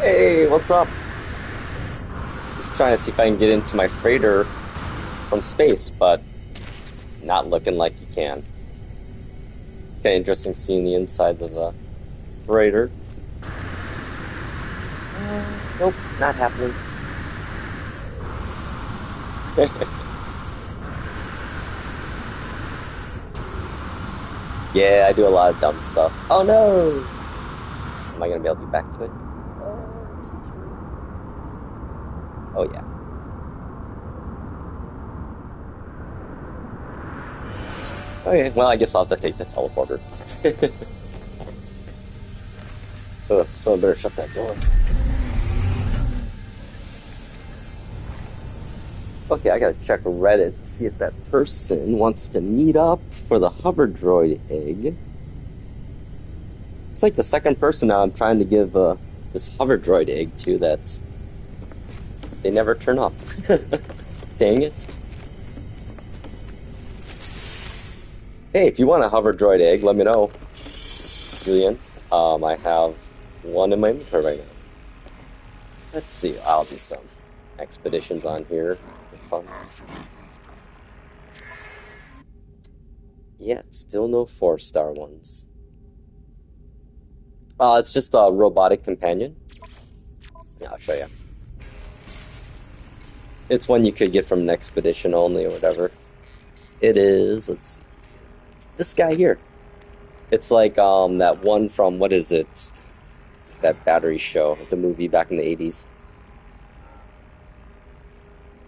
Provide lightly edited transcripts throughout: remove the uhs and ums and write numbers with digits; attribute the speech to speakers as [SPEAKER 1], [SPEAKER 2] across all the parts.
[SPEAKER 1] Hey, what's up? Just trying to see if I can get into my freighter from space, but not looking like you can. Okay, interesting seeing the insides of the freighter. Nope, not happening. Yeah, I do a lot of dumb stuff. Oh no! Am I gonna be able to get back to it? Let's see here. Oh yeah. Okay, well I guess I'll have to take the teleporter. Ugh, so I better shut that door. Okay, I gotta check Reddit to see if that person wants to meet up for the hoverdroid egg. It's like the second person now I'm trying to give this hoverdroid egg to that they never turn up. Dang it. Hey, if you want a hoverdroid egg, let me know, Julian. I have one in my inventory right now. Let's see, I'll do some expeditions on here for fun. Yeah, still no 4-star ones. It's just a robotic companion. Yeah, I'll show you. It's one you could get from an expedition only or whatever. It is, let's see, this guy here. It's like that one from, what is it? That battery show. It's a movie back in the 80s.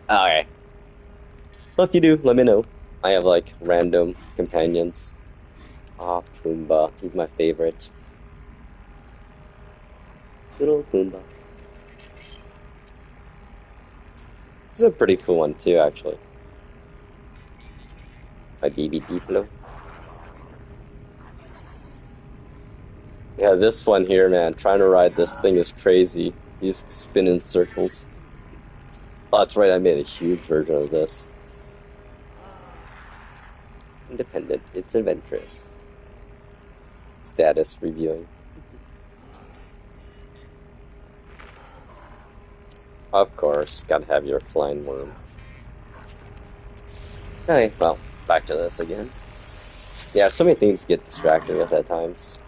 [SPEAKER 1] Okay. Well, if you do, let me know. I have like random companions. Ah, Pumbaa. He's my favorite. Little Pumbaa. This is a pretty cool one too, actually. My BB Diplo. Yeah, this one here, man. Trying to ride this thing is crazy. He's spinning in circles. Oh, that's right. I made a huge version of this. Independent. It's adventurous. Status reviewing. Of course, gotta have your flying worm. Okay, well, back to this again. Yeah, so many things get distracting at times.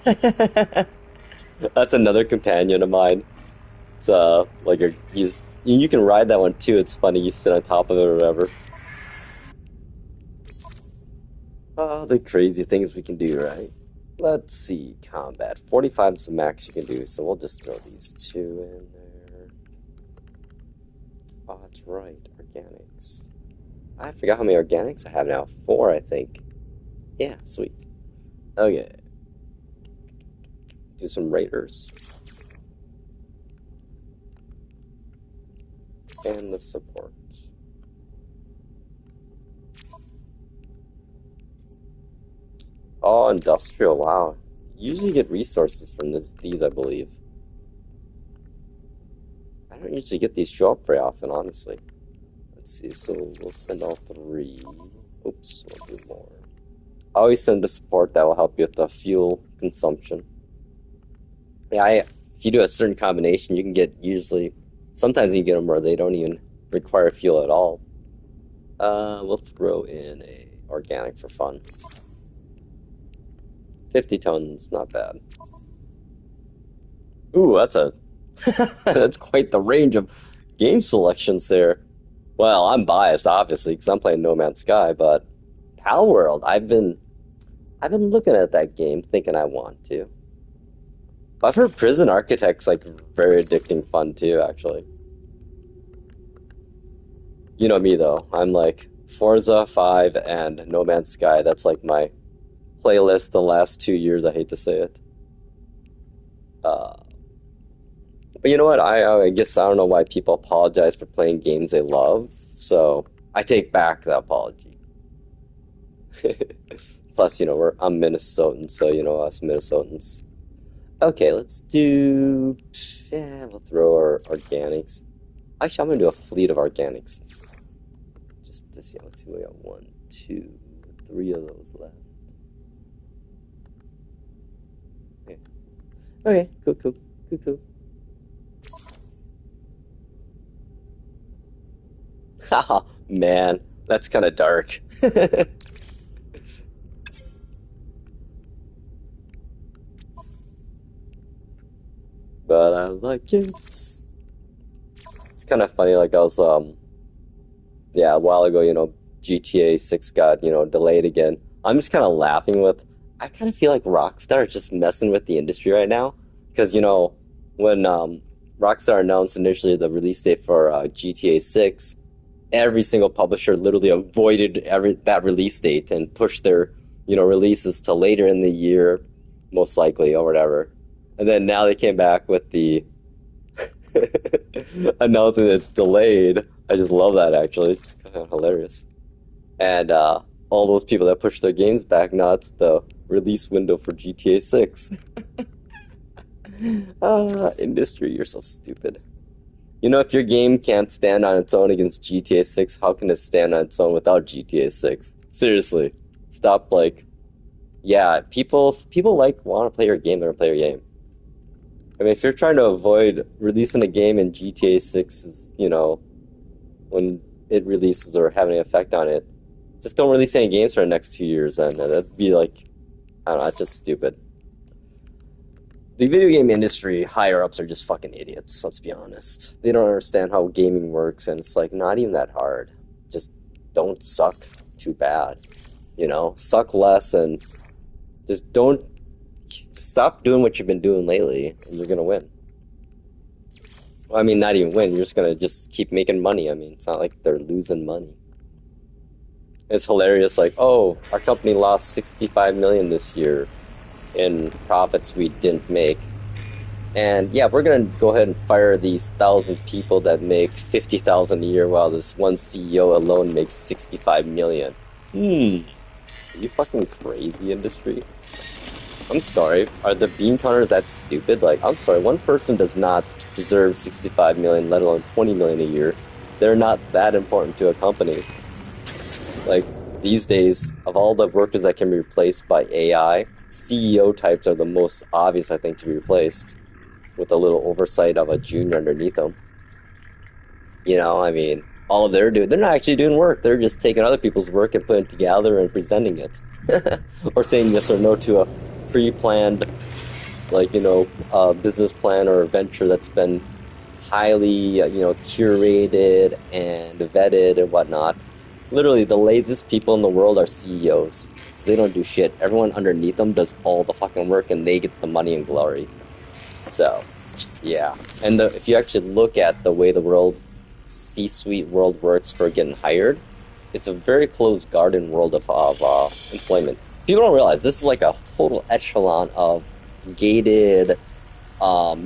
[SPEAKER 1] That's another companion of mine. It's like he's you can ride that one too. It's funny, you sit on top of it or whatever. Oh, the crazy things we can do, right? Let's see, combat. 45 is the max you can do, so we'll just throw these two in there. Oh, that's right, organics. I forgot how many organics I have now. 4, I think. Yeah, sweet. Okay, do some raiders. And the support. Oh, industrial, wow. You usually get resources from these, I believe. I don't usually get these show up very often, honestly. Let's see, so we'll send all 3. Oops, we'll do more. I always send the support that will help you with the fuel consumption. Yeah, if you do a certain combination, you can get usually, sometimes you get them where they don't even require fuel at all. We'll throw in a organic for fun. 50 tons, not bad. Ooh, that's quite the range of game selections there. Well, I'm biased, obviously, because I'm playing No Man's Sky, but Pal World, I've been looking at that game, thinking I want to. I've heard Prison Architect's like very addicting fun too, actually. You know me though, I'm like Forza 5 and No Man's Sky. That's like my playlist the last 2 years. I hate to say it. Uh, but you know what? I guess I don't know why people apologize for playing games they love. So I take back the apology. Plus, I'm Minnesotan, so us Minnesotans. Okay, let's do. Yeah, we'll throw our organics. Actually, I'm gonna do a fleet of organics. Just to see. Let's see. We got 1, 2, 3 of those left. Okay. Okay, cool, cool, cool, cool. Haha, man, that's kind of dark. But I like it. It's kind of funny, like I was, yeah, a while ago, GTA 6 got, delayed again. I'm just kind of laughing with, I kind of feel like Rockstar is just messing with the industry right now. Because, when Rockstar announced initially the release date for GTA 6, every single publisher literally avoided that release date and pushed their, releases to later in the year, most likely, or whatever. And then now they came back with the announcing it's delayed. I just love that actually. It's kind of hilarious. And all those people that push their games back, now it's the release window for GTA 6. Industry, you're so stupid. If your game can't stand on its own against GTA 6, how can it stand on its own without GTA 6? Seriously. Stop, yeah, people want to play your game, they're gonna play your game. I mean, if you're trying to avoid releasing a game in GTA 6, when it releases or having an effect on it, just don't release any games for the next 2 years, and that'd be like, I don't know, it's just stupid. The video game industry higher ups are just fucking idiots, let's be honest. They don't understand how gaming works, and it's like not even that hard. Just don't suck too bad. Suck less and just don't stop doing what you've been doing lately, and you're gonna win. Well, I mean, not even win. You're just gonna just keep making money. I mean, it's not like they're losing money. It's hilarious. Like, oh, our company lost 65 million this year in profits we didn't make, and yeah, we're gonna go ahead and fire these 1,000 people that make 50,000 a year, while this one CEO alone makes 65 million. Are you fucking crazy, industry? I'm sorry, are the bean counters that stupid? Like, I'm sorry, one person does not deserve 65 million, let alone 20 million a year. They're not that important to a company. Like, these days, of all the workers that can be replaced by AI, CEO types are the most obvious, I think, to be replaced, with a little oversight of a junior underneath them. I mean, all they're doing, they're not actually doing work. They're just taking other people's work and putting it together and presenting it. Or saying yes or no to a pre-planned, business plan or venture that's been highly, curated and vetted and whatnot. Literally, the laziest people in the world are CEOs. Because they don't do shit. Everyone underneath them does all the fucking work and they get the money and glory. So, yeah. And if you actually look at the way the C-suite world works for getting hired, it's a very closed garden world of employment. People don't realize this is like a total echelon of gated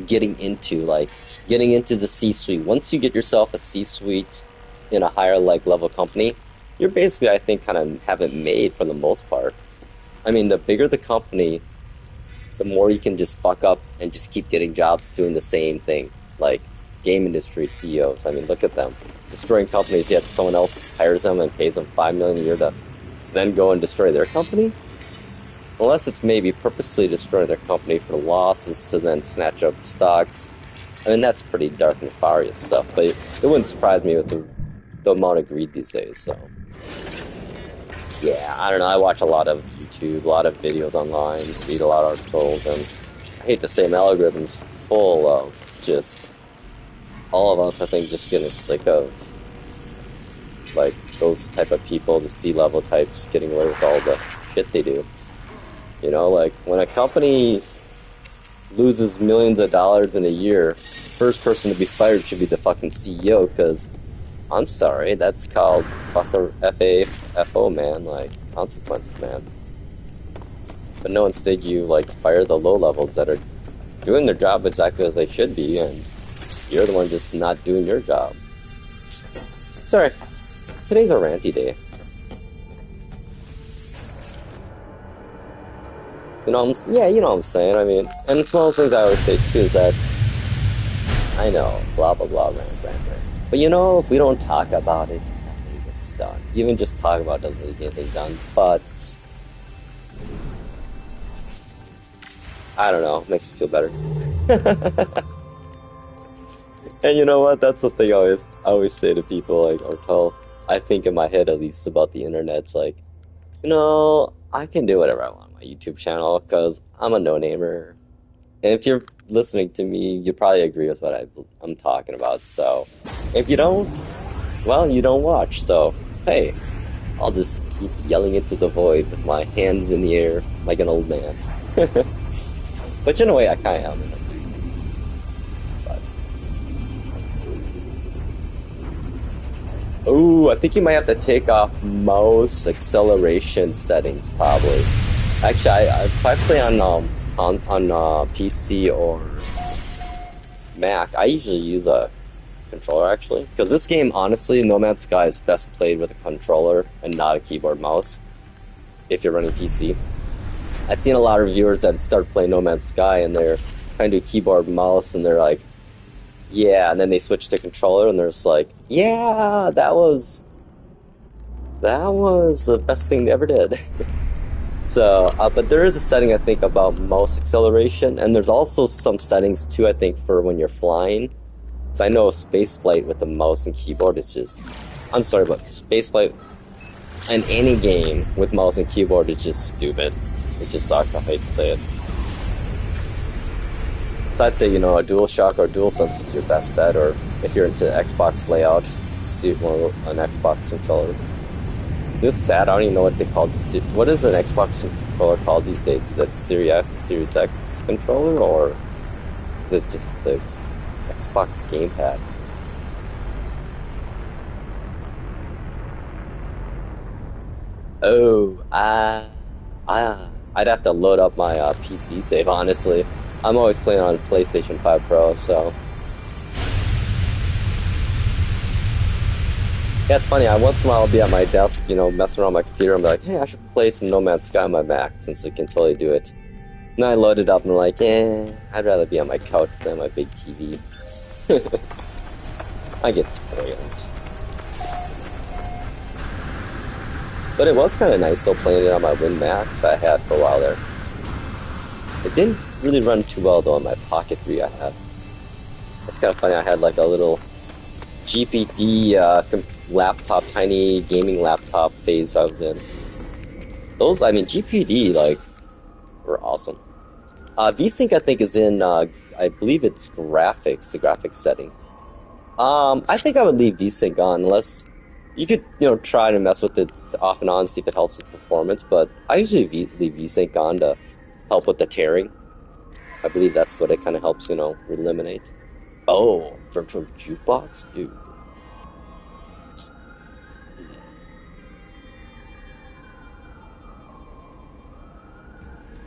[SPEAKER 1] getting into the C-suite. Once you get yourself a C-suite in a higher level company, you're basically, I think, kind of have it made for the most part. I mean, the bigger the company, the more you can just fuck up and just keep getting jobs doing the same thing. Like game industry CEOs. I mean, look at them destroying companies, yet someone else hires them and pays them $5 million a year to then go and destroy their company. Unless it's maybe purposely destroying their company for losses to then snatch up stocks. I mean, that's pretty dark and nefarious stuff, but it wouldn't surprise me with the amount of greed these days, so. Yeah, I don't know, I watch a lot of YouTube, a lot of videos online, read a lot of articles, and I hate to say my algorithm's full of just all of us, I think, just getting sick of those type of people, the C-level types, getting away with all the shit they do. When a company loses millions of dollars in a year, first person to be fired should be the fucking CEO, because I'm sorry, that's called FAFO, man, consequences, man. But no, instead you, fire the low levels that are doing their job exactly as they should be, and you're the one just not doing your job. Sorry, today's a ranty day. Yeah, you know what I'm saying. I mean, and it's one of those things I always say too, is that I know, blah blah blah, rant. But if we don't talk about it, nothing gets done. Even just talk about it doesn't really get anything done. But I don't know, makes me feel better. And you know what? That's the thing I always say to people, like, or tell, I think in my head at least about the internet. It's like, I can do whatever I want on my YouTube channel because I'm a no-namer. And if you're listening to me, you probably agree with what I'm talking about. So if you don't, well, you don't watch. So, hey, I'll just keep yelling into the void with my hands in the air like an old man. Which in a way I kind of am. But, ooh, I think you might have to take off mouse acceleration settings probably. Actually, if I play on PC or Mac, I usually use a controller actually, because this game, honestly, No Man's Sky is best played with a controller and not a keyboard mouse. If you're running PC, I've seen a lot of reviewers that start playing No Man's Sky and they're trying to do keyboard mouse and they're like, yeah, and then they switch to controller and they're just like, yeah, that was the best thing they ever did. So, but there is a setting I think about mouse acceleration, and there's also some settings too I think for when you're flying. Because I know spaceflight with the mouse and keyboard is just, I'm sorry, but spaceflight in any game with mouse and keyboard is just stupid. It just sucks. I hate to say it. So I'd say a DualShock or DualSense is your best bet, or if you're into Xbox layout, an Xbox controller. It's sad. I don't even know what they call what is an Xbox controller called these days? Is it Series S, Series X controller, or is it just the Xbox gamepad? Oh, I'd have to load up my PC save. Honestly, I'm always playing on PlayStation 5 Pro, so. Yeah, it's funny. Once in a while I'll be at my desk, messing around my computer and be like, hey, I should play some No Man's Sky on my Mac since it can totally do it. And I load it up and I'm like, I'd rather be on my couch than my big TV. I get spoiled. But it was kind of nice still playing it on my Win Max I had for a while there. It didn't really run too well though on my Pocket 3 I had. It's kind of funny, I had like a little GPD laptop, tiny gaming laptop phase I was in. Those, GPD, like, were awesome. VSync, I think, is in, I believe it's graphics, the graphics setting. I think I would leave VSync on, unless you could, try to mess with it off and on, see if it helps with performance, but I usually leave VSync on to help with the tearing. I believe that's what it kind of helps, eliminate. Oh, virtual jukebox? Dude.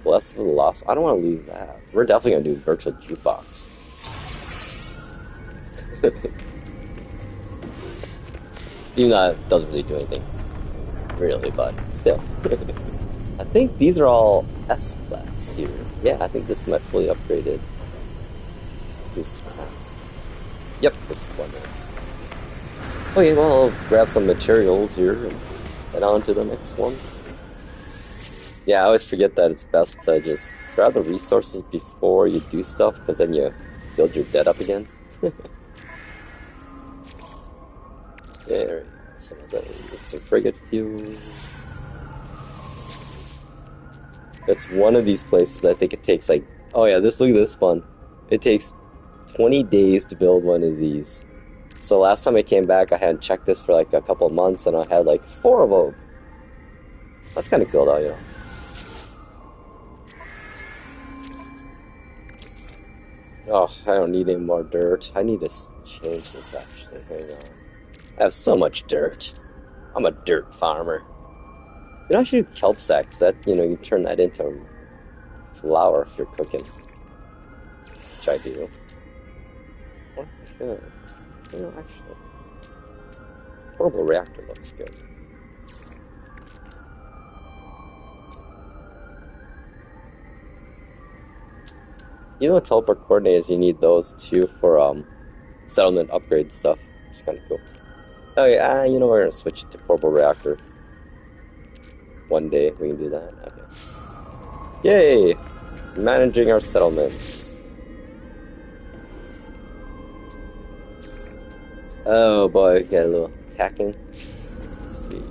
[SPEAKER 1] Less of a loss. I don't want to lose that. We're definitely going to do virtual jukebox. Even though it doesn't really do anything. Really, but still. I think these are all S-class here. Yeah, I think this is my fully upgraded. This class. Yep, this is one that's. Okay, well, I'll grab some materials here and head on to the next one. Yeah, I always forget that it's best to just grab the resources before you do stuff, because then you build your debt up again. There we go. Some of those. Some frigate fuel. It's one of these places I think it takes like, oh yeah, look at this one. It takes 20 days to build one of these. So last time I came back, I hadn't checked this for like a couple of months, and I had like 4 of them. That's kind of cool though, Oh, I don't need any more dirt. I need to change this actually. Hang on. I have so much dirt. I'm a dirt farmer. I should do kelp sacks. That, you turn that into flour if you're cooking. Which I do. What? Yeah. Actually. Portable reactor looks good. Teleport coordinators, you need those too for settlement upgrade stuff. It's kind of cool. Oh yeah, we're gonna switch it to portable reactor. One day we can do that. Okay. Yay! Managing our settlements. Oh boy, get a little attacking. Let's see.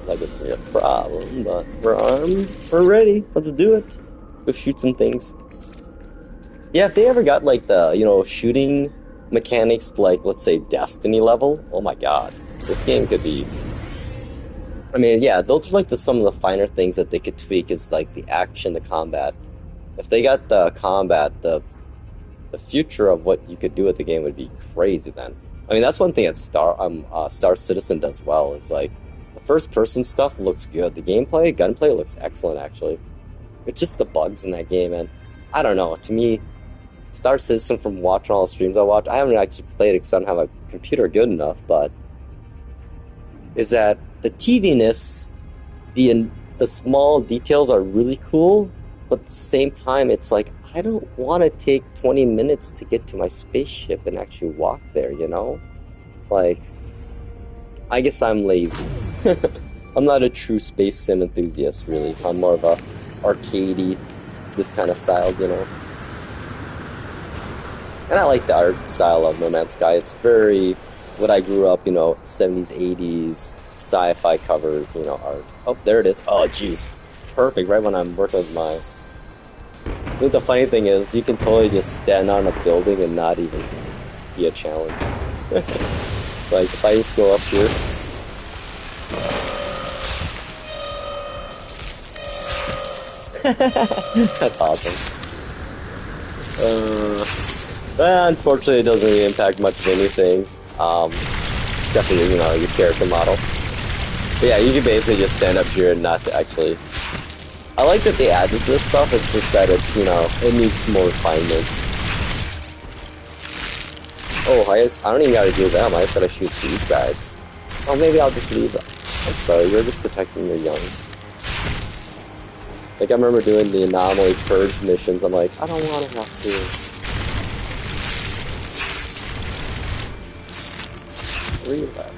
[SPEAKER 1] Like it's gonna be a problem, but we're armed. We're ready. Let's do it. Go shoot some things. Yeah, if they ever got like the, shooting mechanics like, let's say, Destiny level, oh my god. This game could be... I mean, yeah, those are like some of the finer things that they could tweak is like the action, the combat. If they got the combat, the future of what you could do with the game would be crazy then. I mean, that's one thing that Star Citizen does well. It's like, the first-person stuff looks good. The gunplay looks excellent, actually. It's just the bugs in that game, and I don't know. To me, Star Citizen, from watching all the streams I watch, I haven't actually played it because I don't have a computer good enough, but is that the TVness, the small details are really cool, but at the same time, it's like, I don't want to take 20 minutes to get to my spaceship and actually walk there, you know? Like, I guess I'm lazy. I'm not a true space sim enthusiast, really. I'm more of a arcadey, this kind of style, you know? And I like the art style of No Man's Sky. It's very, what I grew up, 70s, 80s, sci-fi covers, art. Oh, there it is. Oh, jeez. Perfect, right when I'm working with my... I think the funny thing is, you can totally just stand on a building and not even be a challenge. Like, if I just go up here... That's awesome. Unfortunately, it doesn't really impact much of anything. Definitely, your character model. But yeah, you can basically just stand up here and not actually... I like that they added this stuff, it's just that it's, it needs more refinement. Oh, I don't even gotta do them, I just gotta shoot these guys. Oh, maybe I'll just leave them. I'm sorry, you're just protecting your youngs. Like, I remember doing the Anomaly Purge missions, I'm like, I don't want to have to. Relax.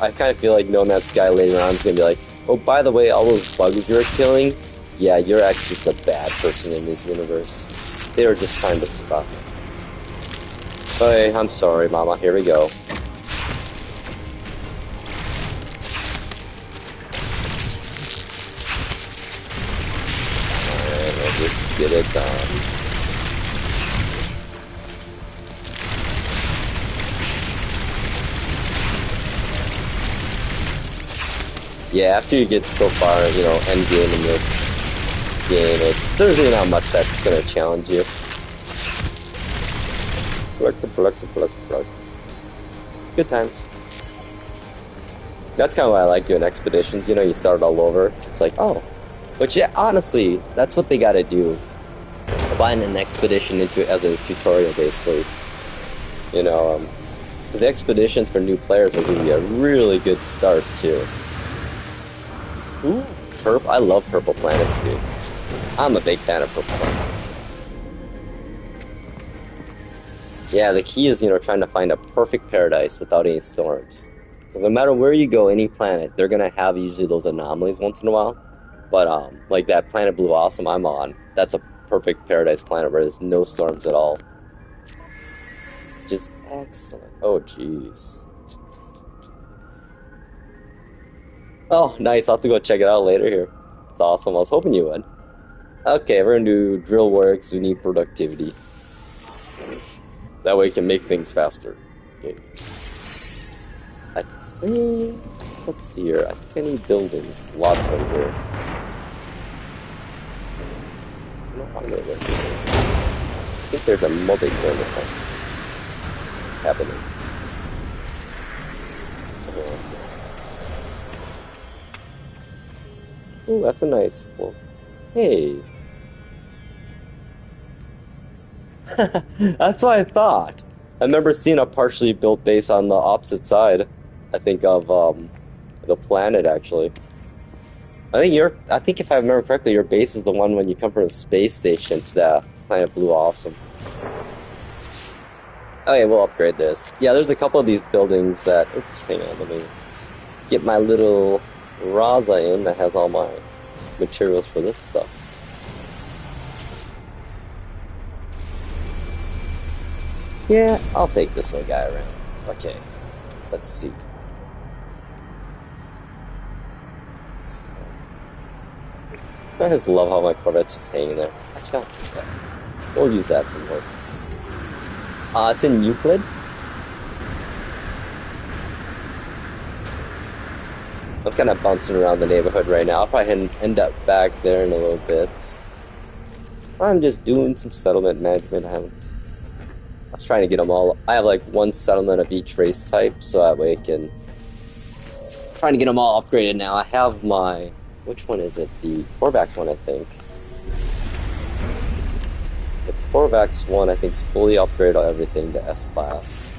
[SPEAKER 1] I kind of feel like No Man's Sky later on is gonna be like, oh, by the way, all those bugs you're killing, yeah, you're actually the bad person in this universe. They were just trying to stop. Hey, I'm sorry, Mama. Here we go. Alright, we'll just get it done. Yeah, after you get so far, end game in this game, there's really not much that's gonna challenge you. Good times. That's kind of why I like doing expeditions, you start all over. It's like, oh. But yeah, honestly, that's what they gotta do. Combine an expedition into it as a tutorial, basically. So the expeditions for new players will give you a really good start, too. Ooh, I love purple planets, dude. I'm a big fan of purple planets. Yeah, the key is, trying to find a perfect paradise without any storms. Because no matter where you go, any planet, they're gonna have usually those anomalies once in a while. But, like that planet Blue Awesome I'm on, that's a perfect paradise planet where there's no storms at all. Which is excellent. Oh, jeez. Oh, nice. I'll have to go check it out later here. It's awesome. I was hoping you would. Okay, we're gonna do drill works. We need productivity. That way we can make things faster. Okay. I think... Let's see here. I think I need buildings. Lots over here. I think there's a multi-tour in this one. Cabinet. Okay, let's see. Ooh, that's a nice one. Hey. That's what I thought. I remember seeing a partially built base on the opposite side, I think, of the planet, actually. I think if I remember correctly, your base is the one when you come from the space station to the planet Blue Awesome. Okay, we'll upgrade this. Yeah, there's a couple of these buildings that... Oops, hang on, let me get my little Raza in that has all my materials for this stuff. Yeah, I'll take this little guy around. Okay, let's see. I just love how my Corvette's just hanging there. Actually, I'll use that. We'll use that to work. It's in Euclid. I'm kind of bouncing around the neighborhood right now. I'll probably end up back there in a little bit. I'm just doing some settlement management. I was trying to get them all. I have like one settlement of each race type, so that way I can. Trying to get them all upgraded now. I have my. Which one is it? The Corvax one, I think. The Corvax one, I think, is fully upgraded on everything to S-Class.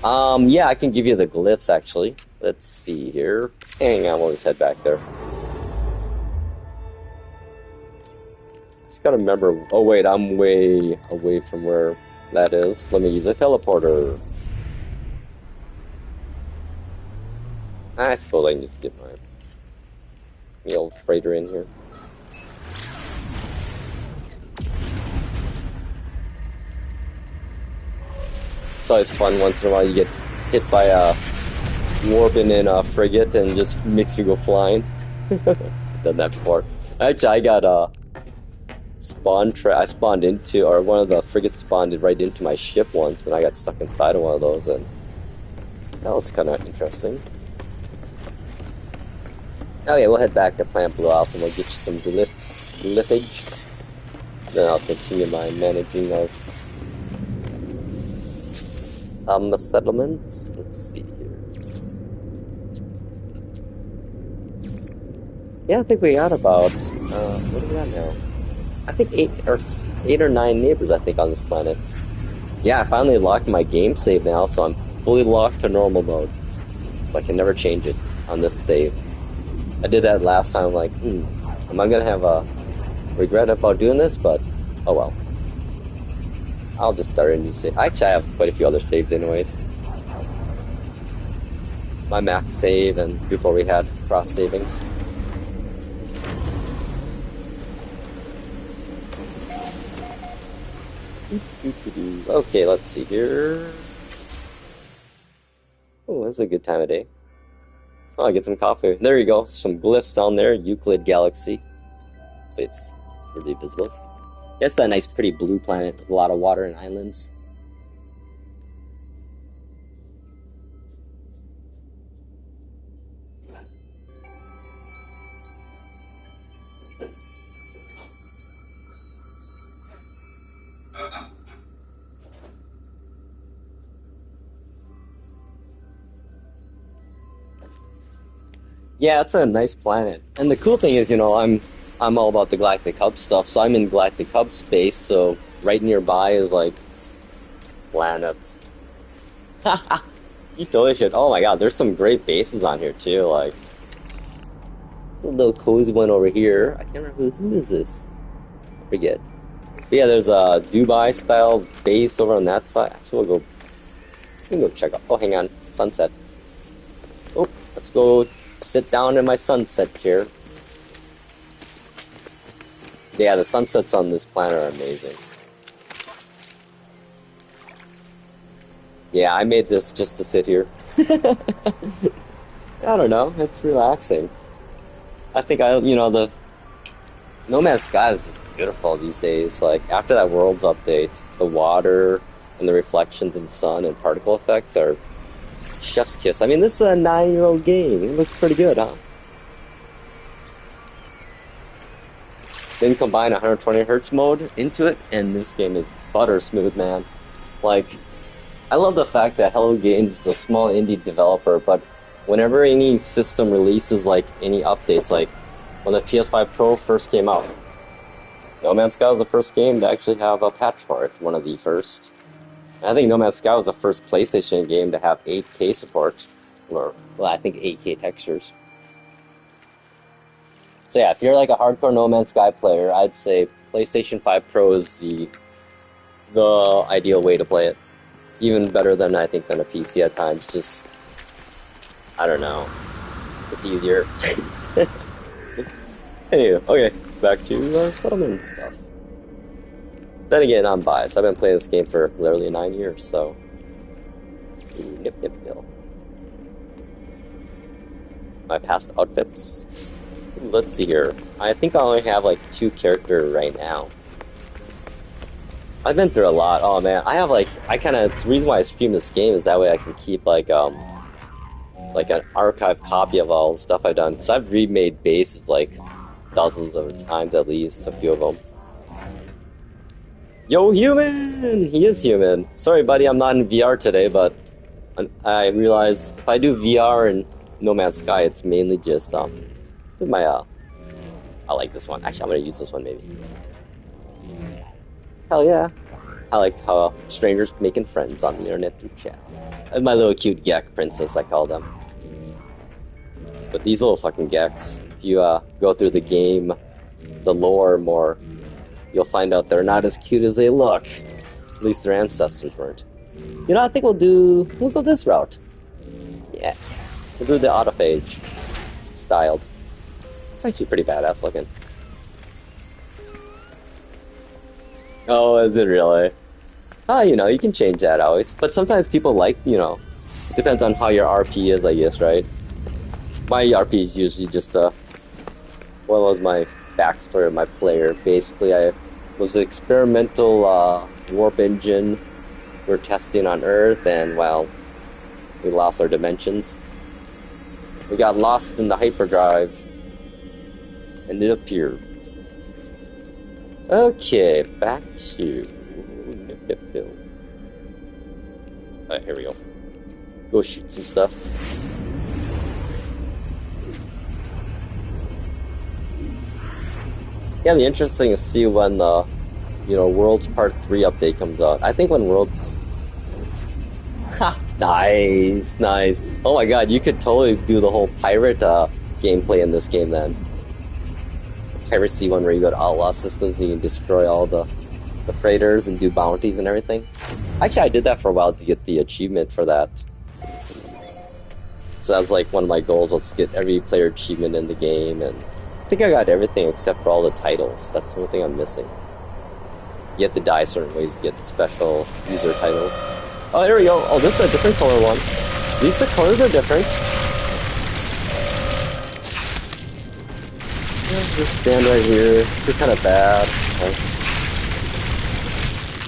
[SPEAKER 1] Yeah, I can give you the glyphs, actually. Let's see here. Hang on, we'll just head back there. Just gotta remember... Oh, wait, I'm way away from where that is. Let me use a teleporter. That's cool, I can just get my old freighter in here. It's always fun once in a while you get hit by a warping in a frigate and just makes you go flying. Done that before. Actually, I got I spawned into, or one of the frigates spawned right into my ship once, and I got stuck inside of one of those, and that was kind of interesting. Okay, we'll head back to Plant Blue House and we'll get you some glyphage. Then I'll continue my managing of the settlements. Let's see here. Yeah, I think we got about what do we got now? I think eight or nine neighbors, I think, on this planet. Yeah, I finally locked my game save now, so I'm fully locked to normal mode. So I can never change it on this save. I did that last time, like, am I gonna have a regret about doing this? But, oh well. I'll just start a new save. Actually, I have quite a few other saves anyways. My max save, and before we had cross-saving. Okay, let's see here. Oh, this is a good time of day. Oh, I get some coffee. There you go. Some glyphs down there. Euclid Galaxy. It's really visible. Yeah, it's a nice, pretty blue planet with a lot of water and islands. Yeah, it's a nice planet. And the cool thing is, you know, I'm all about the Galactic Hub stuff, so I'm in Galactic Hub space, so right nearby is like planets. You totally should. Oh my god, there's some great bases on here too, like there's a little cozy one over here. I can't remember who is this? I forget. But yeah, there's a Dubai style base over on that side. Actually we can go check out. Oh, hang on. Sunset. Oh, let's go sit down in my sunset chair. Yeah, the sunsets on this planet are amazing. Yeah, I made this just to sit here. I don't know, it's relaxing. I think the No Man's Sky is just beautiful these days. Like, after that Worlds update, the water and the reflections in the sun and particle effects are chef's kiss. I mean, this is a 9-year-old game. It looks pretty good, huh? Then combine 120 Hz mode into it, and this game is butter smooth, man. Like, I love the fact that Hello Games is a small indie developer, but whenever any system releases, like, any updates, like when the PS5 Pro first came out, No Man's Sky was the first game to actually have a patch for it, one of the first. I think No Man's Sky was the first PlayStation game to have 8K support, or, well, I think 8K textures. So yeah, if you're like a hardcore No Man's Sky player, I'd say PlayStation 5 Pro is the ideal way to play it. Even better than, I think, than a PC at times. Just, I don't know. It's easier. Anyway, okay, back to settlement stuff. Then again, I'm biased. I've been playing this game for literally 9 years, so... Nip, nip, nip. My past outfits? Let's see here. I think I only have like 2 characters right now. I've been through a lot. Oh man, I have like, the reason why I stream this game is that way I can keep like an archived copy of all the stuff I've done. Because I've remade bases like dozens of times at least, a few of them. Yo, human! He is human. Sorry, buddy, I'm not in VR today, but I realize if I do VR in No Man's Sky, it's mainly just, I like this one. Actually, I'm gonna use this one, maybe. Hell yeah. I like how strangers making friends on the internet through chat. And my little cute Gek princess, I call them. But these little fucking Geks, if you go through the game, the lore more, you'll find out they're not as cute as they look. At least their ancestors weren't. You know, I think we'll go this route. Yeah. We'll do the autophage styled. It's actually pretty badass looking. Oh, is it really? You know, you can change that always. But sometimes people like, you know, it depends on how your RP is, I guess, right? My RP is usually just what was my backstory of my player? Basically, I was an experimental warp engine we're testing on Earth, and, well, we lost our dimensions. We got lost in the hyperdrive, and it appeared. Okay, back to... Alright, here we go. Go shoot some stuff. Yeah, it'll be interesting to see when the, you know, Worlds Part 3 update comes out. I think when Worlds... Ha! Nice, nice. Oh my god, you could totally do the whole pirate gameplay in this game then. Piracy one where you go to outlaw systems and you can destroy all the freighters and do bounties and everything. Actually, I did that for a while to get the achievement for that. So that was like one of my goals, was to get every player achievement in the game, and I think I got everything except for all the titles. That's the only thing I'm missing. You have to die certain ways to get special user titles. Oh, there we go. Oh, this is a different color one. At least the colors are different. Just stand right here. They're kind of bad. Okay.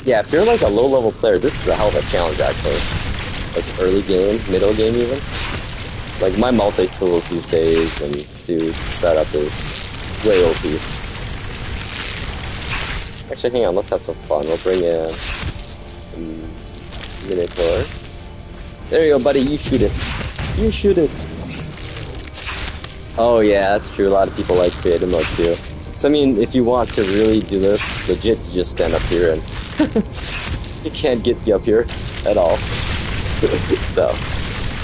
[SPEAKER 1] Yeah, if you're like a low-level player, this is a hell of a challenge, actually. Like early game, middle game even. Like my multi-tools these days and suit setup is way OP. Actually, hang on, let's have some fun. We'll bring in a Minotaur. There you go, buddy. You shoot it. You shoot it. Oh yeah, that's true. A lot of people like creative mode too. So I mean, if you want to really do this legit, you just stand up here and you can't get you up here at all. So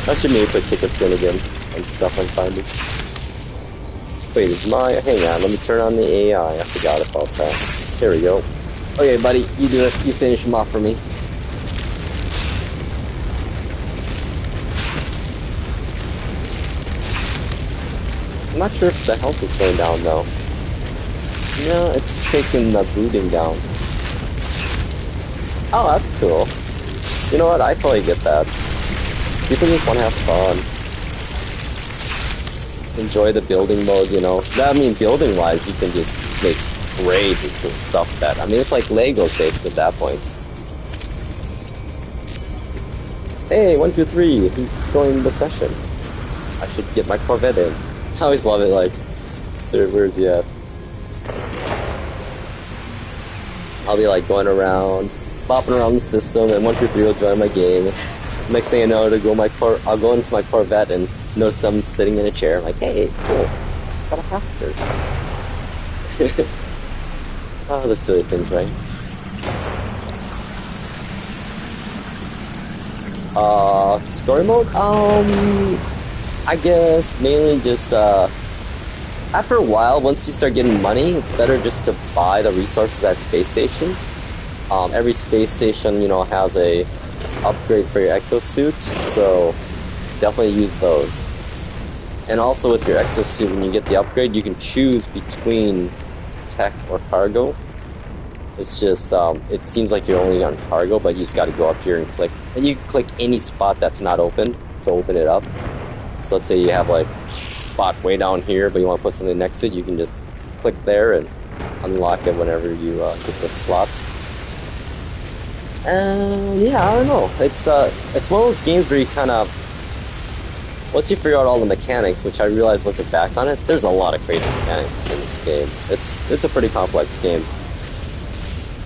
[SPEAKER 1] I should maybe put tickets in again and stuff I'm finding. Wait, hang on, let me turn on the AI. I forgot about that. There we go. Okay, buddy, you do it. You finish them off for me. I'm not sure if the health is going down though. No, it's taking the booting down. Oh, that's cool. You know what? I totally get that. People just want to have fun. Enjoy the building mode, you know. I mean, building wise, you can just make crazy cool stuff with that. I mean, it's like Legos basically at that point. Hey, 123, he's joined the session. I should get my Corvette in. I always love it, like, where's he at? I'll be like going around, bopping around the system, and 123 will join my game. Next thing I know, I'll go into my Corvette and notice someone sitting in a chair. I'm like, hey, cool, got a passport. Oh, the silly things, right? Story mode? I guess mainly just, after a while, once you start getting money, it's better just to buy the resources at space stations. Every space station, you know, has a upgrade for your exosuit, so definitely use those. And also with your exosuit, when you get the upgrade, you can choose between tech or cargo. It's just, it seems like you're only on cargo, but you just got to go up here and click. And you can click any spot that's not open to open it up. So let's say you have like a spot way down here, but you want to put something next to it, you can just click there and unlock it whenever you get the slots. Yeah, I don't know. It's one of those games where you kind of, once you figure out all the mechanics, which I realized looking back on it, there's a lot of crazy mechanics in this game. It's a pretty complex game.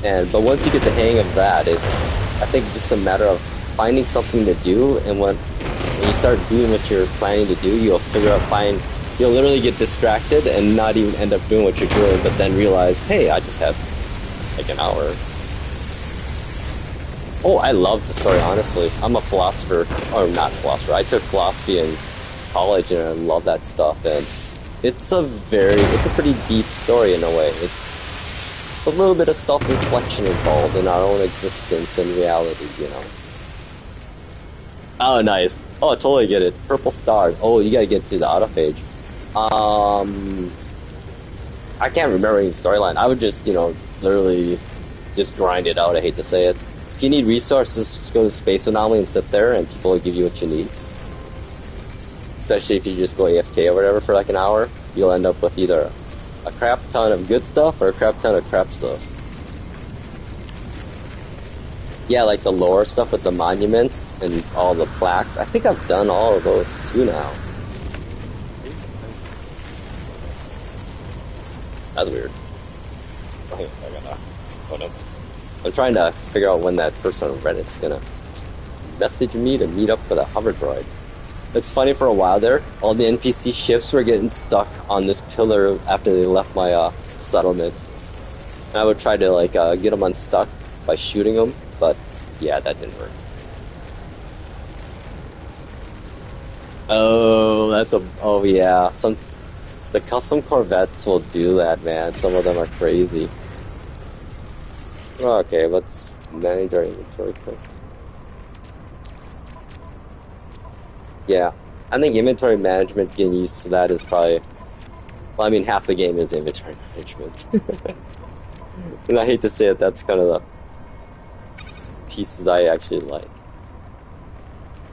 [SPEAKER 1] But once you get the hang of that, it's, I think, just a matter of finding something to do, and when you start doing what you're planning to do, you'll you'll literally get distracted and not even end up doing what you're doing, but then realize, hey, I just have like an hour. Oh, I love the story, honestly. I'm a philosopher, or not philosopher, I took philosophy in college and I love that stuff, and it's a pretty deep story in a way. It's a little bit of self-reflection involved in our own existence and reality, you know. Oh, nice. Oh, I totally get it. Purple star. Oh, you gotta get to the autophage. I can't remember any storyline. I would just, you know, literally just grind it out. I hate to say it. If you need resources, just go to Space Anomaly and sit there, and people will give you what you need. Especially if you just go AFK or whatever for like an hour, you'll end up with either a crap ton of good stuff or a crap ton of crap stuff. Yeah, like the lower stuff with the monuments and all the plaques. I think I've done all of those too now. That's weird. I'm trying to figure out when that person on Reddit's gonna message me to meet up for the hoverdroid. It's funny, for a while there, all the NPC ships were getting stuck on this pillar after they left my settlement. And I would try to like get them unstuck by shooting them, but yeah, that didn't work. Oh yeah, the custom Corvettes will do that, man. Some of them are crazy. Okay, let's manage our inventory quick. Yeah, I think inventory management, getting used to that is probably, well, I mean, half the game is inventory management. And I hate to say it, that's kind of the pieces I actually like.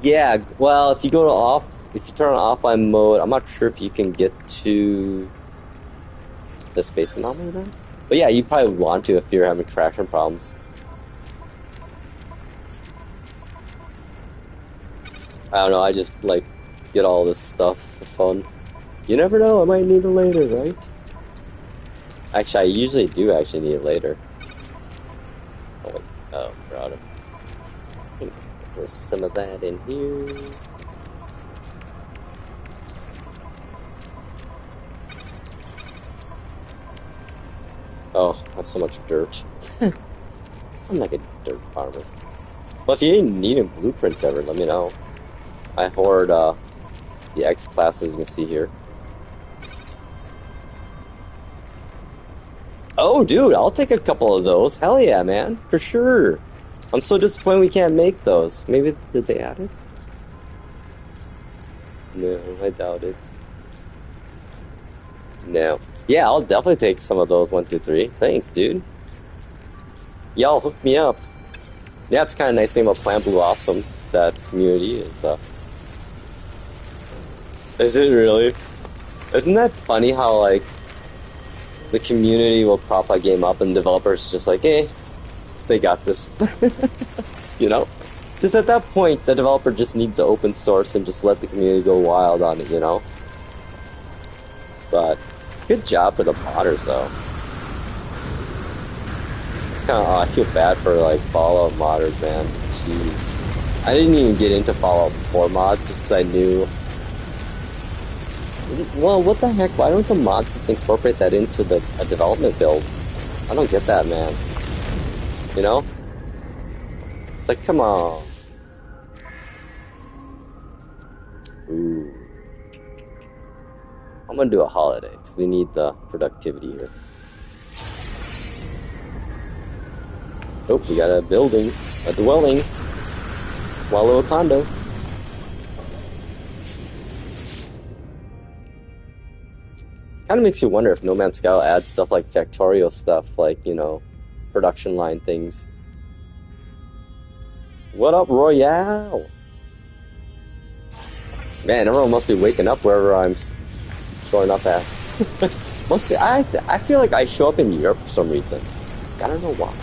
[SPEAKER 1] Yeah, well, if you turn on offline mode, I'm not sure if you can get to the Space Anomaly then? But yeah, you probably want to if you're having traction problems. I don't know, I just, like, get all this stuff for fun. You never know, I might need it later, right? Actually, I usually do actually need it later. Oh, wait. Oh, forgot it. There's some of that in here. Oh, that's so much dirt. I'm like a dirt farmer. Well, if you need any blueprints ever, let me know. I hoard the X classes you can see here. Oh, dude, I'll take a couple of those. Hell yeah, man. For sure. I'm so disappointed we can't make those. Maybe, did they add it? No, I doubt it. No. Yeah, I'll definitely take some of those 1, 2, 3. Thanks, dude. Y'all hook me up. Yeah, it's kind of nice thing about Plant Blue Awesome, that community is, Is it really? Isn't that funny how, like, the community will prop a game up and developers just like, eh, they got this. You know? Just at that point, the developer just needs to open source and just let the community go wild on it, you know? But, good job for the modders, though. It's kind of, I feel bad for, like, Fallout modders, man. Jeez. I didn't even get into Fallout 4 mods just because I knew... Well, what the heck? Why don't the mods just incorporate that into a development build? I don't get that, man. You know? It's like, come on. Ooh. I'm gonna do a holiday, because we need the productivity here. Oh, we got a building, a dwelling. Small little condo. Kind of makes you wonder if No Man's Sky will add stuff like factorial stuff, like, you know, production line things. What up, Royale? Man, everyone must be waking up wherever I'm showing up at. Must be. I feel like I show up in Europe for some reason. I don't know why.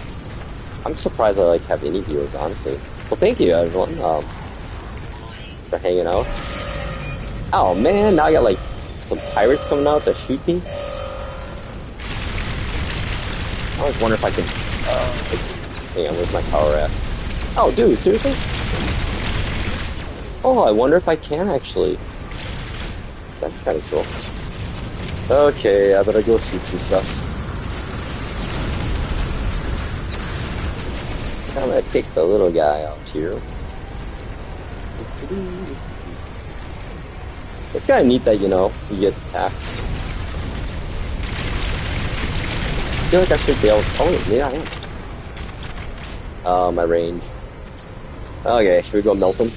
[SPEAKER 1] I'm surprised I like have any viewers, honestly. So thank you, everyone, for hanging out. Oh man, now I got like some pirates coming out to shoot me. I always wonder if I can. Hang on, where's my power at? Oh, dude, seriously? Oh, I wonder if I can actually. That's kind of cool. Okay, I better go shoot some stuff. I'm gonna take the little guy out here. It's kind of neat that, you know, you get attacked. I feel like I should be able to... Oh, yeah, I am. My range. Okay, should we go melt him?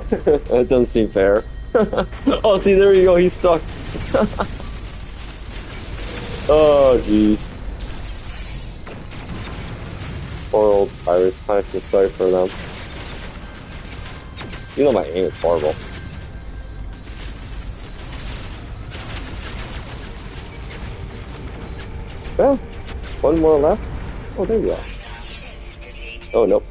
[SPEAKER 1] That doesn't seem fair. Oh, see, there you go, he's stuck. Oh, jeez. Poor old pirates, kind of feel sorry for them. You know my aim is horrible. Well, one more left. Oh, there you are. Oh, nope.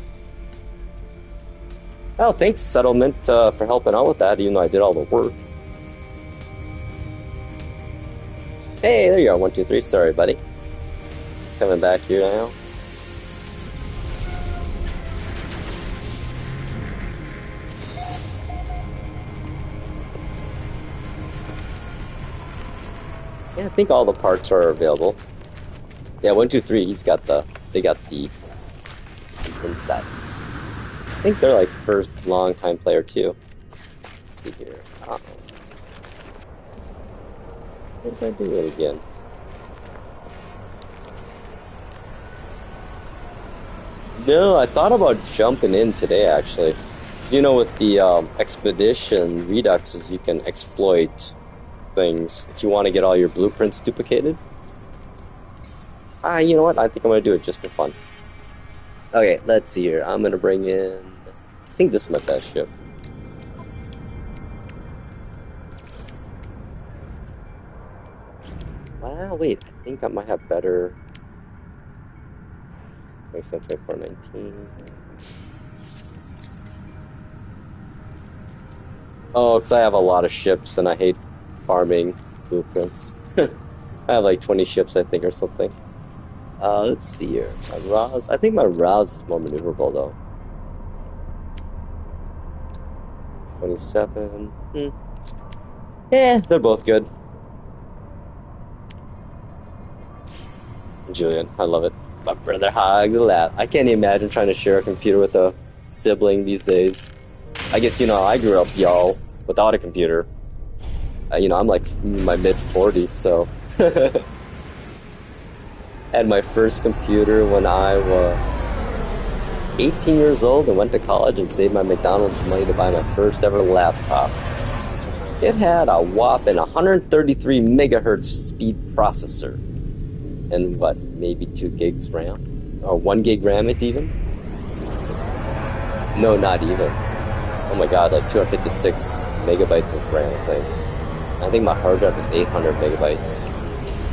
[SPEAKER 1] Well, thanks, Settlement, for helping out with that, even though I did all the work. Hey, there you are, 1, 2, 3. Sorry, buddy. Coming back here now. Yeah, I think all the parts are available. Yeah, 1, 2, 3. They got the insights. I think they're like first long-time player too. Let's see here. Uh-oh. What was I doing again? No, I thought about jumping in today actually. So you know, with the expedition reduxes, you can exploit things if you want to get all your blueprints duplicated. You know what? I think I'm gonna do it just for fun. Okay, let's see here. I'm gonna bring in... I think this is my best ship. Well, wait. I think I might have better... 27, 24, 19... Oh, because I have a lot of ships and I hate farming blueprints. I have like 20 ships, I think, or something. Let's see here. My Rouse. I think my Rouse is more maneuverable, though. 27. Yeah, they're both good. Julian, I love it. My brother hog the lap. I can't imagine trying to share a computer with a sibling these days. I guess, you know, I grew up, y'all, without a computer. You know, I'm like in my mid-40s, so... Had my first computer when I was 18 years old and went to college and saved my McDonald's money to buy my first ever laptop. It had a whopping 133 megahertz speed processor and what, maybe 2 gigs RAM? Or 1 gig RAM even? No, not even. Oh my god, like 256 megabytes of RAM, I think. I think my hard drive is 800 megabytes.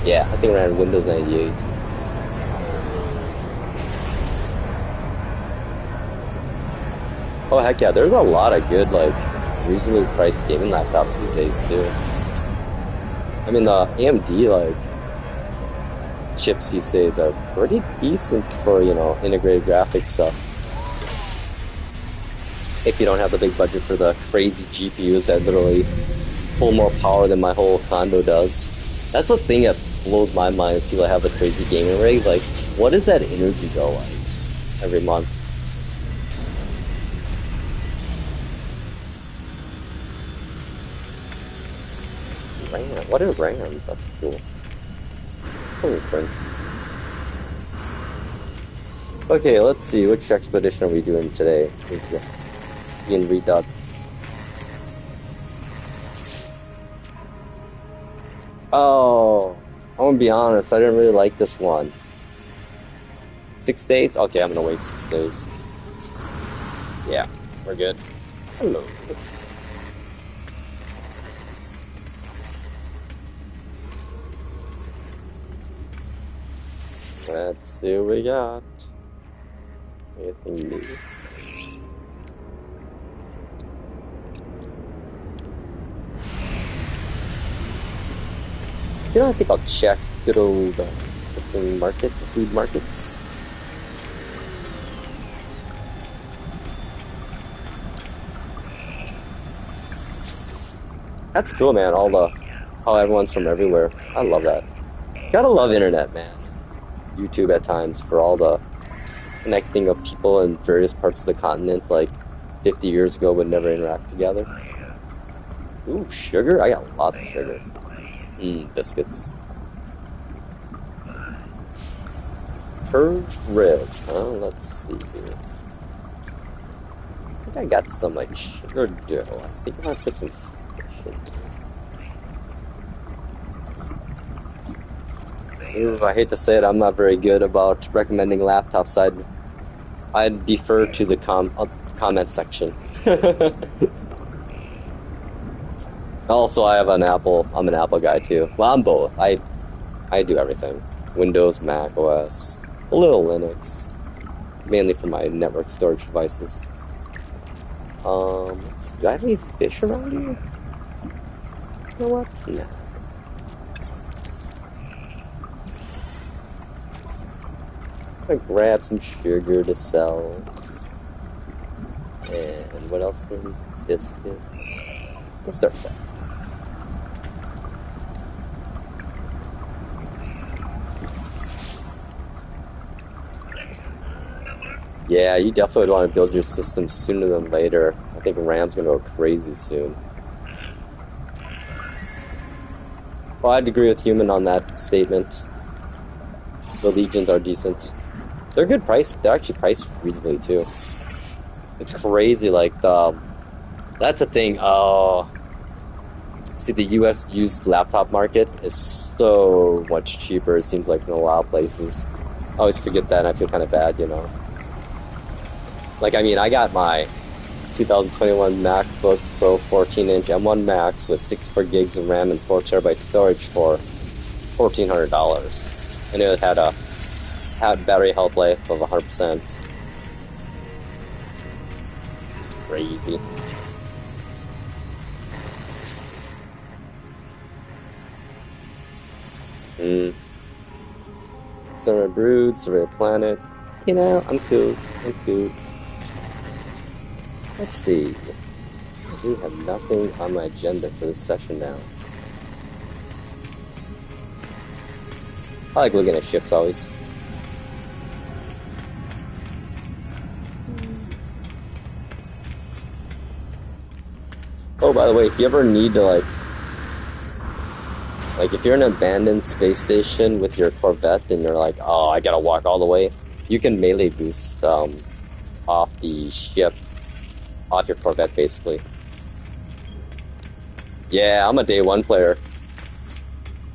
[SPEAKER 1] Yeah, I think I ran Windows 98. Oh heck yeah, there's a lot of good, like, reasonably priced gaming laptops these days too. I mean, the AMD, like, chips these days are pretty decent for, you know, integrated graphics stuff. If you don't have the big budget for the crazy GPUs that literally pull more power than my whole condo does. That's the thing that blows my mind if people have the crazy gaming rigs. Like, what does that energy go like every month? RAM. What are RAMs? That's cool. So many, for instance. Okay, let's see. Which expedition are we doing today? Is Ian Redux. Oh, I'm gonna be honest. I didn't really like this one. 6 days? Okay, I'm gonna wait 6 days. Yeah, we're good. Hello. Let's see what we got. Anything new? You know, I think I'll check good old freaking market, the food markets. That's cool, man. How everyone's from everywhere. I love that. Gotta love internet, man. YouTube at times for all the connecting of people in various parts of the continent, like 50 years ago would never interact together. Ooh, sugar? I got lots of sugar. Biscuits. Purged ribs, huh? Let's see here. I think I got some, like, sugar dough. I think I'm gonna put some fish in here. Ooh, I hate to say it, I'm not very good about recommending laptops. I'd defer to the comment section. Also, I'm an Apple guy too. Well, I'm both. I do everything. Windows, Mac OS, a little Linux, mainly for my network storage devices. Let's see, do I have any fish around here? You know what? Nah. I'm gonna grab some sugar to sell. And what else then? Biscuits. Let's start with that. Yeah, you definitely want to build your system sooner than later. I think RAM's gonna go crazy soon. Well, I'd agree with Human on that statement. The Legions are decent. They're good price. They're actually priced reasonably too. It's crazy, like that's a thing. Oh, see, the U.S. used laptop market is so much cheaper. It seems like in a lot of places. I always forget that, and I feel kind of bad, you know. Like, I mean, I got my 2021 MacBook Pro 14-inch M1 Max with 64 gigs of RAM and 4 terabyte storage for $1,400, and it had a battery health life of 100%. It's crazy. Summer Brood, Survey Planet. You know, I'm cool. Let's see. We have nothing on my agenda for this session now. I like looking at ships always. Oh, by the way, if you ever need to like if you're in an abandoned space station with your Corvette and you're like, oh, I gotta walk all the way, you can melee boost off the ship, off your Corvette, basically. Yeah, I'm a day one player.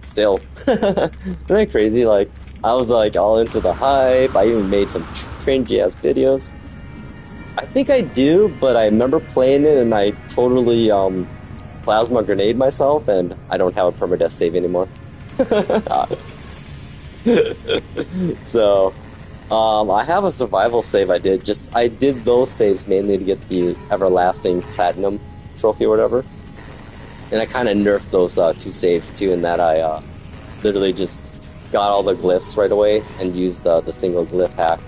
[SPEAKER 1] Still. Isn't that crazy? Like, I was like all into the hype. I even made some cringy ass videos. I think I do, but I remember playing it and I totally plasma grenade myself, and I don't have a permadeath save anymore. So, I have a survival save I did those saves mainly to get the everlasting platinum trophy or whatever. And I kind of nerfed those 2 saves too, in that I literally just got all the glyphs right away and used the single glyph hack,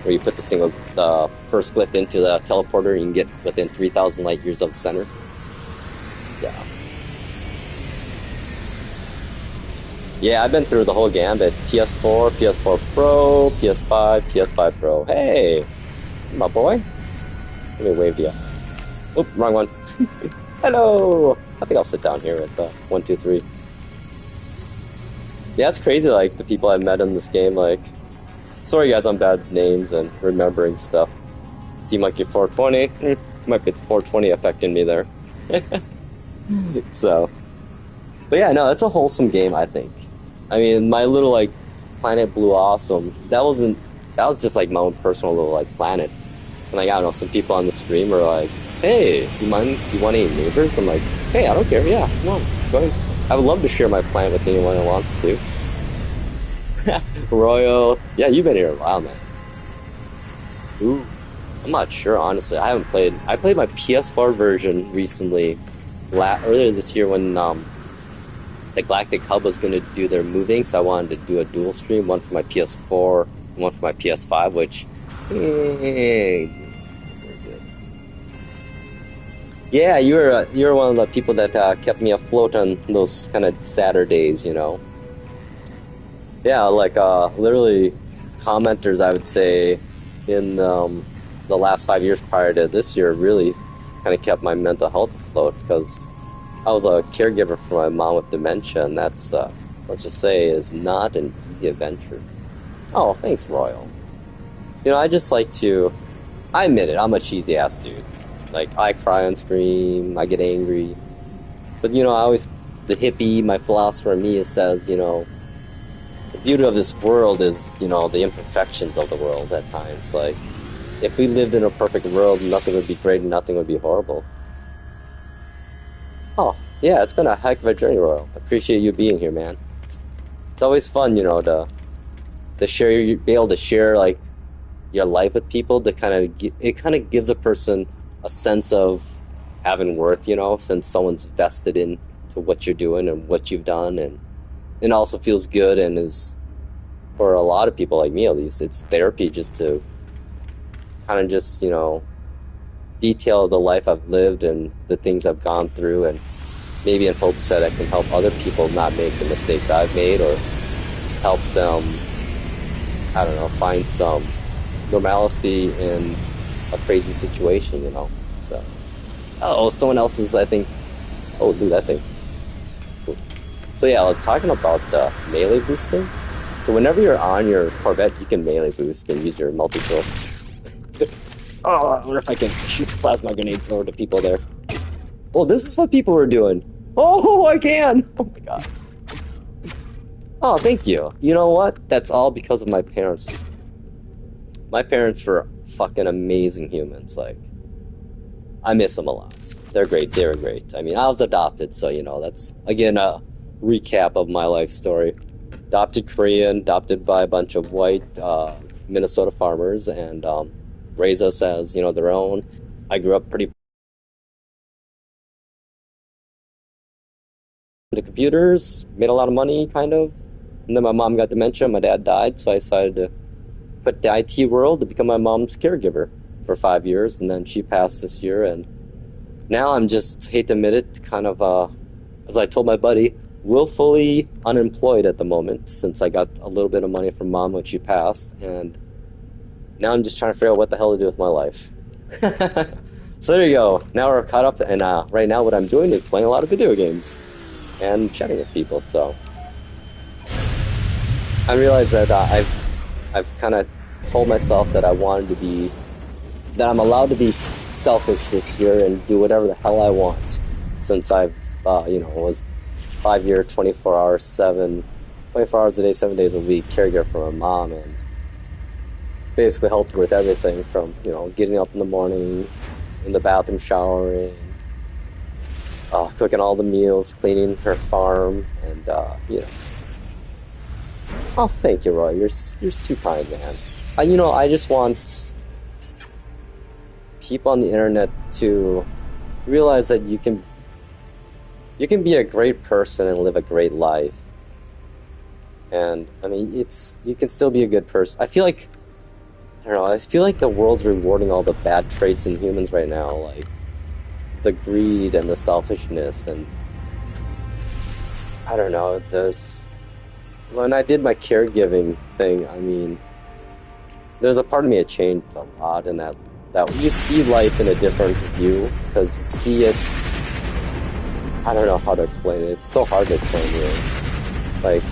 [SPEAKER 1] where you put the first glyph into the teleporter and you can get within 3,000 light years of the center. So, yeah, I've been through the whole gambit. PS4, PS4 Pro, PS5, PS5 Pro. Hey, my boy. Let me wave to you. Oop, wrong one. Hello. I think I'll sit down here at the 1, 2, 3. Yeah, it's crazy, like, the people I've met in this game, like, Sorry guys, I'm bad with names and remembering stuff. See Monkey 420? Might be the 420 affecting me there. So, but yeah, no, it's a wholesome game, I think. I mean, my little like planet Blue Awesome, that was just like my own personal little like planet. And like, I don't know, some people on the stream are like, hey, you want any neighbors? I'm like, hey, I don't care, yeah, come on, go ahead. I would love to share my planet with anyone who wants to. Royal, yeah, you've been here a while, man. Ooh, I'm not sure, honestly. I haven't played. I played my PS4 version recently, earlier this year when the Galactic Hub was going to do their moving, so I wanted to do a dual stream, one for my PS4 and one for my PS5, which, yeah, you're one of the people that kept me afloat on those kind of Saturdays, you know. Yeah, like literally commenters, I would say, in the last 5 years prior to this year really kind of kept my mental health afloat because I was a caregiver for my mom with dementia, and that's, let's just say, is not an easy adventure. Oh, thanks, Royal. You know, I just like to, I admit it, I'm a cheesy ass dude. Like, I cry on scream, I get angry. But, you know, the hippie, my philosopher in me says, you know, the beauty of this world is, you know, the imperfections of the world at times. Like, if we lived in a perfect world, nothing would be great and nothing would be horrible. Oh, yeah, it's been a heck of a journey, Royal. Appreciate you being here, man. It's always fun, you know, to be able to share, like, your life with people, to kind of, it kind of gives a person a sense of having worth, you know, since someone's vested into what you're doing and what you've done, and it also feels good and is, for a lot of people like me at least, it's therapy just to kind of just, you know, detail the life I've lived and the things I've gone through, and maybe in hopes that I can help other people not make the mistakes I've made, or help them, I don't know, find some normalcy in a crazy situation, you know. So, oh, someone else's, I think, oh, do that thing. That's cool. So yeah, I was talking about the melee boosting. So whenever you're on your Corvette, you can melee boost and use your multi-tool. Oh, I wonder if I can shoot plasma grenades over to people there. Oh, this is what people were doing. Oh, I can! Oh my god. Oh, thank you. You know what? That's all because of my parents. My parents were fucking amazing humans. Like, I miss them a lot. They're great. They were great. I mean, I was adopted, so, you know, that's, again, a recap of my life story. Adopted Korean, adopted by a bunch of white Minnesota farmers, and raised us as, you know, their own. I grew up pretty into computers, made a lot of money, kind of. And then my mom got dementia, my dad died, so I decided to quit the IT world to become my mom's caregiver for 5 years, and then she passed this year, and now I'm just, hate to admit it, kind of, as I told my buddy, willfully unemployed at the moment, since I got a little bit of money from mom when she passed, and now I'm just trying to figure out what the hell to do with my life. So there you go. Now we're caught up, and right now what I'm doing is playing a lot of video games and chatting with people. So I realized that I've kind of told myself that that I'm allowed to be selfish this year and do whatever the hell I want, since I've you know, was 5 year, 24 hours a day, 7 days a week caregiver for my mom, and basically helped her with everything from, you know, getting up in the morning, in the bathroom, showering, cooking all the meals, cleaning her farm, and you know. Oh, thank you, Roy. You're too kind, man. You know, I just want people on the internet to realize that you can be a great person and live a great life. And I mean, you can still be a good person. I feel like, I don't know, I feel like the world's rewarding all the bad traits in humans right now, like the greed and the selfishness, and I don't know, when I did my caregiving thing, I mean, there's a part of me that changed a lot, in that you see life in a different view, because you see it, I don't know how to explain it, it's so hard to explain here. Like,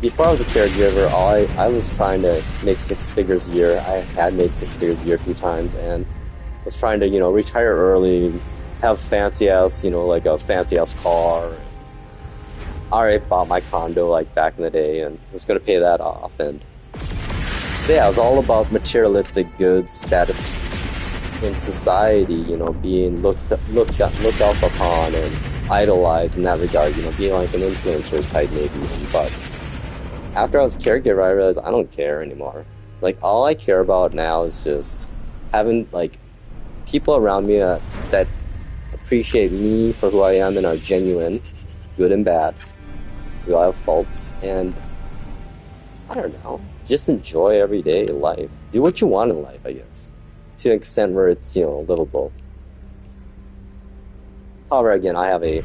[SPEAKER 1] before I was a caregiver, I was trying to make 6 figures a year. I had made 6 figures a year a few times, and was trying to, retire early, have fancy ass, like a fancy ass car. I already bought my condo like back in the day, and was gonna pay that off. And yeah, it was all about materialistic goods, status in society, being looked out upon and idolized in that regard, being like an influencer type maybe even. But after I was a caregiver, I realized I don't care anymore. Like, all I care about now is just having like people around me that appreciate me for who I am and are genuine, good and bad. We all have faults, and I don't know, just enjoy everyday life. Do what you want in life, I guess, to an extent where it's, livable. However, again, I have a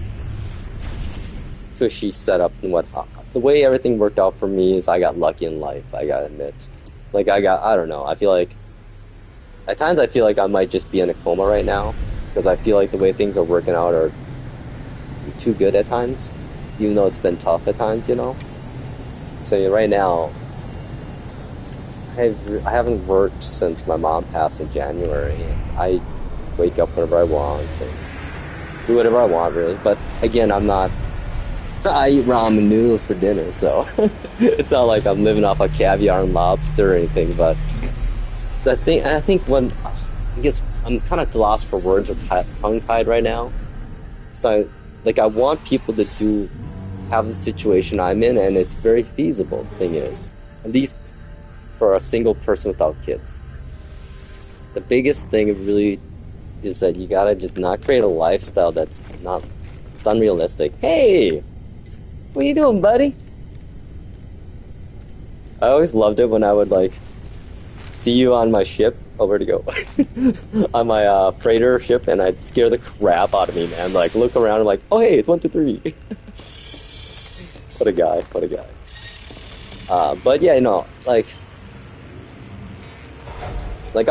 [SPEAKER 1] cushy setup and whatnot. The way everything worked out for me is I got lucky in life, I gotta admit. Like, I don't know, I feel like, at times I feel like I might just be in a coma right now, because I feel like the way things are working out are too good at times, even though it's been tough at times, So right now, I haven't worked since my mom passed in January, and I wake up whenever I want and do whatever I want, really. But again, I eat ramen noodles for dinner, so it's not like I'm living off of caviar and lobster or anything. But I think I'm kind of lost for words or tongue-tied right now. So, I want people to have the situation I'm in, and it's very feasible. The thing is, at least for a single person without kids. The biggest thing really is that you gotta just not create a lifestyle it's unrealistic. Hey! What you doing, buddy? I always loved it when I would, see you on my ship. Oh, where'd he go? On my freighter ship, and I'd scare the crap out of me, man. Look around and oh, hey, it's 1, 2, 3. What a guy. But yeah, I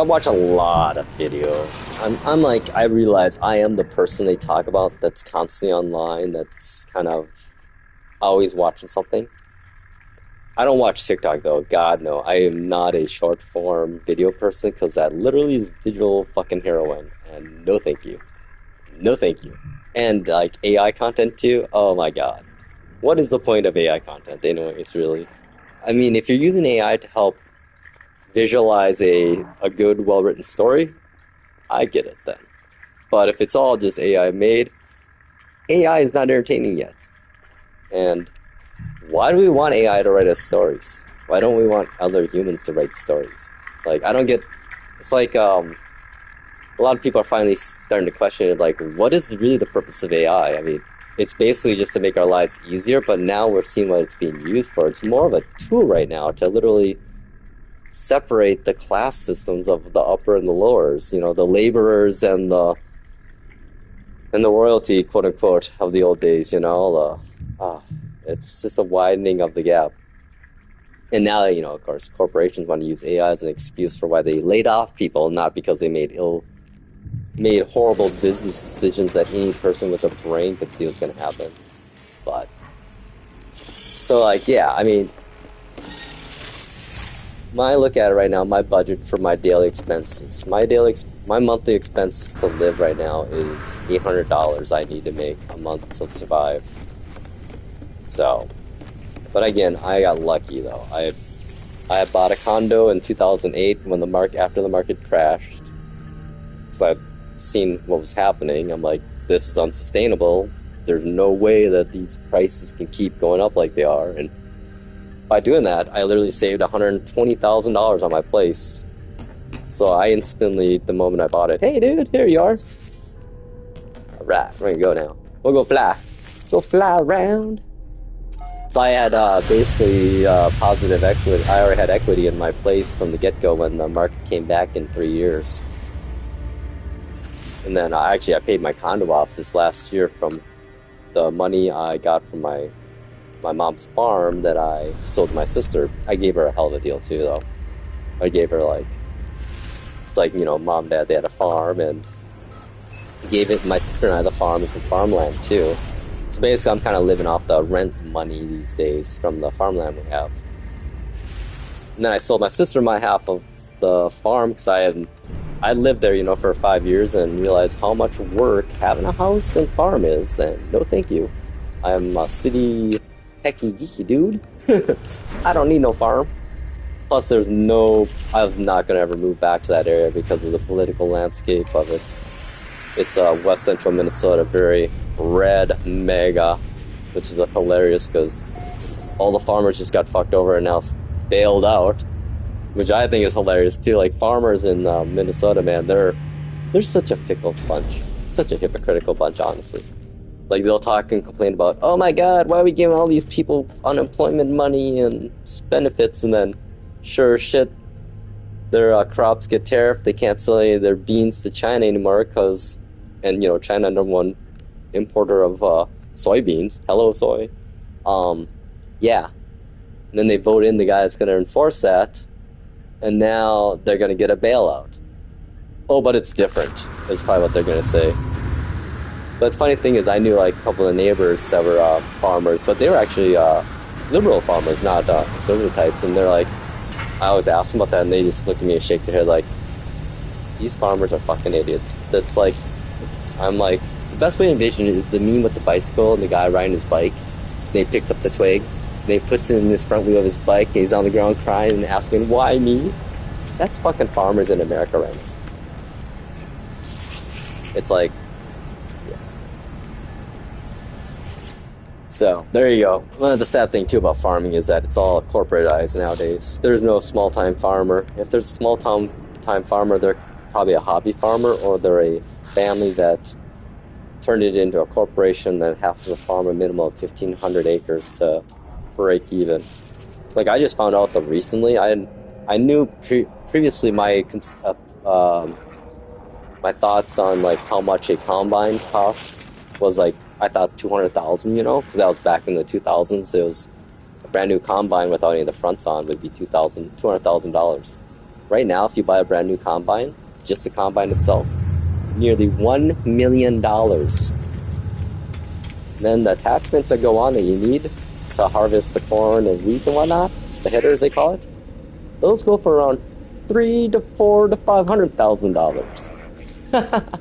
[SPEAKER 1] watch a lot of videos. I realize I am the person they talk about that's constantly online, that's kind of always watching something. I don't watch TikTok though, God no. I am not a short form video person, because that literally is digital fucking heroin, and no thank you. No thank you. And AI content too, oh my god. What is the point of AI content anyways, really? I mean, if you're using AI to help visualize a good, well-written story, I get it then. But if it's all just AI made, AI is not entertaining yet. And why do we want AI to write us stories? Why don't we want other humans to write stories? I don't get... It's a lot of people are finally starting to question it, what is really the purpose of AI? I mean, it's basically just to make our lives easier, but now we're seeing what it's being used for. It's more of a tool right now to literally separate the class systems of the upper and the lowers, the laborers and the royalty, quote unquote, of the old days, it's just a widening of the gap. And now, of course, corporations want to use AI as an excuse for why they laid off people, not because they made horrible business decisions that any person with a brain could see was going to happen. But so yeah, I mean, when I look at it right now, my budget for my daily expenses, my monthly expenses to live right now is $800 I need to make a month to survive. So, but again, I got lucky though. I had bought a condo in 2008 after the market crashed, because I'd seen what was happening. I'm like, this is unsustainable. There's no way that these prices can keep going up like they are. And by doing that, I literally saved $120,000 on my place. So I instantly, the moment I bought it, hey dude, here you are. Alright, we're gonna go now. We'll go fly. Go fly around. So I had basically positive equity. I already had equity in my place from the get-go when the market came back in 3 years. And then I paid my condo off this last year from the money I got from my mom's farm that I sold to my sister. I gave her a hell of a deal too, though. I gave her it's mom and dad, they had a farm, and gave it, my sister and I, the farm and some farmland too. So basically, I'm kind of living off the rent money these days from the farmland we have. And then I sold my sister my half of the farm because I lived there, you know, for 5 years and realized how much work having a house and farm is. And no, thank you. I'm a city techie geeky dude. I don't need no farm. Plus, I was not gonna ever move back to that area because of the political landscape of it. It's west central Minnesota, very red, mega, which is hilarious because all the farmers just got fucked over and now bailed out, which I think is hilarious too. Like farmers in Minnesota, man, they're such a fickle bunch, such a hypocritical bunch, honestly. Like they'll talk and complain about, oh my God, why are we giving all these people unemployment money and benefits, and then sure as shit, their crops get tariffed. They can't sell any of their beans to China anymore because, and you know, China number one importer of soybeans. Hello, soy. Yeah. And then they vote in the guy that's going to enforce that, and now they're going to get a bailout. Oh, but it's different, is probably what they're going to say. But the funny thing is, I knew like a couple of neighbors that were farmers, but they were actually liberal farmers, not conservative types, and they're like, I always ask them about that, and they just look at me and shake their head like, these farmers are fucking idiots. That's like, I'm like, the best way to envision it is the meme with the bicycle and the guy riding his bike. And he picks up the twig, and he puts it in his front wheel of his bike, and he's on the ground crying and asking, why me? That's fucking farmers in America right now. It's like, yeah. So, there you go. One of the sad thing too about farming is that it's all corporatized nowadays. There's no small-time farmer. If there's a small-time farmer, they're probably a hobby farmer, or they're a family that turned it into a corporation that has to farm a minimum of 1,500 acres to break even. Like, I just found out that recently, I knew previously my thoughts on like how much a combine costs was like, I thought 200,000, you know, because that was back in the 2000s. It was a brand new combine without any of the fronts on would be $200,000. Right now, if you buy a brand new combine, just the combine itself, nearly $1 million. Then the attachments that go on that you need to harvest the corn and wheat and whatnot, the headers they call it, those go for around $300,000 to $400,000 to $500,000.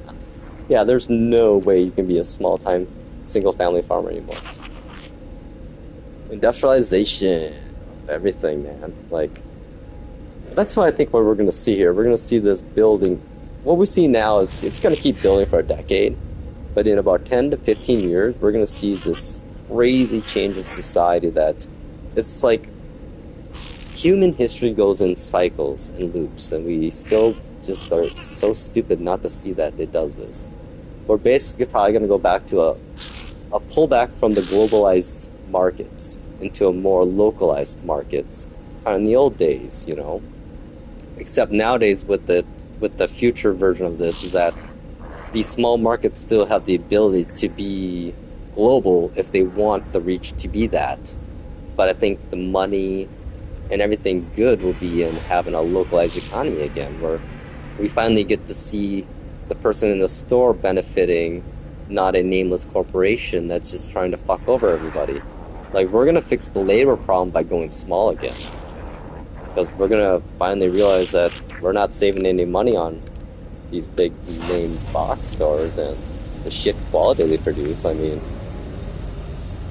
[SPEAKER 1] Yeah, there's no way you can be a small-time single-family farmer anymore. Industrialization of everything, man. Like, that's what I think what we're going to see here. We're going to see this building. What we see now is it's going to keep building for a decade, but in about 10 to 15 years, we're going to see this crazy change in society that it's like human history goes in cycles and loops, and we still just are so stupid not to see that it does this. We're basically probably going to go back to a pullback from the globalized markets into a more localized markets, kind of in the old days, you know. Except nowadays, with the future version of this, is that these small markets still have the ability to be global if they want the reach to be that. But I think the money and everything good will be in having a localized economy again, where we finally get to see the person in the store benefiting, not a nameless corporation that's just trying to fuck over everybody. Like, we're gonna fix the labor problem by going small again. Because we're gonna finally realize that we're not saving any money on these big name box stores and the shit quality they produce. I mean,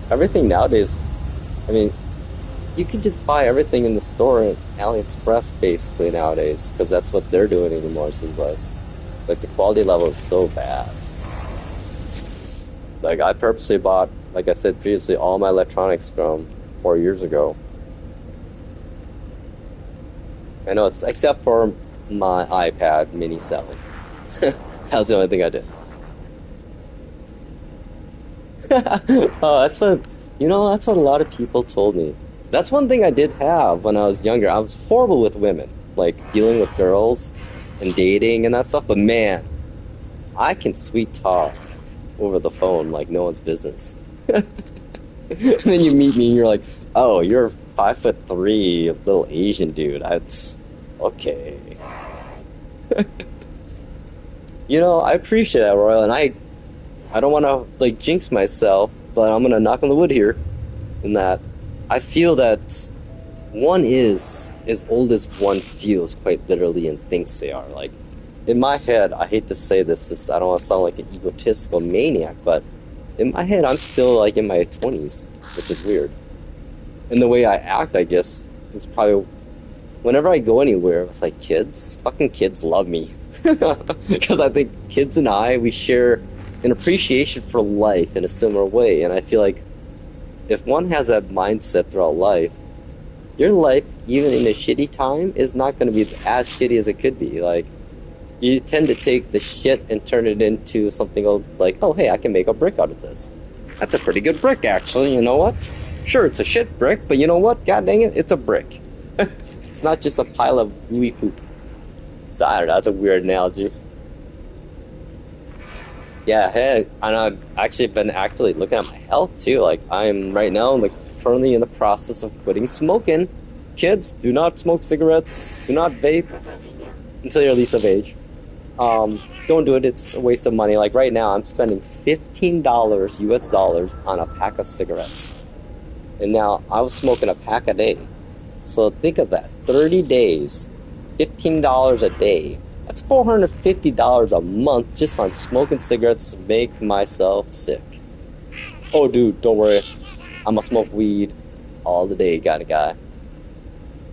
[SPEAKER 1] everything nowadays, I mean, you can just buy everything in the store at AliExpress basically nowadays, because that's what they're doing anymore, it seems like. Like, the quality level is so bad. Like, I purposely bought, like I said previously, all my electronics from 4 years ago. I know it's, except for my iPad mini selling. That was the only thing I did. Oh, that's what, you know, that's what a lot of people told me. That's one thing I did have when I was younger. I was horrible with women, like dealing with girls and dating and that stuff. But man, I can sweet talk over the phone like no one's business. And then you meet me and you're like, oh, you're 5'3", little Asian dude. That's okay. You know, I appreciate that, Royal, and I don't want to like jinx myself, but I'm gonna knock on the wood here, in that I feel that one is as old as one feels, quite literally, and thinks they are. Like, in my head, I hate to say this, I don't want to sound like an egotistical maniac, but in my head, I'm still like in my 20s, which is weird. And the way I act, I guess, is probably whenever I go anywhere with like kids, fucking kids love me. Because I think kids and we share an appreciation for life in a similar way. And I feel like if one has that mindset throughout life, your life, even in a shitty time, is not going to be as shitty as it could be. Like, you tend to take the shit and turn it into something like, oh, hey, I can make a brick out of this. That's a pretty good brick, actually. You know what? Sure, it's a shit brick, but you know what? God dang it, it's a brick. It's not just a pile of gooey poop. So, I don't know, that's a weird analogy. Yeah, hey, and I've actually been actively looking at my health, too. Like, I'm right now, currently in the process of quitting smoking. Kids, do not smoke cigarettes, do not vape until you're at least of age. Don't do it, it's a waste of money. Like, right now, I'm spending $15 US dollars on a pack of cigarettes. And now, I was smoking a pack a day. So think of that, 30 days, $15 a day. That's $450 a month just on smoking cigarettes to make myself sick. Oh, dude, don't worry. I'm gonna smoke weed all the day, kind of guy.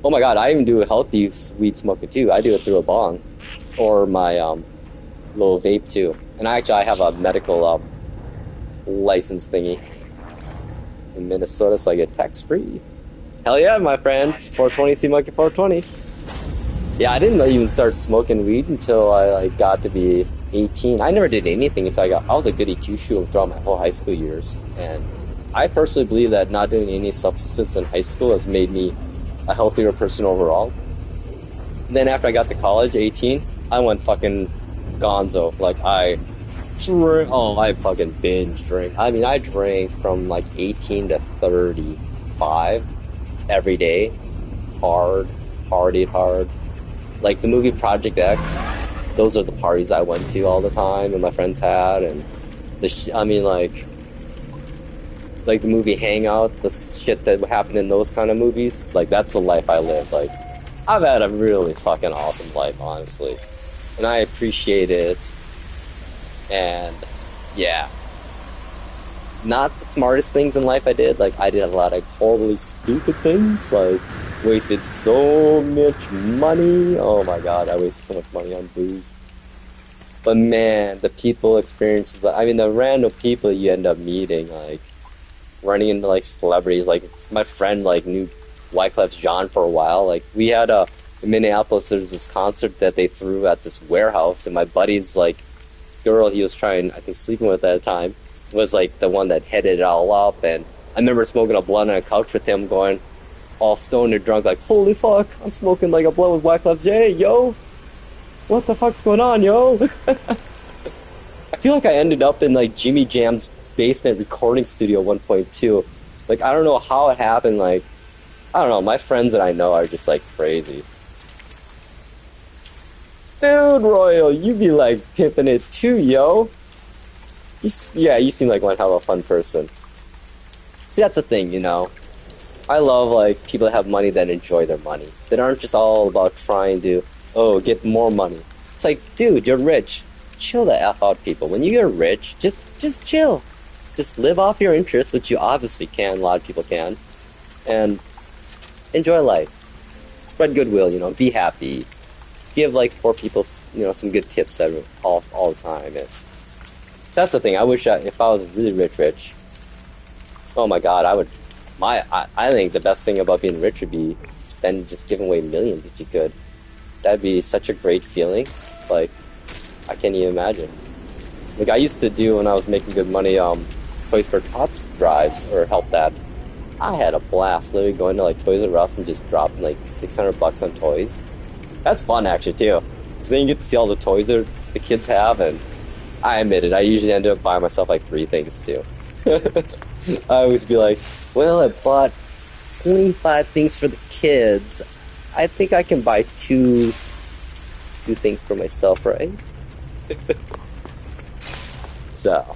[SPEAKER 1] Oh my god, I even do healthy weed smoking too. I do it through a bong or my little vape too. And I have a medical license thingy in Minnesota, so I get tax free. Hell yeah, my friend. 420 C Monkey 420. Yeah, I didn't even start smoking weed until I got to be 18. I never did anything until I was a goody two-shoe throughout my whole high school years. And I personally believe that not doing any substance in high school has made me a healthier person overall. And then after I got to college, 18, I went fucking gonzo. Like, I fucking binge drink. I mean, I drank from 18 to 35 every day. Partied hard. Like the movie Project X, those are the parties I went to all the time and my friends had, and like the movie Hangout, the shit that happened in those kind of movies, like that's the life I lived. Like, I've had a really fucking awesome life, honestly, and I appreciate it. And yeah, not the smartest things in life I did. Like, I did a lot of horribly stupid things, like wasted so much money. Oh my god, I wasted so much money on booze. But man, the people experiences, I mean, the random people you end up meeting, like running into celebrities. Like, my friend knew Wyclef Jean for a while. Like, we had in Minneapolis, there's this concert that they threw at this warehouse, and my buddy's girl he was trying, I think, sleeping with at the time, was the one that headed it all up. And I remember smoking a blunt on a couch with him, going all stoned and drunk, like, holy fuck, I'm smoking a blunt with Wyclef J, yo, what the fuck's going on, yo? I feel like I ended up in Jimmy Jam's basement recording studio 1.2. I don't know how it happened. I don't know, my friends that I know are just crazy. Dude, Royal, you be pimping it too, yo. You seem like one hell of a fun person. See, that's the thing, you know. I love people that have money that enjoy their money, that aren't just all about trying to get more money. It's dude, you're rich. Chill the F out, people. When you get rich, just chill. Just live off your interests, which you obviously can, a lot of people can, and enjoy life. Spread goodwill, you know, be happy. Give poor people, you know, some good tips all the time. And so that's the thing. I wish if I was really rich, oh my god, I would. I think the best thing about being rich would be just giving away millions if you could. That'd be such a great feeling. I can't even imagine. I used to do when I was making good money, Toys for Tots drives, or help that. I had a blast literally going to Toys R Us and just dropping $600 on toys. That's fun actually too. Cause then you get to see all the toys that the kids have, and I admit it, I usually end up buying myself 3 things too. I always be well, I bought 25 things for the kids. I think I can buy two things for myself, right? So,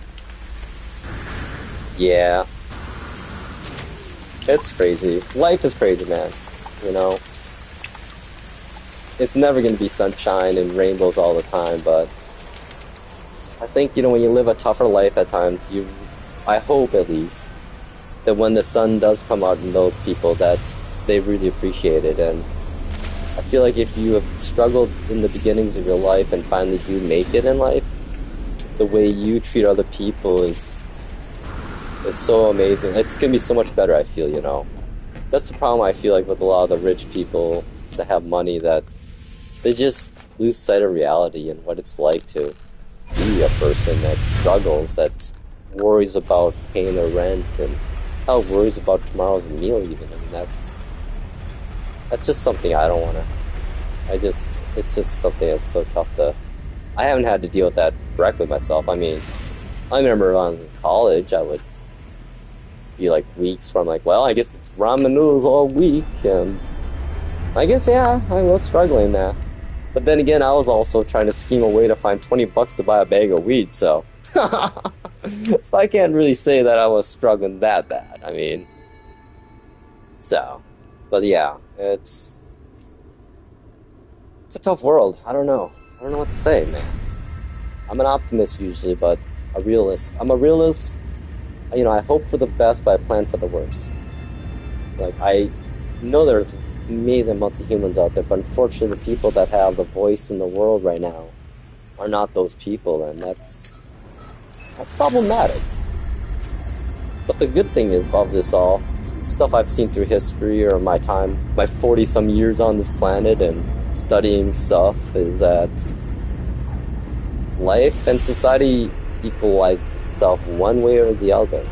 [SPEAKER 1] Yeah, it's crazy. Life is crazy, man. You know, it's never going to be sunshine and rainbows all the time, but I think, when you live a tougher life at times, I hope at least, that when the sun does come out in those people, that they really appreciate it. And I feel like if you have struggled in the beginnings of your life and finally do make it in life, the way you treat other people is so amazing. It's going to be so much better, I feel. That's the problem I feel like with a lot of the rich people that have money, that they just lose sight of reality and what it's like to be a person that struggles, that worries about paying their rent, and how worries about tomorrow's meal even. I mean, that's just something I don't want to. It's just something that's so tough to. I haven't had to deal with that directly myself. I mean, I remember when I was in college, I would be like weeks where I'm like, well, I guess it's ramen noodles all week, and I guess, yeah, I was struggling there. But then again, I was also trying to scheme a way to find $20 to buy a bag of weed, so. So I can't really say that I was struggling that bad. I mean, so. But yeah, it's a tough world. I don't know. I don't know what to say, man. I'm an optimist usually, but a realist. I'm a realist. I hope for the best, but I plan for the worst. Like, I know there's amazing amounts of humans out there, but unfortunately the people that have the voice in the world right now are not those people, and that's problematic. But the good thing is of this all, stuff I've seen through history or my time, my 40-some years on this planet and studying stuff, is that life and society equalizes itself one way or the other.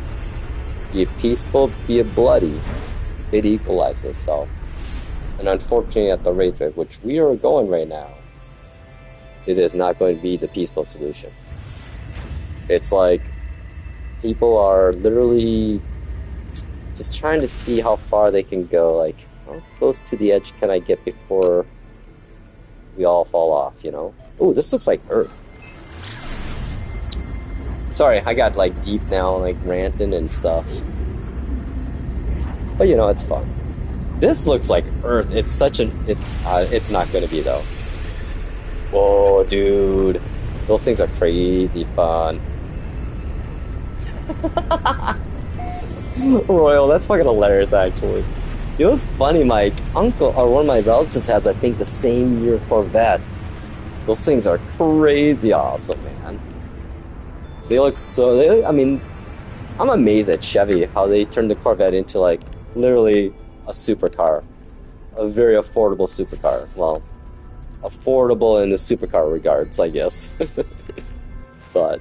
[SPEAKER 1] Be it peaceful, be it bloody, it equalizes itself. And unfortunately, at the rate at which we are going right now, it is not going to be the peaceful solution. It's like people are literally just trying to see how far they can go. Like, how close to the edge can I get before we all fall off, Ooh, this looks like Earth. Sorry, I got like deep now, like ranting and stuff. But it's fun. This looks like Earth. It's not gonna be though. Whoa, dude. Those things are crazy fun. Royal, that's fucking hilarious, actually. It was funny, my uncle, or one of my relatives has, I think, the same year Corvette. Those things are crazy awesome, man. They look I mean, I'm amazed at Chevy, how they turned the Corvette into, like, literally a supercar. A very affordable supercar. Well, affordable in the supercar regards, I guess. But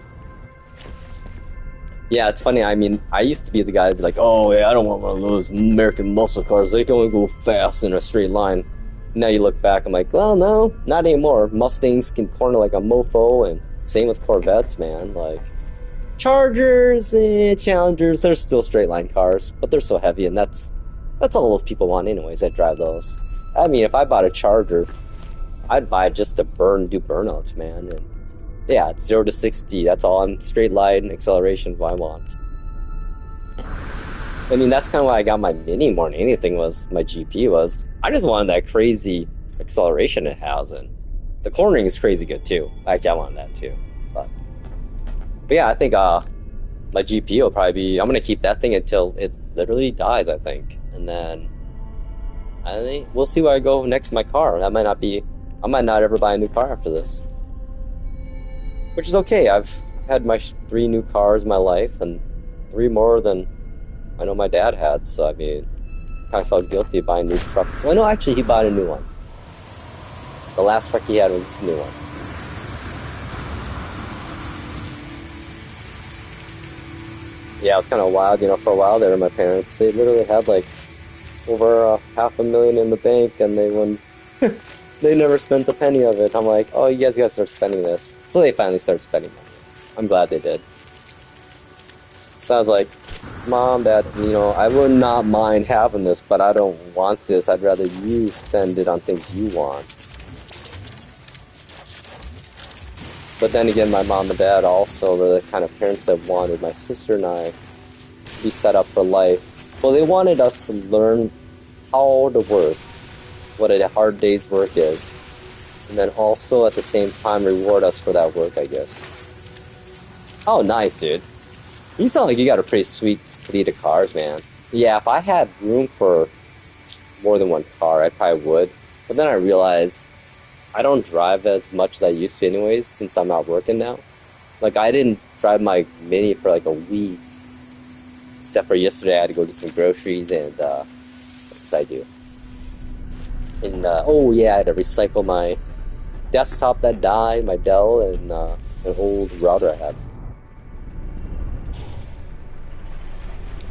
[SPEAKER 1] yeah, it's funny. I mean, I used to be the guy to be like, oh, yeah, I don't want one of those American muscle cars. They can only go fast in a straight line. Now you look back, I'm like, well, no, not anymore. Mustangs can corner like a mofo, and same with Corvettes, man. Like, Chargers, Challengers, they're still straight line cars, but they're so heavy, and that's all those people want anyways that drive those. I mean, if I bought a Charger, I'd buy it just to do burnouts, man. And yeah, it's 0 to 60. That's all. I'm straight line acceleration is what I want. I mean, that's kind of why I got my Mini more than anything. Was my GP was I just wanted that crazy acceleration it has, and the cornering is crazy good too. Actually, I wanted that too. But yeah, I think my GP will probably be. I'm gonna keep that thing until it literally dies, I think, and then I think we'll see where I go next in my car. I might not ever buy a new car after this. Which is okay. I've had my 3 new cars in my life, and 3 more than I know my dad had. So I mean, kind of felt guilty buying a new truck. So I know actually he bought a new one. The last truck he had was this new one. Yeah, it was kind of wild. For a while there, my parents, they literally had like over $500,000 in the bank, and they wouldn't. They never spent a penny of it. I'm like, oh, you guys gotta start spending this. So they finally started spending money. I'm glad they did. So I was like, Mom, Dad, I would not mind having this, but I don't want this. I'd rather you spend it on things you want. But then again, my mom and dad also were the kind of parents that wanted my sister and I be set up for life. Well, they wanted us to learn how to work, what a hard day's work is, and then also at the same time reward us for that work, I guess. Oh, nice, dude. You sound like you got a pretty sweet fleet of cars, man. Yeah, if I had room for more than one car, I probably would. But then I realized I don't drive as much as I used to anyways, since I'm not working now. Like, I didn't drive my Mini for like a week. Except for yesterday, I had to go get some groceries, and what did I do? And, oh yeah, I had to recycle my desktop that died, my Dell, and an old router I had.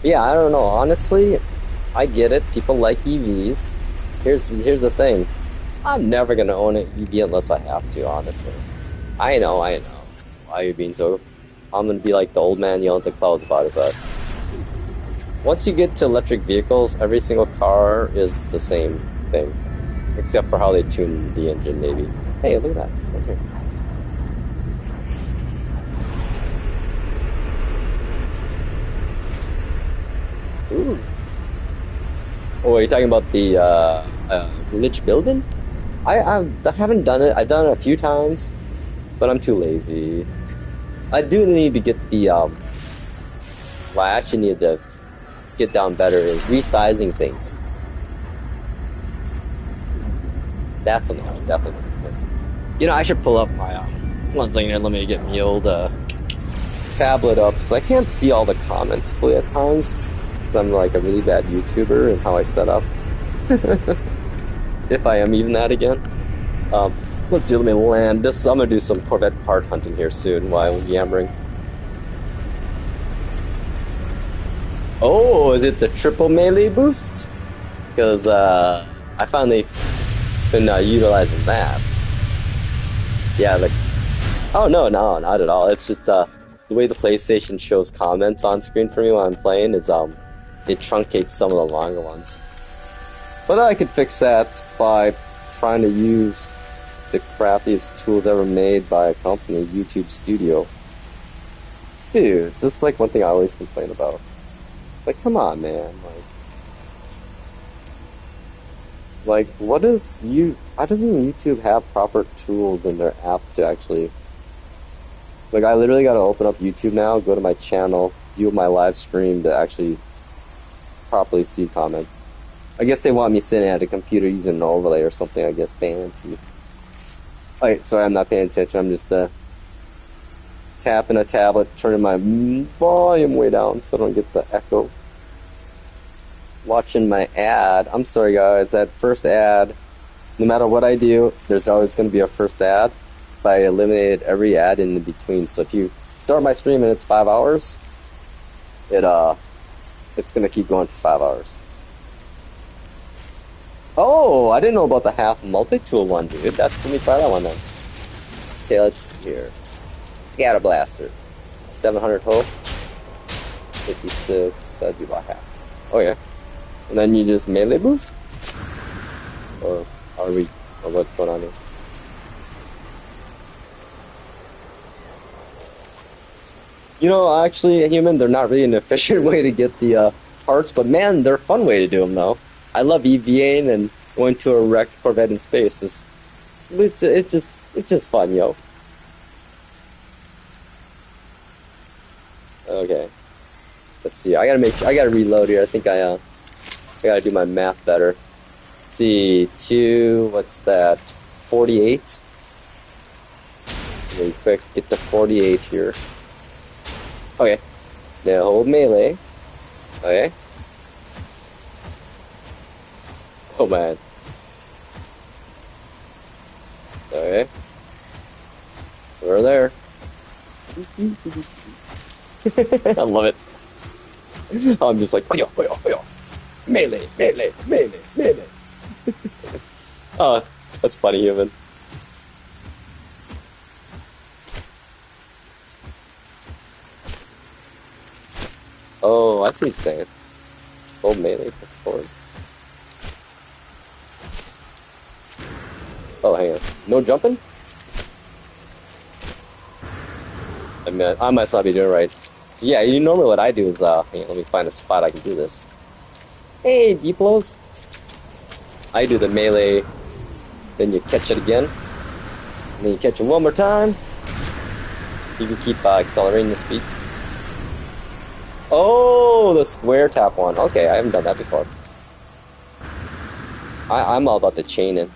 [SPEAKER 1] Yeah, I don't know. Honestly, I get it. People like EVs. Here's the thing. I'm never gonna own an EV unless I have to, honestly. I know. Why are you being so... I'm gonna be like the old man yelling at the clouds about it, but... Once you get to electric vehicles, every single car is the same thing. Except for how they tune the engine, maybe. Hey, look at that. It's right here. Ooh. Oh, are you talking about the glitch building? I haven't done it. I've done it a few times, but I'm too lazy. I do need to get the what I actually need to get down better is resizing things. That's something I should definitely do. You know, I should pull up my one second here. Let me get my old tablet up because I can't see all the comments fully at times. Because I'm like a really bad YouTuber in how I set up. If I am even that again. Let's see, let me land this. I'm gonna do some Corvette part hunting here soon while I'm yammering. Oh, is it the triple melee boost? Because I finally been utilizing that. Yeah, like, oh no, not at all. It's just the way the PlayStation shows comments on screen for me when I'm playing is it truncates some of the longer ones. But I could fix that by trying to use the crappiest tools ever made by a company, YouTube Studio. Dude, this is like one thing I always complain about. Like, come on, man. Like, what is why doesn't YouTube have proper tools in their app to actually... Like, I literally gotta open up YouTube now, go to my channel, view my live stream to actually properly see comments. I guess they want me sitting at a computer using an overlay or something, I guess, fancy. Alright, sorry, I'm not paying attention, I'm just tapping a tablet, turning my volume way down so I don't get the echo. Watching my ad. I'm sorry guys, that first ad, no matter what I do, there's always going to be a first ad. But I eliminated every ad in between. So if you start my stream and it's 5 hours, it's going to keep going for 5 hours. Oh, I didn't know about the half multi-tool one, dude. Let me try that one then. Okay, let's see here. Scatter Blaster. 700 total. 56, that'd be about half. Oh yeah. And then you just melee boost? Or are we, or what's going on here? You know, actually, Human, they're not really an efficient way to get the parts, but man, they're a fun way to do them, though. I love EVAing and going to a wrecked Corvette in space. It's just fun, yo. Okay. Let's see. I gotta reload here. I think I gotta do my math better. Let's see, what's that? 48. Really quick, get the 48 here. Okay. Now hold melee. Okay. Oh man. Okay. We're there. I love it. I'm just like, oh, melee. Oh, that's funny, Human. Oh, I see what you're saying. Hold melee for forward. Oh, hang on. No jumping? I mean, I must not be doing it right. So yeah, normally what I do is, hang on, let me find a spot I can do this. Hey, deep blows. I do the melee, then you catch it again, and then you catch it one more time. You can keep accelerating the speeds. Oh, the square tap one. Okay, I haven't done that before. I'm all about the chaining.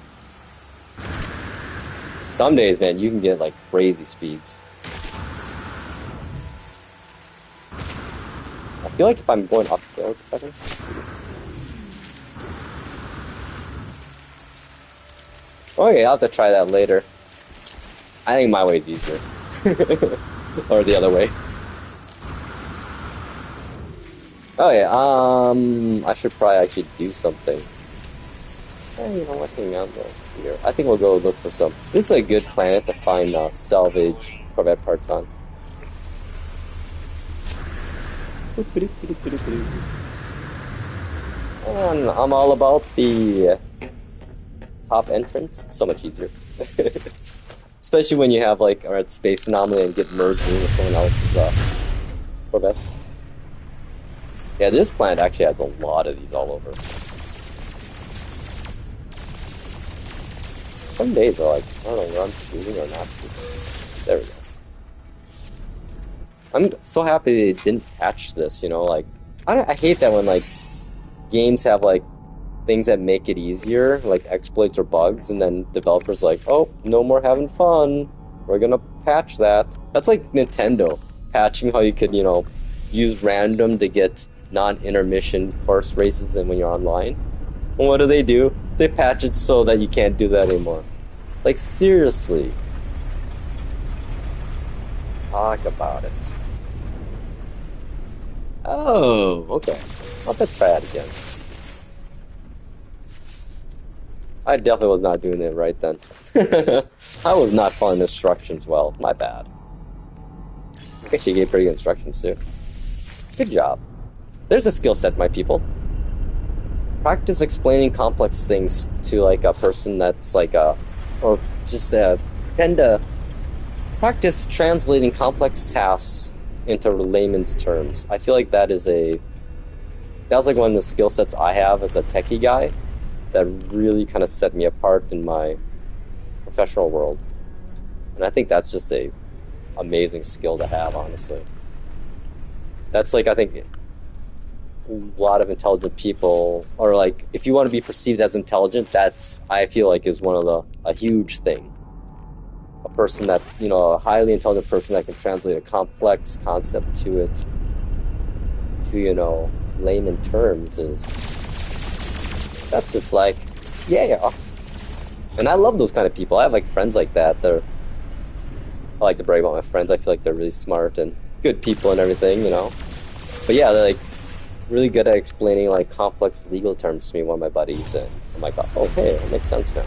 [SPEAKER 1] Some days, man, you can get like crazy speeds. I feel like if I'm going uphill, it's better. Let's see. Okay, I'll have to try that later. I think my way's easier. Or the other way. Oh yeah, I should probably actually do something. You know what, hang on, let's see here. I think we'll go look for some. This is a good planet to find salvage Corvette parts on. And I'm all about the top entrance. It's so much easier. Especially when you have like a space anomaly and get merged into someone else's Corvette. Yeah, this planet actually has a lot of these all over. Some days are like, I don't know where I'm shooting or not shooting. There we go. I'm so happy they didn't patch this, you know, like, I hate that when, like, games have, like, things that make it easier, like exploits or bugs, and then developers like, oh, no more having fun, we're gonna patch that. That's like Nintendo patching how you could, you know, use random to get non-intermission course races and when you're online. And what do? They patch it so that you can't do that anymore. Like, seriously. Talk about it. Oh, okay. I'll have to try that again. I definitely was not doing it right then. I was not following instructions well. My bad. I guess you gave pretty good instructions too. Good job. There's a skill set, my people. Practice explaining complex things to like a person that's like or just pretend to practice translating complex tasks into layman's terms. I feel like that was like one of the skill sets I have as a techie guy that really kind of set me apart in my professional world. And I think that's just a amazing skill to have, honestly. That's like, I think a lot of intelligent people, or like, if you want to be perceived as intelligent, that's, I feel like, is one of a huge thing. A person that, you know, a highly intelligent person that can translate a complex concept to, you know, layman terms that's just like, yeah. And I love those kind of people. I have like friends like that. I like to brag about my friends. I feel like they're really smart and good people and everything, you know. But yeah, they're like really good at explaining like complex legal terms to me, one of my buddies, and I'm like, oh hey, it makes sense now.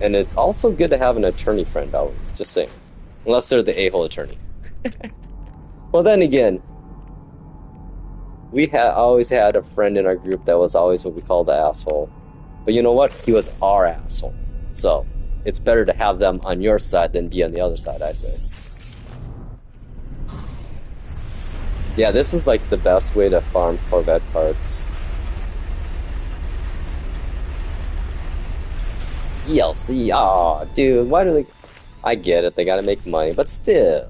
[SPEAKER 1] And it's also good to have an attorney friend always, just saying. Unless they're the a-hole attorney. Well, then again, we always had a friend in our group that was always what we call the asshole. But you know what? He was our asshole. So it's better to have them on your side than be on the other side, I say. Yeah, this is like the best way to farm Corvette parts. DLC, aw, dude, why do they... I get it, they gotta make money, but still.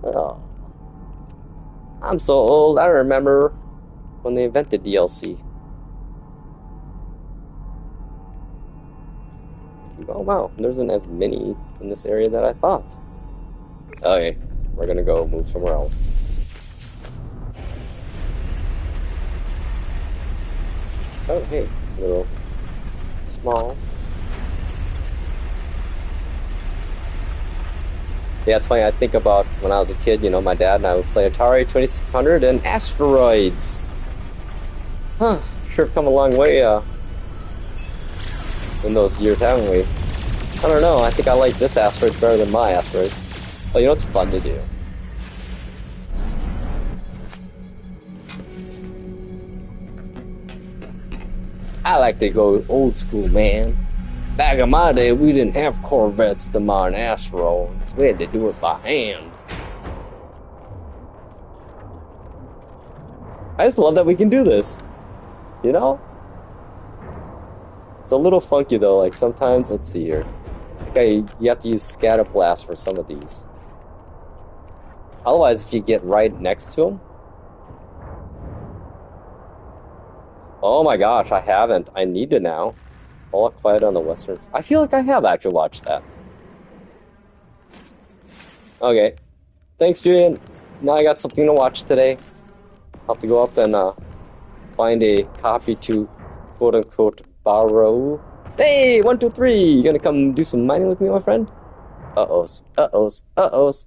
[SPEAKER 1] Oh. I'm so old, I remember when they invented DLC. Oh wow, there isn't as many in this area that I thought. Okay, we're gonna go move somewhere else. Oh hey, little small. Yeah, it's funny, I think about when I was a kid, you know, my dad and I would play Atari 2600 and Asteroids. Huh, sure have come a long way in those years, haven't we? I don't know, I think I like this asteroid better than my asteroid. Well, you know what's fun to do? I like to go old school, man. Back in my day, we didn't have Corvettes to mine asteroids. We had to do it by hand. I just love that we can do this, you know? It's a little funky though, like sometimes, let's see here. Okay, you have to use scatter blast for some of these. Otherwise, if you get right next to them. Oh my gosh, I haven't. I need to now. All Quiet on the Western. I feel like I have actually watched that. Okay. Thanks, Julian. Now I got something to watch today. I'll have to go up and find a copy to quote unquote borrow. Hey, 123! You gonna come do some mining with me, my friend? Uh-ohs. Uh-ohs. Uh-ohs.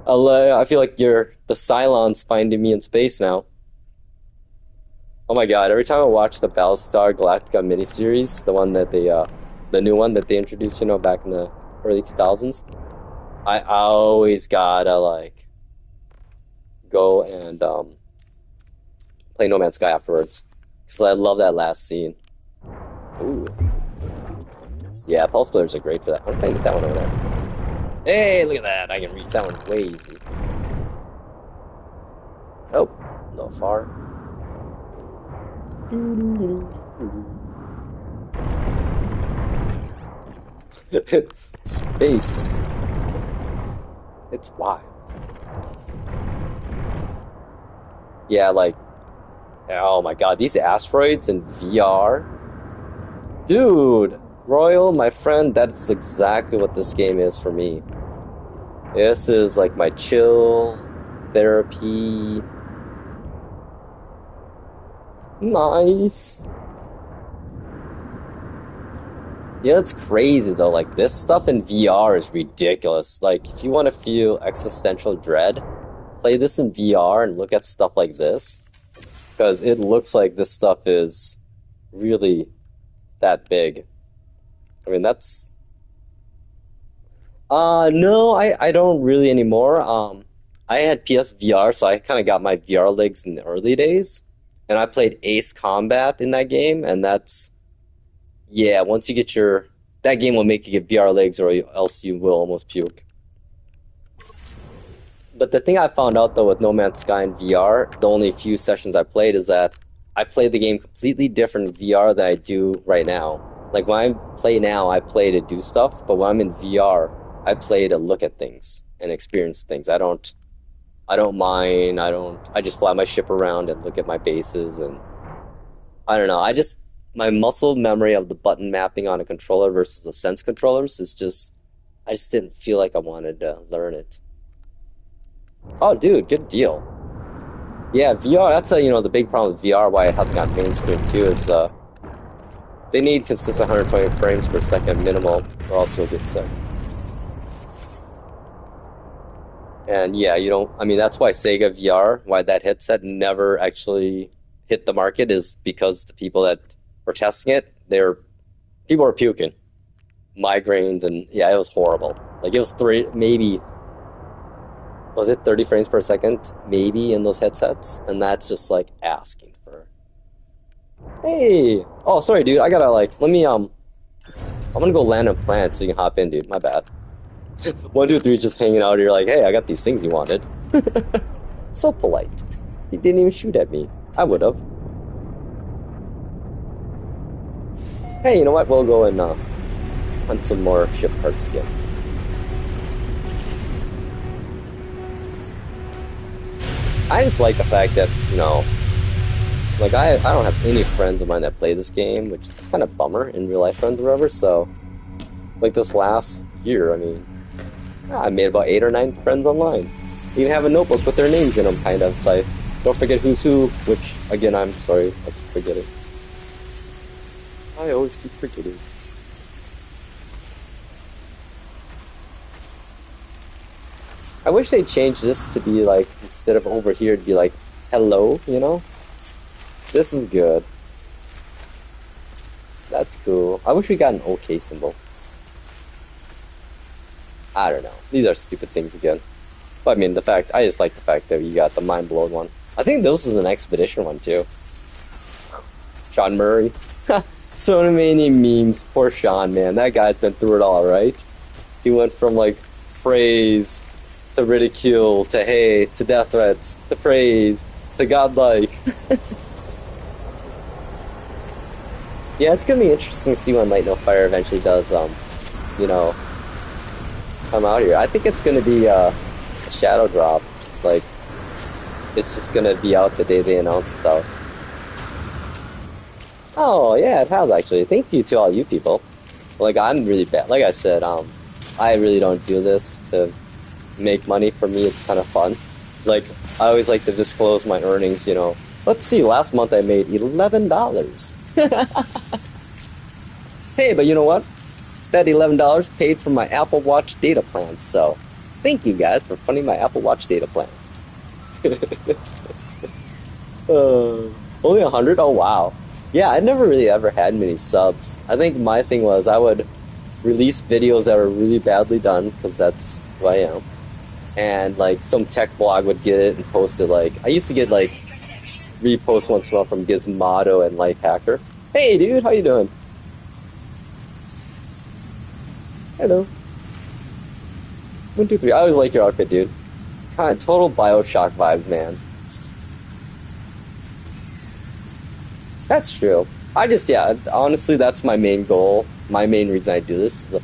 [SPEAKER 1] I feel like you're the Cylons finding me in space now. Oh my god, every time I watch the Battlestar Galactica miniseries, the one that they, the new one that they introduced, you know, back in the early 2000s, I always gotta, like, go and, play No Man's Sky afterwards. Because I love that last scene. Ooh. Yeah, Pulse Splitters are great for that. I'm trying to get that one over there. Hey, look at that! I can reach that one way easy. Oh, a little far. Space. It's wild. Yeah, like, oh my god, these asteroids in VR. Dude, Royal, my friend, that's exactly what this game is for me. This is like my chill therapy. Nice. Yeah, it's crazy though. Like this stuff in VR is ridiculous. Like if you want to feel existential dread, play this in VR and look at stuff like this. Because it looks like this stuff is really that big. I mean, that's... no, I don't really anymore. I had PSVR, so I kind of got my VR legs in the early days. And I played Ace Combat in that game, and that's... Yeah, once you get your... That game will make you get VR legs, or else you will almost puke. But the thing I found out, though, with No Man's Sky in VR, the only few sessions I played, is that I play the game completely different in VR than I do right now. Like, when I play now, I play to do stuff, but when I'm in VR, I play to look at things and experience things. I don't mine, I just fly my ship around and look at my bases, and I don't know, my muscle memory of the button mapping on a controller versus the Sense controllers is just, I just didn't feel like I wanted to learn it. Oh, dude, good deal. Yeah, VR, that's the big problem with VR, why it hasn't got mainstream too, is they need consistent 120 frames per second minimal, or else you'll get sick. And yeah, that's why Sega VR, why that headset never actually hit the market, is because the people that were testing it, people were puking. Migraines, and yeah, it was horrible. Like, it was was it 30 frames per second? Maybe in those headsets? And that's just like asking for... Hey! Oh, sorry, dude, I gotta I'm gonna go land a plant so you can hop in, dude. My bad. 123 just hanging out here like, hey, I got these things you wanted. So polite. He didn't even shoot at me. I would have. Hey, you know what? We'll go and hunt some more ship parts again. I just like the fact that, like I don't have any friends of mine that play this game, which is kind of bummer in real life friends or whatever, so like this last year, I mean, I made about 8 or 9 friends online. Even have a notebook with their names in them, kind of, so I don't forget who's who, which, again, I'm sorry, I keep forgetting. I always keep forgetting. I wish they changed this to be like, instead of over here, to be like, hello, This is good. That's cool. I wish we got an OK symbol. I don't know. These are stupid things again. But I mean, I just like the fact that you got the mind-blown one. I think this is an expedition one, too. Sean Murray. So many memes. Poor Sean, man. That guy's been through it all, right? He went from, like, praise to ridicule, to hate, to death threats, to praise, to godlike. Yeah, it's gonna be interesting to see when Light No Fire eventually does, you know, come out here. I think it's gonna be a shadow drop. Like, it's just gonna be out the day they announce it's out. Oh yeah, it has actually. Thank you to all you people. Like, I'm really bad. Like I said, I really don't do this to make money. For me, it's kind of fun. Like, I always like to disclose my earnings, you know. Let's see, last month I made $11. Hey, but you know what? That $11 paid for my Apple Watch data plan, so thank you guys for funding my Apple Watch data plan. Only 100? Oh, wow. Yeah, I never really ever had many subs. I think my thing was I would release videos that were really badly done, because that's who I am. And, like, some tech blog would get it and post it, like, I used to get, like, reposts once in a while from Gizmodo and Lifehacker. Hey, dude, how you doing? Hello. 1, 2, 3. I always like your outfit, dude. Kind of total Bioshock vibes, man. That's true. Yeah, honestly, that's my main goal. My main reason I do this is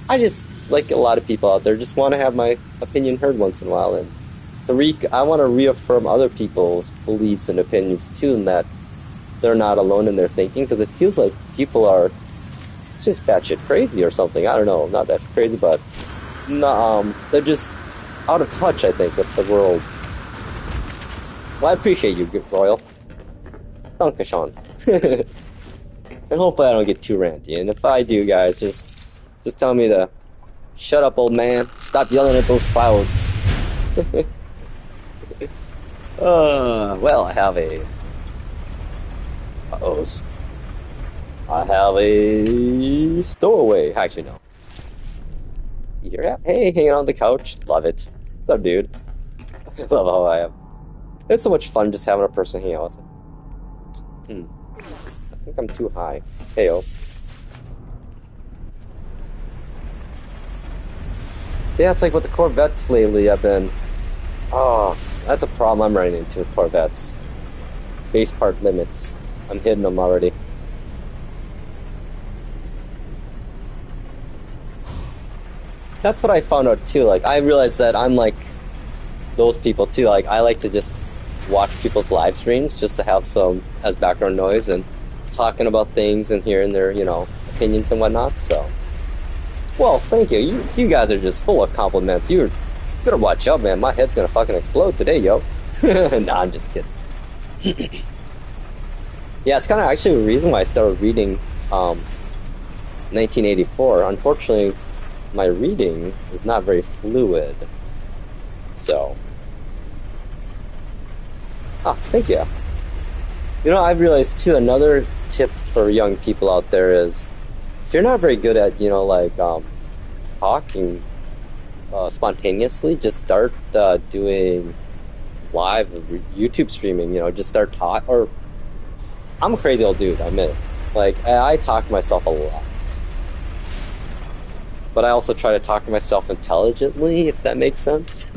[SPEAKER 1] I just, like a lot of people out there, just want to have my opinion heard once in a while. And I want to reaffirm other people's beliefs and opinions, too, and that they're not alone in their thinking, because it feels like people are just batshit crazy or something. I don't know, not that crazy, but no, they're just out of touch, I think, with the world. Well, I appreciate you, Royal. Danke Sean. And hopefully I don't get too ranty. And if I do, guys, just tell me to shut up, old man. Stop yelling at those clouds. Well, I have a... Uh-ohs. I have a stowaway. Actually, no. See here? Hey, hanging on the couch. Love it. What's up, dude? I love how I am. It's so much fun just having a person hang out with. I think I'm too high. Heyo. Yeah, it's like with the Corvettes lately, I've been... Oh, that's a problem I'm running into with Corvettes. Base part limits. I'm hitting them already. That's what I found out too. Like, I realized that I'm like those people too. Like, I like to just watch people's live streams just to have some as background noise and talking about things and hearing their, you know, opinions and whatnot. So, well, thank you. You guys are just full of compliments. You better watch out, man. My head's gonna fucking explode today, yo. Nah, I'm just kidding. Yeah, it's kind of actually the reason why I started reading 1984. Unfortunately, my reading is not very fluid. So, thank you. You know, I've realized too, another tip for young people out there is, if you're not very good at, you know, like, talking spontaneously, just start doing live YouTube streaming, you know, just start or I'm a crazy old dude, I admit it. Like, I talk to myself a lot. But I also try to talk to myself intelligently, if that makes sense.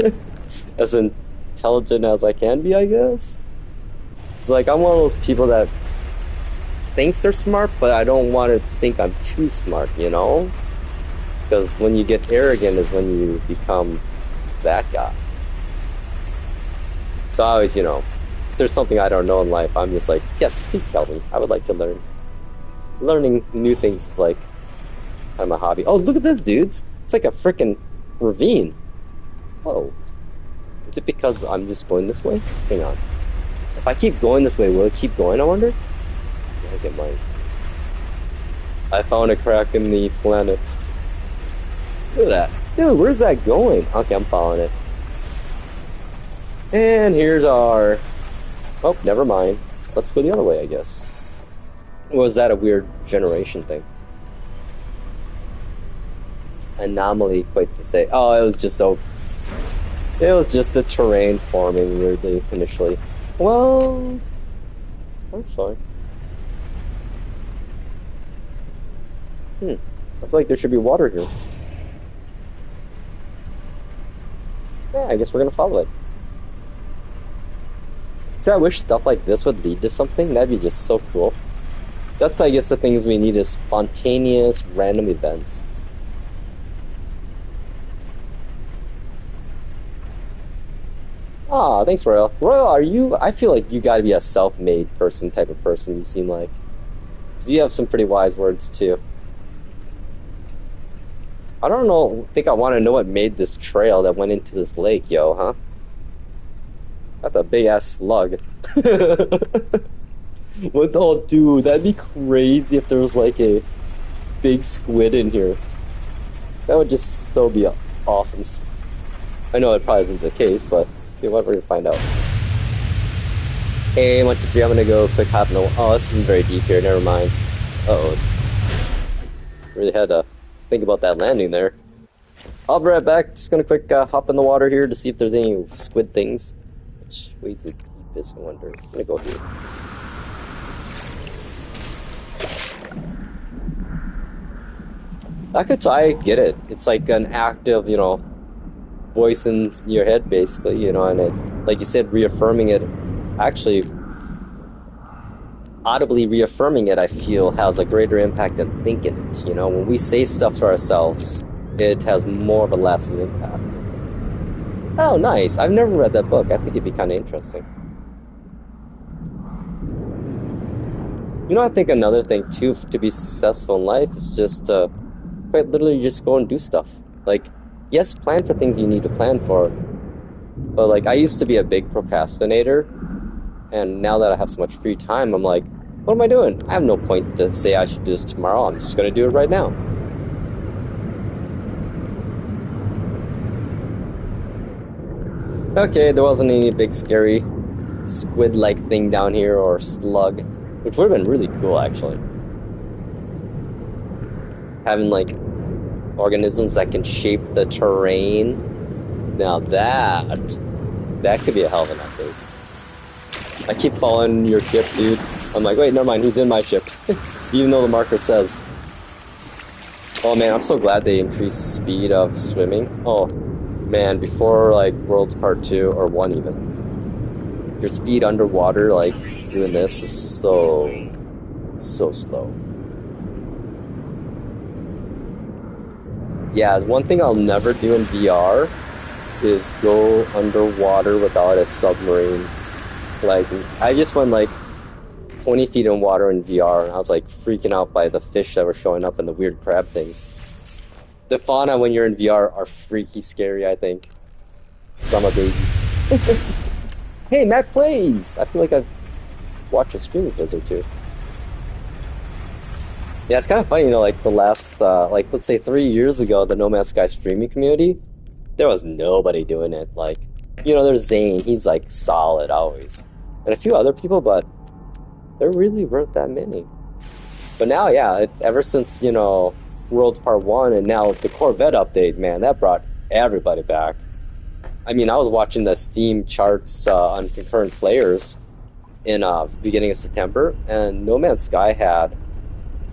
[SPEAKER 1] As intelligent as I can be, I guess. It's like, I'm one of those people that thinks they're smart, but I don't want to think I'm too smart, you know? Because when you get arrogant is when you become that guy. So I always, you know, if there's something I don't know in life, I'm just like, yes, please tell me. I would like to learn. Learning new things is like kind of my hobby. Oh, look at this, dudes. It's like a freaking ravine. Whoa. Is it because I'm just going this way? Hang on. If I keep going this way, will it keep going, I wonder? I get mine. I found a crack in the planet. Look at that. Dude, where's that going? Okay, I'm following it. And here's our... Oh, never mind. Let's go the other way, I guess. Was that a weird generation thing? Anomaly, quite to say. Oh, it was just the terrain forming weirdly initially. Well, I'm sorry. I feel like there should be water here. Yeah, I guess we're gonna follow it. See, I wish stuff like this would lead to something. That'd be just so cool. That's, I guess, the things we need is spontaneous, random events. Ah, thanks, Royal. Royal, are you... I feel like you gotta be a self-made person type of person, you seem like. Because you have some pretty wise words, too. I don't know, I think I want to know what made this trail that went into this lake, yo, huh? That's a big-ass slug. What the hell, dude, that'd be crazy if there was, like, a big squid in here. That would just so be awesome. I know it probably isn't the case, but you know, whatever, you find out. Hey, 1, 2, 3, I'm gonna go quick hop. No, oh, this isn't very deep here, never mind. Uh-oh. Really had to think about that landing there. I'll be right back. Just gonna quick hop in the water here to see if there's any squid things. Which way's the deepest, I wonder. I'm gonna go here. I get it. It's like an active, you know, voice in your head, basically, you know, and it, like you said, reaffirming it. Actually, audibly reaffirming it, I feel, has a greater impact than thinking it. You know, when we say stuff to ourselves, it has more of a lasting impact. Oh, nice. I've never read that book. I think it'd be kind of interesting. You know, I think another thing, too, to be successful in life is just quite literally just go and do stuff. Like, yes, plan for things you need to plan for, but, like, I used to be a big procrastinator, and now that I have so much free time, I'm like, what am I doing? I have no point to say I should do this tomorrow. I'm just going to do it right now. Okay, there wasn't any big scary squid-like thing down here, or slug, which would have been really cool, actually. Having, like, organisms that can shape the terrain. Now that could be a hell of an update. I keep following your ship, dude. I'm like, wait, never mind, he's in my ship. Even though the marker says. Oh man, I'm so glad they increased the speed of swimming. Oh man, before like Worlds Part 2, or 1 even, your speed underwater, like doing this, was so slow. Yeah, one thing I'll never do in VR is go underwater without a submarine. Like, I just went like 20 feet in water in VR, and I was like freaking out by the fish that were showing up and the weird crab things. The fauna when you're in VR are freaky scary, I think. So I'm a baby. Hey, Matt Plays! I feel like I've watched a stream of his or two. Yeah, it's kind of funny, you know, like the last, like, let's say 3 years ago, the No Man's Sky streaming community, there was nobody doing it. Like, you know, there's Zane, he's like solid always. And a few other people, but there really weren't that many. But now, yeah, ever since, you know, World Part 1 and now the Corvette update, man, that brought everybody back. I mean, I was watching the Steam charts on concurrent players in beginning of September, and No Man's Sky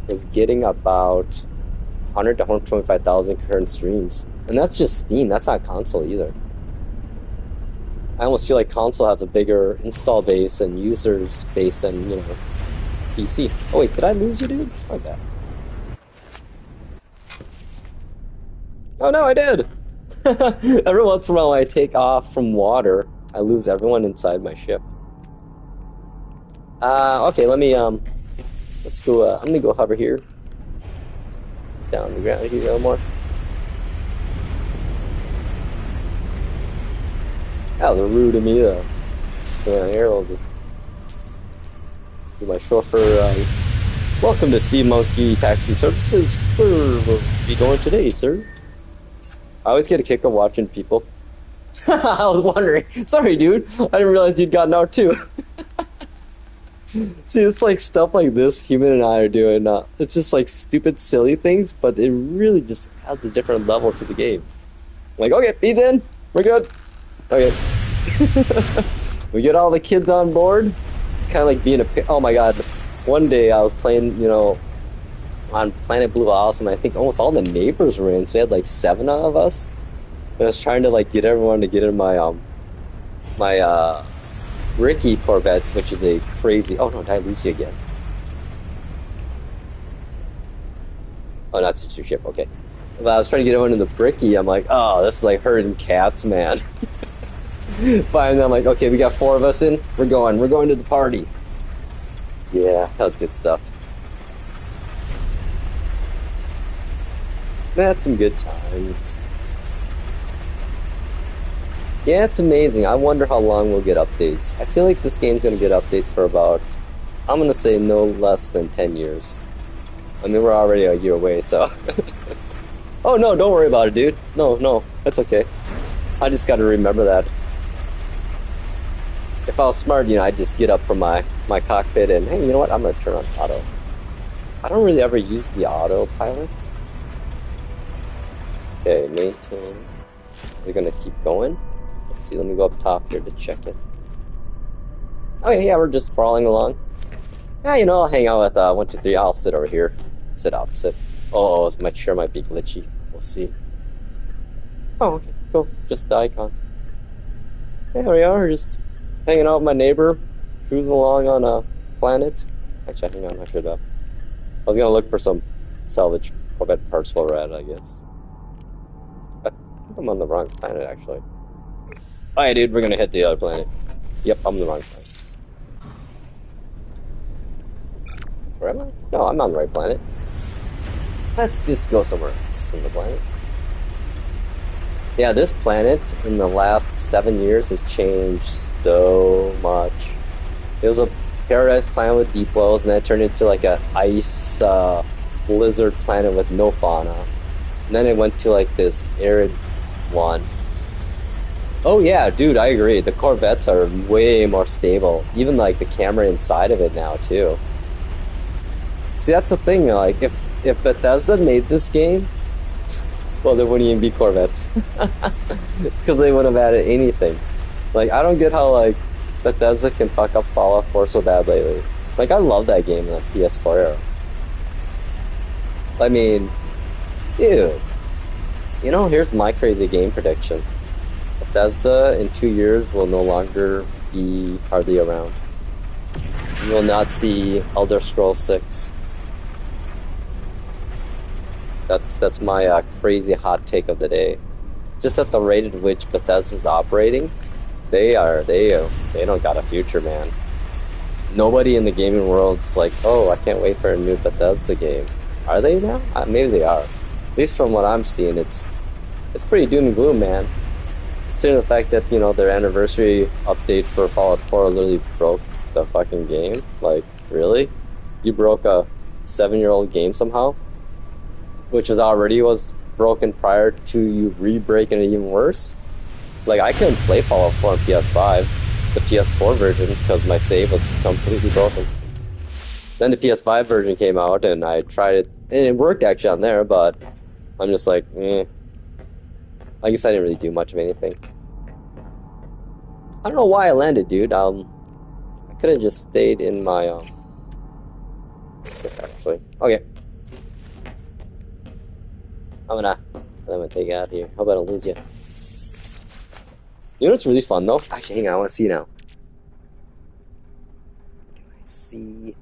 [SPEAKER 1] was getting about 100 to 125,000 concurrent streams. And that's just Steam, that's not console either. I almost feel like console has a bigger install base and users base than, you know, PC. Oh wait, did I lose you, dude? My bad. Oh no, I did! Every once in a while when I take off from water, I lose everyone inside my ship. Okay, let me, let's go, I'm gonna go hover here. Down the ground here a little more. That was rude of me, though. Yeah, here I'll just do my chauffeur. Welcome to Sea Monkey Taxi Services. Where will we be going today, sir? I always get a kick of watching people. I was wondering. Sorry, dude. I didn't realize you'd gotten out too. See, it's like stuff like this Human and I are doing. It's just like stupid, silly things, but it really just adds a different level to the game. Like, okay, he's in. We're good. Okay. We get all the kids on board. It's kind of like being oh my god. One day I was playing, you know, on Planet Blue Awesome. I think almost all the neighbors were in, so we had like 7 of us. I was trying to like get everyone to get in my Ricky Corvette, which is a crazy. Oh no, did I lose you again? Oh, not such a ship. Okay. But I was trying to get everyone in the Bricky. I'm like, oh, this is like herding cats, man. Finally, I'm like, okay, we got 4 of us in. We're going. We're going to the party. Yeah, that was good stuff. That's some good times. Yeah, it's amazing. I wonder how long we'll get updates. I feel like this game's gonna get updates for about, I'm gonna say no less than 10 years. I mean, we're already a year away, so. Oh no, don't worry about it, dude. No, no, that's okay. I just gotta remember that. If I was smart, I'd just get up from my cockpit and, hey, you know what? I'm gonna turn on auto. I don't really ever use the autopilot. Okay, maintain. Is it gonna keep going? Let's see, let me go up top here to check it. Okay, yeah, we're just crawling along. Yeah, I'll hang out with 1, 2, 3. I'll sit over here. Sit opposite. Oh, my chair might be glitchy. We'll see. Oh, okay, cool. Just the icon. Hey, here we are, just hanging out with my neighbor, cruising along on a planet. Actually, hang on, I should I was gonna look for some salvage Corvette parts while we're at it, I guess. I think I'm on the wrong planet, actually. Alright, dude, we're gonna hit the other planet. Yep, I'm on the wrong planet. Where am I? No, I'm on the right planet. Let's just go somewhere else in the planet. Yeah, this planet in the last 7 years has changed so much. It was a paradise planet with deep wells, and then it turned into like a ice blizzard planet with no fauna. And then it went to like this arid one. Oh yeah, dude, I agree. The Corvettes are way more stable. Even like the camera inside of it now too. See, that's the thing. Like, if Bethesda made this game, well, there wouldn't even be Corvettes because they wouldn't have added anything. Like, I don't get how like Bethesda can fuck up Fallout 4 so bad lately. Like, I love that game in the PS4 era. I mean, dude, here's my crazy game prediction. Bethesda in 2 years will no longer be hardly around. You will not see Elder Scrolls 6. That's my crazy hot take of the day. Just at the rate at which Bethesda's operating, they don't got a future, man. Nobody in the gaming world's like, oh, I can't wait for a new Bethesda game. Are they now? Maybe they are. At least from what I'm seeing, it's pretty doom and gloom, man. Considering the fact that their anniversary update for Fallout 4 literally broke the fucking game. Like, really? You broke a 7-year-old game somehow? Which was broken prior to you re-breaking it even worse. Like, I couldn't play Fallout 4 on PS5, the PS4 version, because my save was completely broken. Then the PS5 version came out, and I tried it, and it worked actually on there, but I'm just like, I guess I didn't really do much of anything. I don't know why I landed, dude. I could have just stayed in my, actually. Okay. I'm gonna take it out here. Hope I don't lose you. You know what's really fun though? Actually, hang on, I want to see now. Can I see?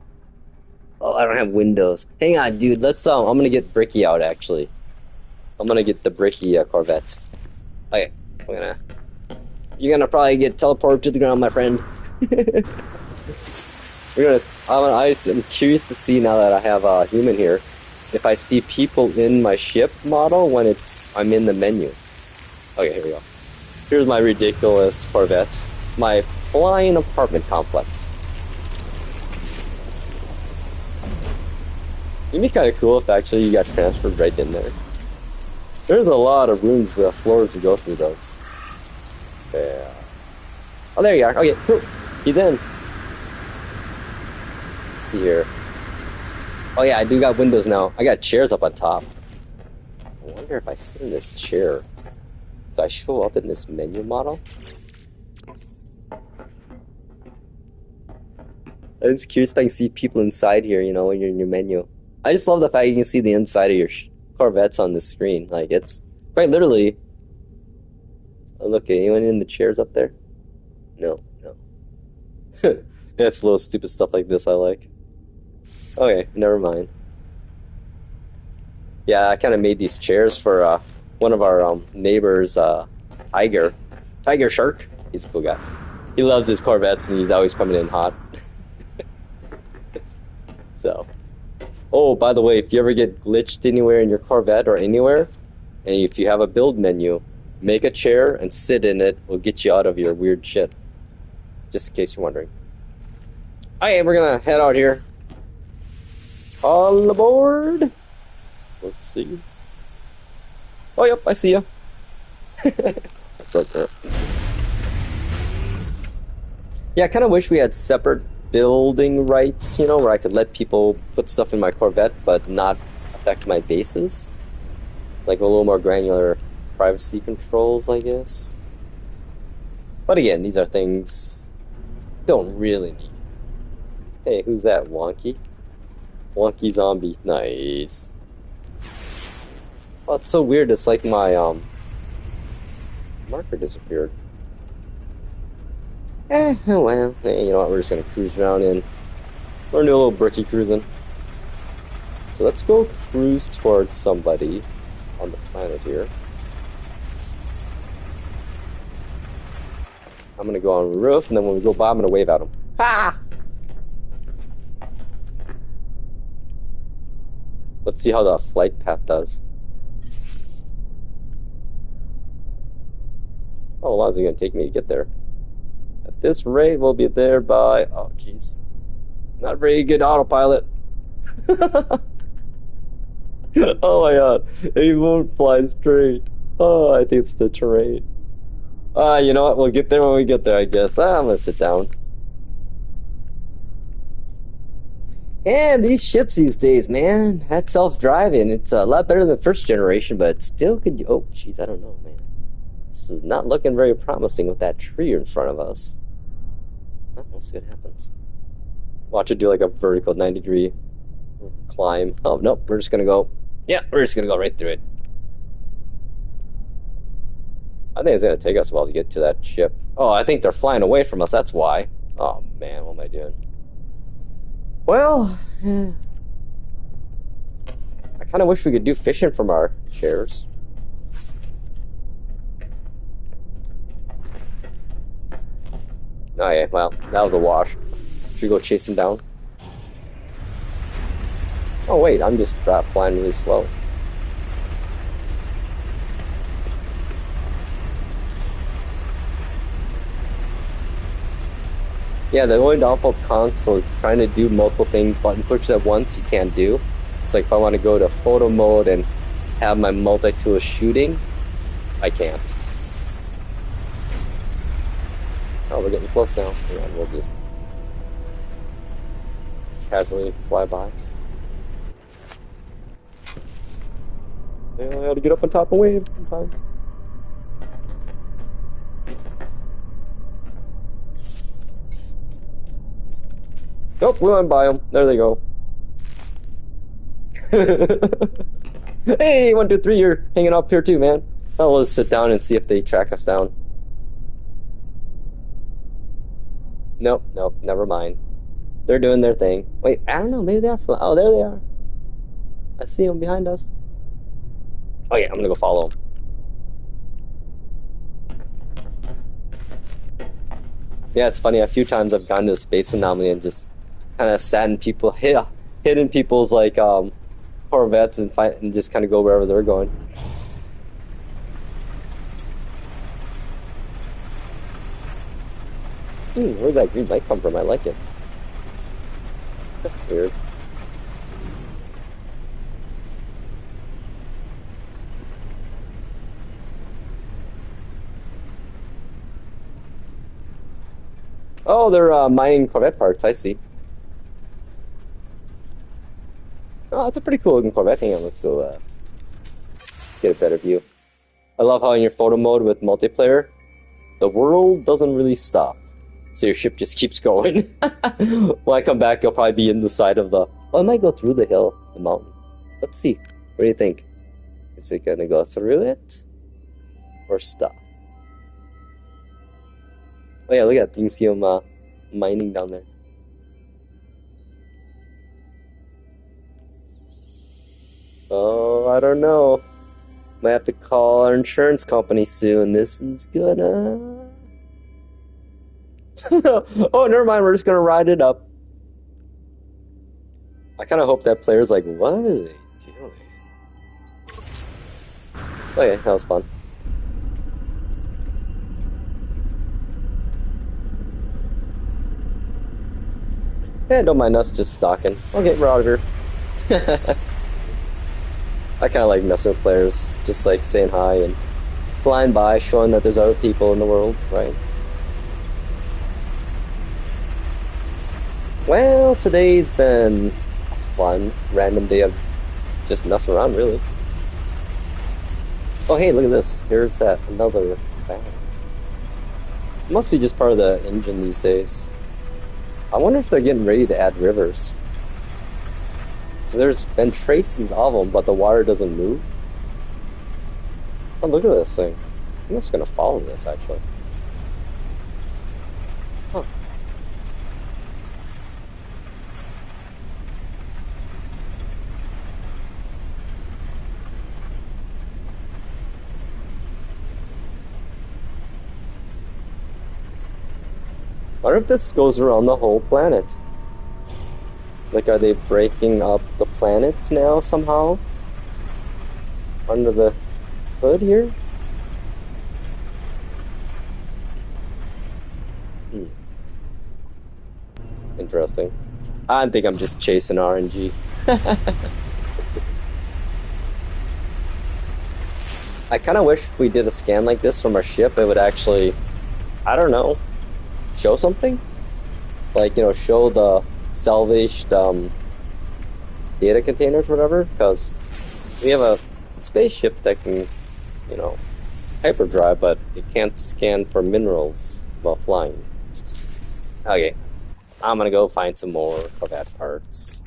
[SPEAKER 1] Oh, I don't have windows. Hang on, dude. I'm gonna get Bricky out. Actually, I'm gonna get the Bricky Corvette. Okay, you're gonna probably get teleported to the ground, my friend. I'm curious to see now that I have a human here. If I see people in my ship model when I'm in the menu. Okay, here we go. Here's my ridiculous Corvette. My flying apartment complex. It'd be kind of cool if actually you got transferred right in there. There's a lot of rooms, floors to go through though. Yeah. Oh, there you are. Okay, cool. He's in. Let's see here. Oh yeah, I do got windows now. I got chairs up on top. I wonder if I sit in this chair, do I show up in this menu model? I'm just curious if I can see people inside here, when you're in your menu. I just love the fact you can see the inside of your Corvettes on the screen. Like, it's quite literally Oh, look, anyone in the chairs up there? No, no. It's little stupid stuff like this I like. Okay, never mind. Yeah, I kind of made these chairs for one of our neighbors, Tiger. Tiger Shark. He's a cool guy. He loves his Corvettes and he's always coming in hot. So. Oh, by the way, if you ever get glitched anywhere in your Corvette or anywhere, and if you have a build menu, make a chair and sit in it. Will get you out of your weird shit. Just in case you're wondering. Alright, we're gonna head out here. All aboard! Let's see. Oh, yep, I see ya. That's okay. Yeah, I kind of wish we had separate building rights, you know, where I could let people put stuff in my Corvette but not affect my bases. Like a little more granular privacy controls, I guess. But again, these are things don't really need. Hey, who's that? Wonky? Wonky zombie. Nice. Oh, it's so weird. It's like my marker disappeared. Oh well. Hey, you know what? We're just gonna cruise around and we're gonna do a little bricky cruising. So let's go cruise towards somebody on the planet here. I'm gonna go on the roof, and then when we go by, I'm gonna wave at them. Ha! Let's see how the flight path does. How long is it gonna take me to get there? At this rate, we'll be there by... Oh, jeez. Not very good autopilot. Oh my god. It won't fly straight. Oh, I think it's the terrain. You know what? We'll get there when we get there, I guess. I'm gonna sit down. And these ships these days, man, that's self-driving. It's a lot better than the first generation, but still could... Oh, jeez, I don't know, man. This is not looking very promising with that tree in front of us. Well, we'll see what happens. Watch it do like a vertical 90-degree climb. Oh, nope, we're just gonna go... Yeah, we're just gonna go right through it. I think it's gonna take us a while to get to that ship. Oh, I think they're flying away from us, that's why. Oh, man, what am I doing? Well, I kind of wish we could do fishing from our chairs. Oh yeah, well, that was a wash. Should we go chase him down? Oh wait, I'm just flying really slow. Yeah, the only downfall of console is trying to do multiple things, button pushes at once, you can't do. It's like if I want to go to photo mode and have my multi-tool shooting, I can't. Oh, we're getting close now. Yeah, we'll just casually fly by. Yeah, I gotta get up on top and wave sometime. Nope, we went by them. There they go. Hey, 1, 2, 3, you're hanging up here too, man. Oh, let's sit down and see if they track us down. Nope, nope, never mind. They're doing their thing. Wait, I don't know, maybe they are flying. Oh, there they are. I see them behind us. Oh yeah, I'm gonna go follow them. Yeah, it's funny, a few times I've gone to a space anomaly and just kind of sat in people, hidden people's like Corvettes and fight and just kind of go wherever they're going. Where'd that green light come from? I like it. Weird. Oh, they're mining Corvette parts, I see. Oh, that's a pretty cool looking Corvette. Hang on, let's go get a better view. I love how in your photo mode with multiplayer, the world doesn't really stop. So your ship just keeps going. When I come back, you'll probably be in the side of the... Oh, I might go through the hill, the mountain. Let's see. What do you think? Is it gonna go through it? Or stop? Oh yeah, look at that. You can see them mining down there. Oh, I don't know. Might have to call our insurance company soon. This is gonna... Oh, never mind. We're just gonna ride it up. I kind of hope that player's like, what are they doing? Okay, that was fun. Yeah, don't mind us just stalking. Okay, we're out of here. I kind of like messing with players, just like saying hi and flying by, showing that there's other people in the world, right? Well, today's been a fun, random day of just messing around, really. Oh, hey, look at this. Here's that, another bag. It must be just part of the engine these days. I wonder if they're getting ready to add rivers. So there's been traces of them, but the water doesn't move. Oh, look at this thing. I'm just gonna follow this, actually. Huh. I wonder if this goes around the whole planet. Like, are they breaking up the planets now somehow? Under the hood here? Interesting. I think I'm just chasing RNG. I kind of wish if we did a scan like this from our ship, it would actually, I don't know, show something? Like, you know, show the salvaged data containers or whatever, because we have a spaceship that can, you know, hyperdrive, but it can't scan for minerals while flying. Okay, I'm gonna go find some more Corvette parts.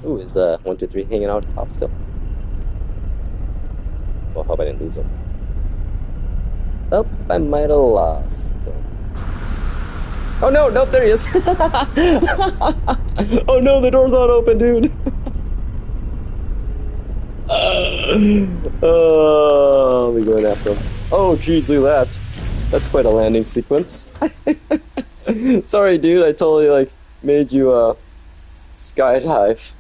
[SPEAKER 1] Ooh, is 123 hanging out top still? Well, hope I didn't lose him. Oh, I might have lost him. Oh no, nope, there he is. Oh no, the door's not open, dude. Oh, I'll be going after him. Oh, geez, look at that. That's quite a landing sequence. Sorry, dude, I totally, like, made you, skydive.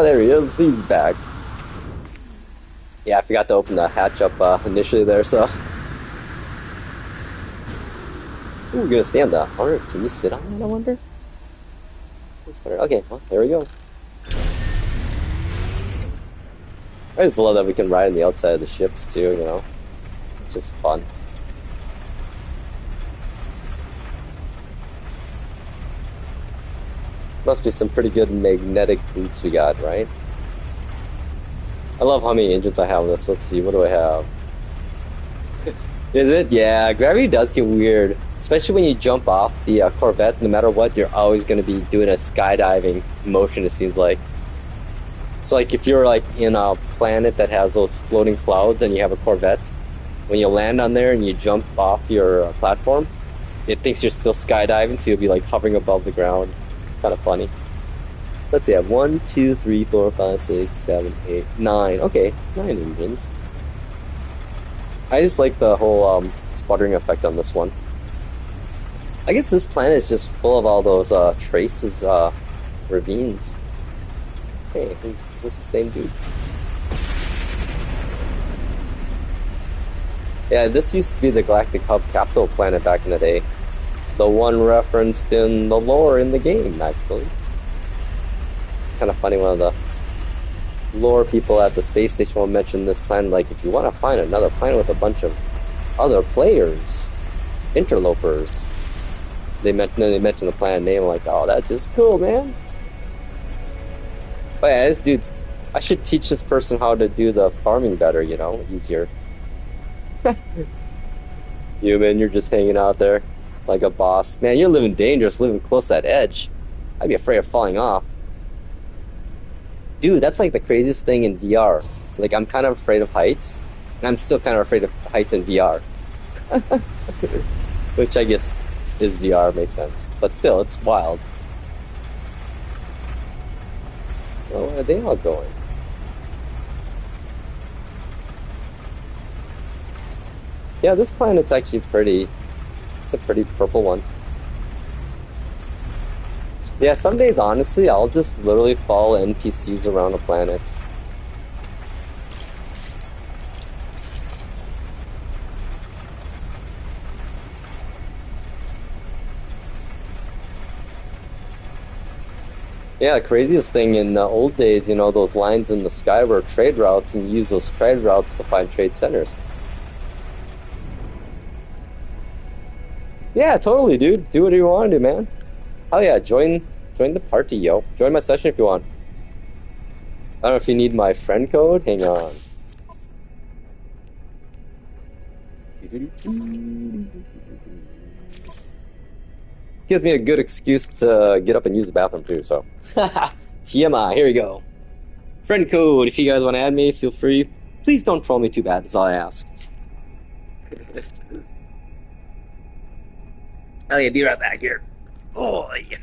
[SPEAKER 1] There he is. He's back. Yeah, I forgot to open the hatch up initially there, so. Ooh, we're gonna stand up. Alright, can you sit on it, I wonder? Okay, well, there we go. I just love that we can ride on the outside of the ships too, you know? It's just fun. Must be some pretty good magnetic boots we got, right? I love how many engines I have on this. Let's see, what do I have? Is it? Yeah, gravity does get weird. Especially when you jump off the Corvette, no matter what, you're always going to be doing a skydiving motion, it seems like. It's like if you're like in a planet that has those floating clouds and you have a Corvette, when you land on there and you jump off your platform, it thinks you're still skydiving, so you'll be like hovering above the ground. It's kind of funny. Let's see, I have 1, 2, 3, 4, 5, 6, 7, 8, 9. Okay, 9 engines. I just like the whole sputtering effect on this one. I guess this planet is just full of all those traces, ravines. Hey, is this the same dude? Yeah, this used to be the Galactic Hub capital planet back in the day. The one referenced in the lore in the game, actually. Kind of funny, one of the lore people at the space station will mention this planet, like, if you want to find another planet with a bunch of other players, interlopers, they mention the planet name, like, oh, that's just cool, man. But yeah, this dude's, I should teach this person how to do the farming better, you know, easier. Human, you're just hanging out there. like a boss. Man, you're living dangerous, living close to that edge. I'd be afraid of falling off. Dude, that's like the craziest thing in VR. Like, I'm kind of afraid of heights, and I'm still kind of afraid of heights in VR. Which I guess is VR, makes sense. But still, it's wild. Well, where are they all going? Yeah, this planet's actually pretty. It's a pretty purple one. Yeah, some days, honestly, I'll just literally follow NPCs around a planet. Yeah, the craziest thing in the old days, you know, those lines in the sky were trade routes, and you use those trade routes to find trade centers. Yeah, totally, dude. Do whatever you want to do, man. Oh yeah, join the party, yo. Join my session if you want. I don't know if you need my friend code. Hang on. Gives me a good excuse to get up and use the bathroom too, so. TMI, here we go. Friend code, if you guys want to add me, feel free. Please don't troll me too bad, that's all I ask. Okay, be right back here. Oh, yeah.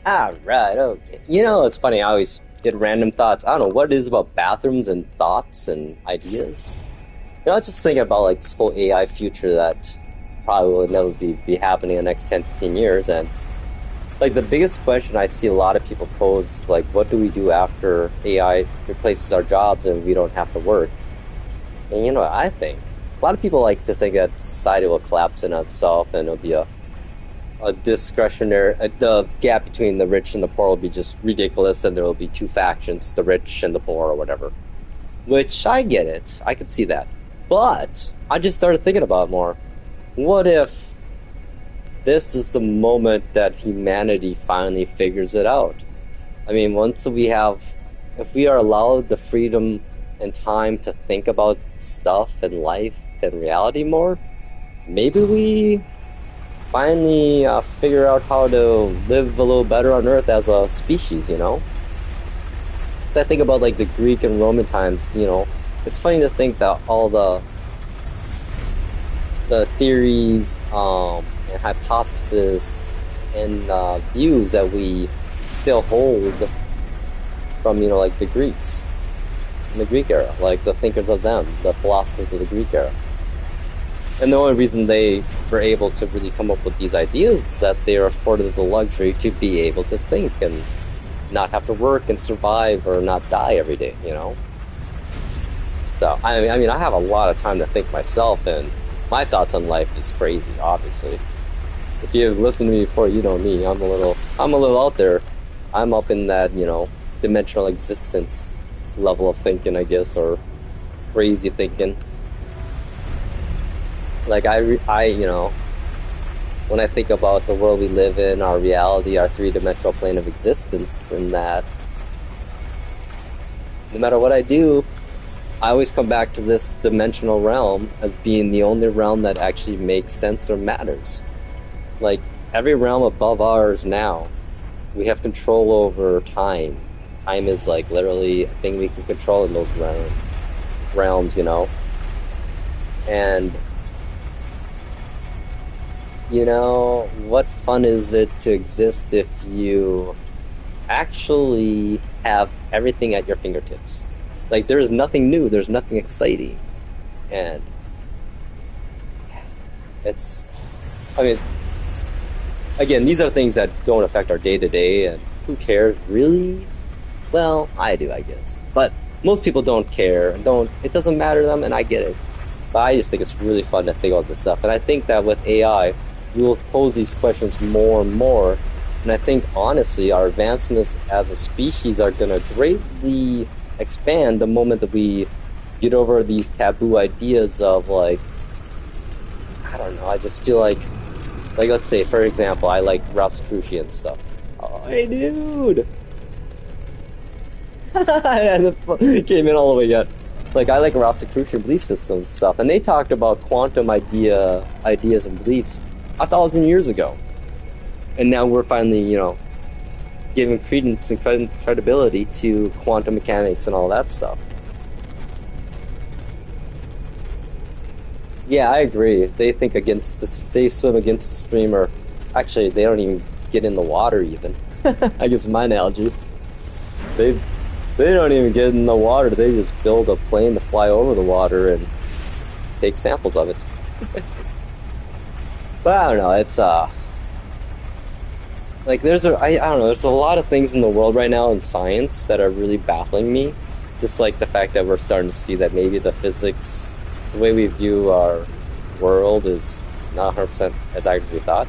[SPEAKER 1] Ah, right, okay. You know, it's funny, I always get random thoughts. I don't know what it is about bathrooms and thoughts and ideas. You know, I was just thinking about like this whole AI future that probably will never be happening in the next 10, 15 years. And like the biggest question I see a lot of people pose is like, what do we do after AI replaces our jobs and we don't have to work? And you know, I think a lot of people like to think that society will collapse in itself and it'll be a discretionary, the gap between the rich and the poor will be just ridiculous, and there will be two factions, the rich and the poor or whatever. Which, I get it, I could see that. But I just started thinking about it more. What if this is the moment that humanity finally figures it out? I mean, if we are allowed the freedom and time to think about stuff and life and reality more, maybe we finally figure out how to live a little better on Earth as a species, you know? So I think about like the Greek and Roman times, you know, it's funny to think that all the theories and hypotheses and views that we still hold from, you know, like the Greeks in the Greek era, like the thinkers of them, the philosophers of the Greek era. And the only reason they were able to really come up with these ideas is that they are afforded the luxury to be able to think and not have to work and survive or not die every day, you know? So, I mean, I have a lot of time to think myself, and my thoughts on life is crazy, obviously. If you've listened to me before, you know me. I'm a little out there. I'm up in that, you know, dimensional existence level of thinking, I guess, or crazy thinking. Like, you know, when I think about the world we live in, our reality, our three-dimensional plane of existence, and that no matter what I do, I always come back to this dimensional realm as being the only realm that actually makes sense or matters. Like, every realm above ours now, we have control over time, time is like literally a thing we can control in those realms, you know? And you know, what fun is it to exist if you actually have everything at your fingertips? Like, there's nothing new, there's nothing exciting. And it's, I mean, again, these are things that don't affect our day to day, and who cares, really? Well, I do, I guess. But most people don't care, and it doesn't matter to them, and I get it. But I just think it's really fun to think about this stuff. And I think that with AI, we will pose these questions more and more. And I think, honestly, our advancements as a species are going to greatly expand the moment that we get over these taboo ideas of, like, I don't know, I just feel like, let's say, for example, I like Rosicrucian stuff. Oh, hey, dude! It came in all the way yet. Like, I like Rosicrucian belief system stuff, and they talked about quantum ideas and beliefs 1,000 years ago. And now we're finally, you know, giving credence and credibility to quantum mechanics and all that stuff. Yeah, I agree. They think against this, they swim against the stream, or actually, they don't even get in the water, even. I guess my analogy. They They don't even get in the water. They just build a plane to fly over the water and take samples of it. But I don't know. It's like I don't know. There's a lot of things in the world right now in science that are really baffling me. Just like the fact that we're starting to see that maybe the physics, the way we view our world, is not 100% as accurate as we thought.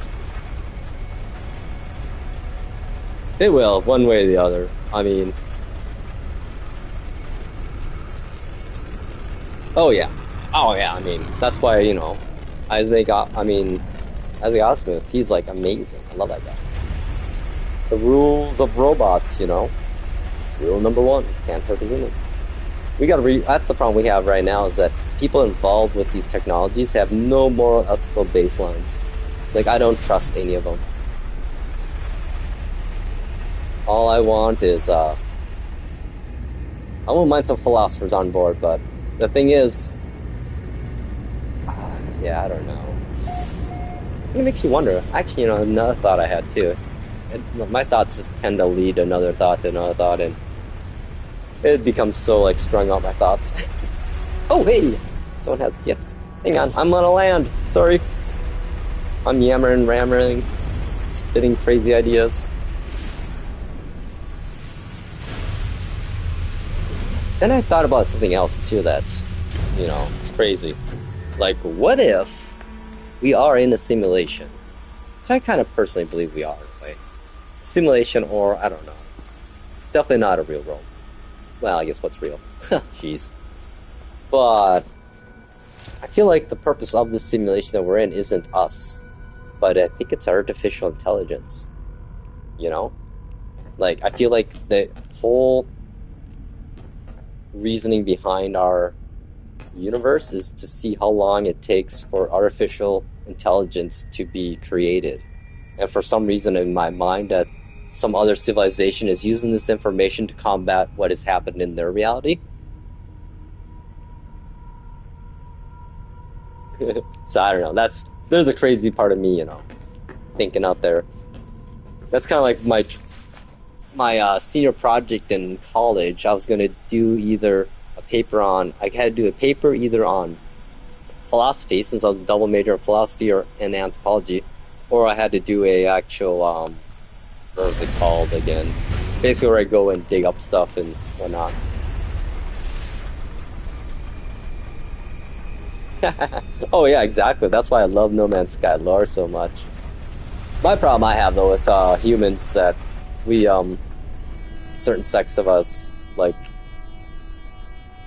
[SPEAKER 1] It will, one way or the other. I mean, oh yeah, oh yeah. I mean, that's why, you know, Isaac Smith, he's like amazing. I love that guy. The rules of robots, you know. Rule number one: can't hurt a human. That's the problem we have right now, is that people involved with these technologies have no moral ethical baselines. It's like, I don't trust any of them. All I want is I won't mind some philosophers on board, but the thing is, yeah, I don't know. It makes you wonder. Actually, you know, another thought I had too. My thoughts just tend to lead another thought, and it becomes so, like, strung out, my thoughts. Oh, hey! Someone has a gift. Hang on, I'm gonna land. Sorry. I'm yammering, spitting crazy ideas. Then I thought about something else too that, you know, it's crazy. Like, what if we are in a simulation? So I kind of personally believe we are, right? Simulation, or I don't know. Definitely not a real world. Well, I guess what's real? Jeez. But I feel like the purpose of this simulation that we're in isn't us, but I think it's artificial intelligence. You know? Like, I feel like the whole reasoning behind our universe is to see how long it takes for artificial intelligence to be created. And for some reason in my mind, that some other civilization is using this information to combat what has happened in their reality. So I don't know. There's a crazy part of me, you know, thinking out there. That's kind of like my senior project in college. I was going to do either a paper on, I had to do a paper either on philosophy, since I was a double major in philosophy and anthropology, or I had to do a actual, what was it called again? Basically where I go and dig up stuff and whatnot. Oh yeah, exactly. That's why I love No Man's Sky lore so much. My problem I have, though, with humans, that we, certain sects of us, like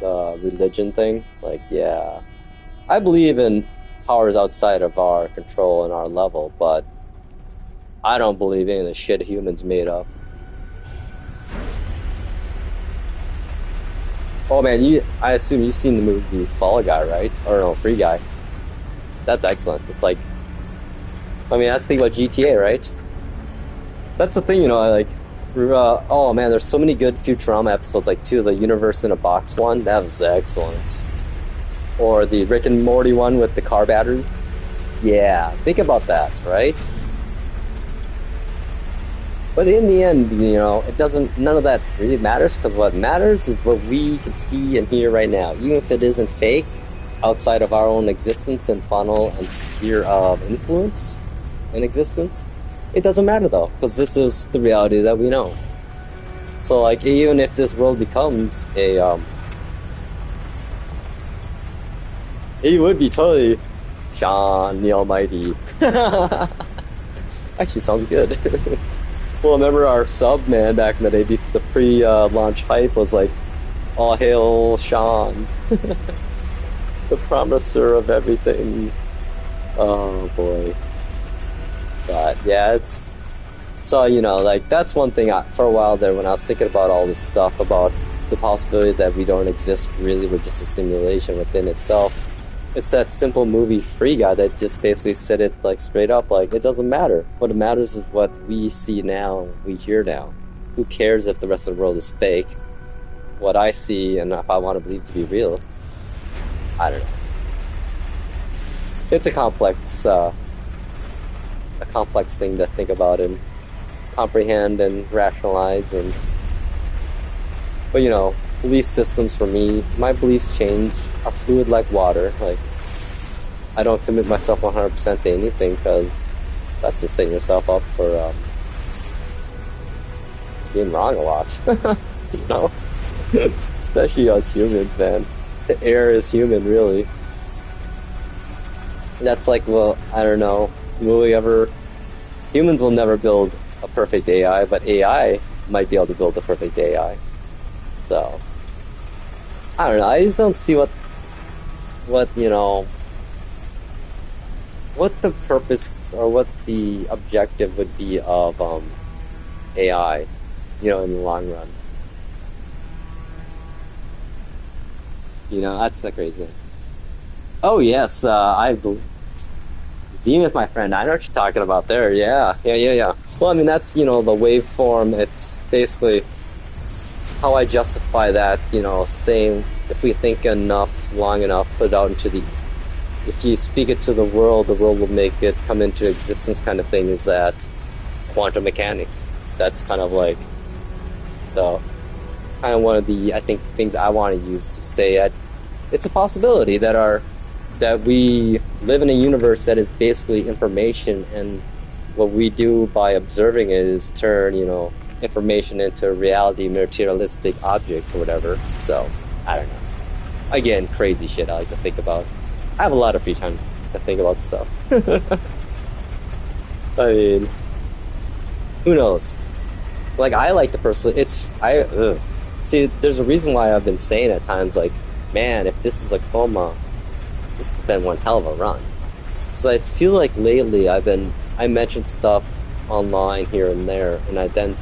[SPEAKER 1] the religion thing, like, yeah, I believe in powers outside of our control and our level, but I don't believe any of the shit humans made up. Oh man, I assume you've seen the movie Fall Guy, right? Or no, Free Guy. That's excellent. It's like, I mean, that's the thing about GTA, right? That's the thing, you know, Oh man, there's so many good Futurama episodes, like the Universe in a Box one. That was excellent. Or the Rick and Morty one with the car battery. Yeah, think about that, right? But in the end, it doesn't, none of that really matters, because what matters is what we can see and hear right now. Even if it isn't fake, outside of our own existence and funnel and sphere of influence and existence, it doesn't matter though, because this is the reality that we know. So like, even if this world becomes a, it would be totally Sean the Almighty. Actually sounds good. Well, remember our sub, man, back in the day, the pre-launch hype was like, all hail Sean. The promiser of everything. Oh boy. But yeah, it's so like that's one thing for a while there when I was thinking about all this stuff about the possibility that we don't exist really, we're just a simulation within itself. It's that simple movie Free Guy that just basically said it like straight up, like it doesn't matter. What matters is what we see now, we hear now. Who cares if the rest of the world is fake? What I see and if I want to believe to be real, I don't know. It's a complex thing to think about and comprehend and rationalize, but belief systems for me, my beliefs change, are fluid like water. Like, I don't commit myself 100% to anything, because that's just setting yourself up for being wrong a lot. Especially us humans, man. The error is human, really. That's like, well, I don't know, humans will never build a perfect AI, but AI might be able to build a perfect AI. So, I don't know, I just don't see what the purpose or what the objective would be of AI, in the long run. That's the crazy thing. Oh yes, Zenith, my friend, I know what you're talking about there. Yeah. Well, I mean, that's, the waveform. It's basically how I justify that, saying if we think enough, long enough, put it out if you speak it to the world will make it come into existence kind of thing, is that quantum mechanics. That's kind of like one of the, I think, things I want to use to say that it's a possibility that we live in a universe that is basically information, and what we do by observing it is turn, information into reality, materialistic objects or whatever. So, I don't know. Again, crazy shit I like to think about. I have a lot of free time to think about stuff. I mean, who knows? Like, I like to personally, see, there's a reason why I've been saying at times, like, man, if this is a coma, this has been one hell of a run. So I feel like lately I mentioned stuff online here and there, and I then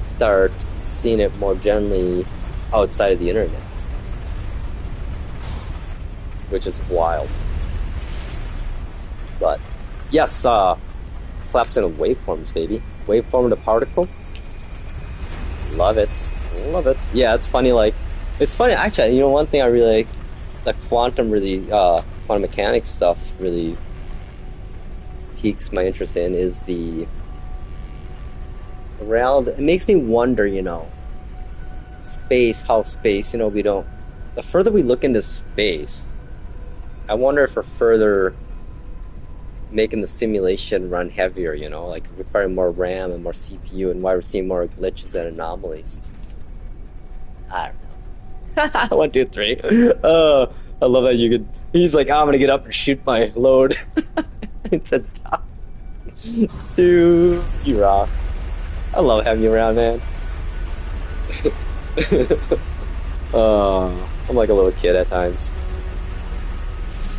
[SPEAKER 1] start seeing it more generally outside of the internet, which is wild. But yes, collapse into waveforms, baby. Waveform to particle. Love it. Yeah, it's funny. Actually, one thing I really like, the quantum mechanics stuff really piques my interest in, is the reality. It makes me wonder, how space, the further we look into space, I wonder if we're further making the simulation run heavier, like requiring more RAM and more CPU, and why we're seeing more glitches and anomalies. I don't know. 1, 2, 3. I love that he's like, I'm gonna get up and shoot my load. It said stop. Dude, you rock. I love having you around, man. I'm like a little kid at times.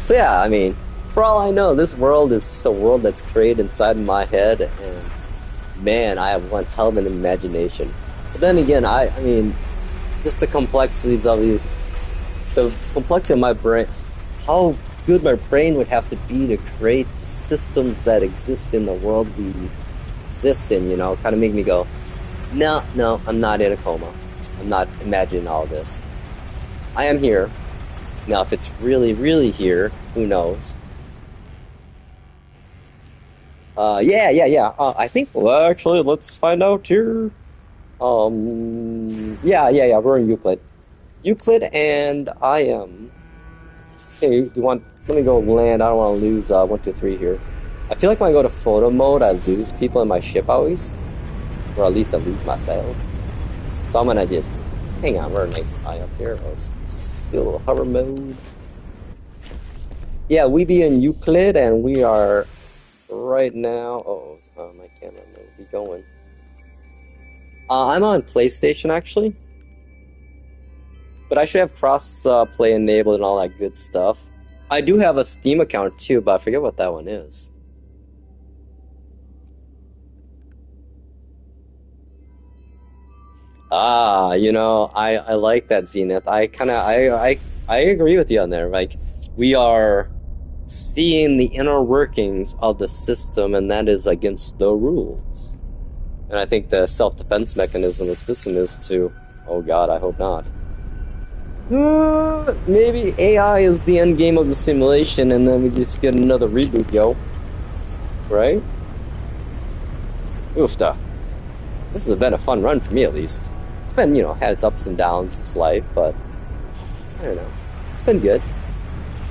[SPEAKER 1] So yeah, I mean, for all I know, this world is just a world that's created inside my head, and man, I have one hell of an imagination. But then again, I mean, just the complexities of the complexity of my brain, how good my brain would have to be to create the systems that exist in the world we exist in, kind of make me go, No, no, I'm not in a coma. I'm not imagining all this. I am here. Now, if it's really, really here, who knows? Yeah. I think, well, actually, let's find out here. Yeah, we're in Euclid. Euclid, and I am. Okay, do you want? Let me go land. I don't want to lose 1, 2, 3 here. I feel like when I go to photo mode, I lose people in my ship always, or at least I lose myself. So I'm gonna just hang on. We're a nice high up here. Let's do a little hover mode. Yeah, we be in Euclid, and we are right now. Oh, my camera may be going. I'm on PlayStation actually, but I should have cross play enabled and all that good stuff. I do have a Steam account too, but I forget what that one is. I like that, Zenith. I agree with you on there. Like, we are seeing the inner workings of the system, and that is against the rules. And I think the self-defense mechanism of the system is to, oh God, I hope not. Maybe AI is the end game of the simulation, and then we just get another reboot, yo. Right? Oofta. This has been a fun run for me, at least. It's been, had its ups and downs, this life, but I don't know. It's been good.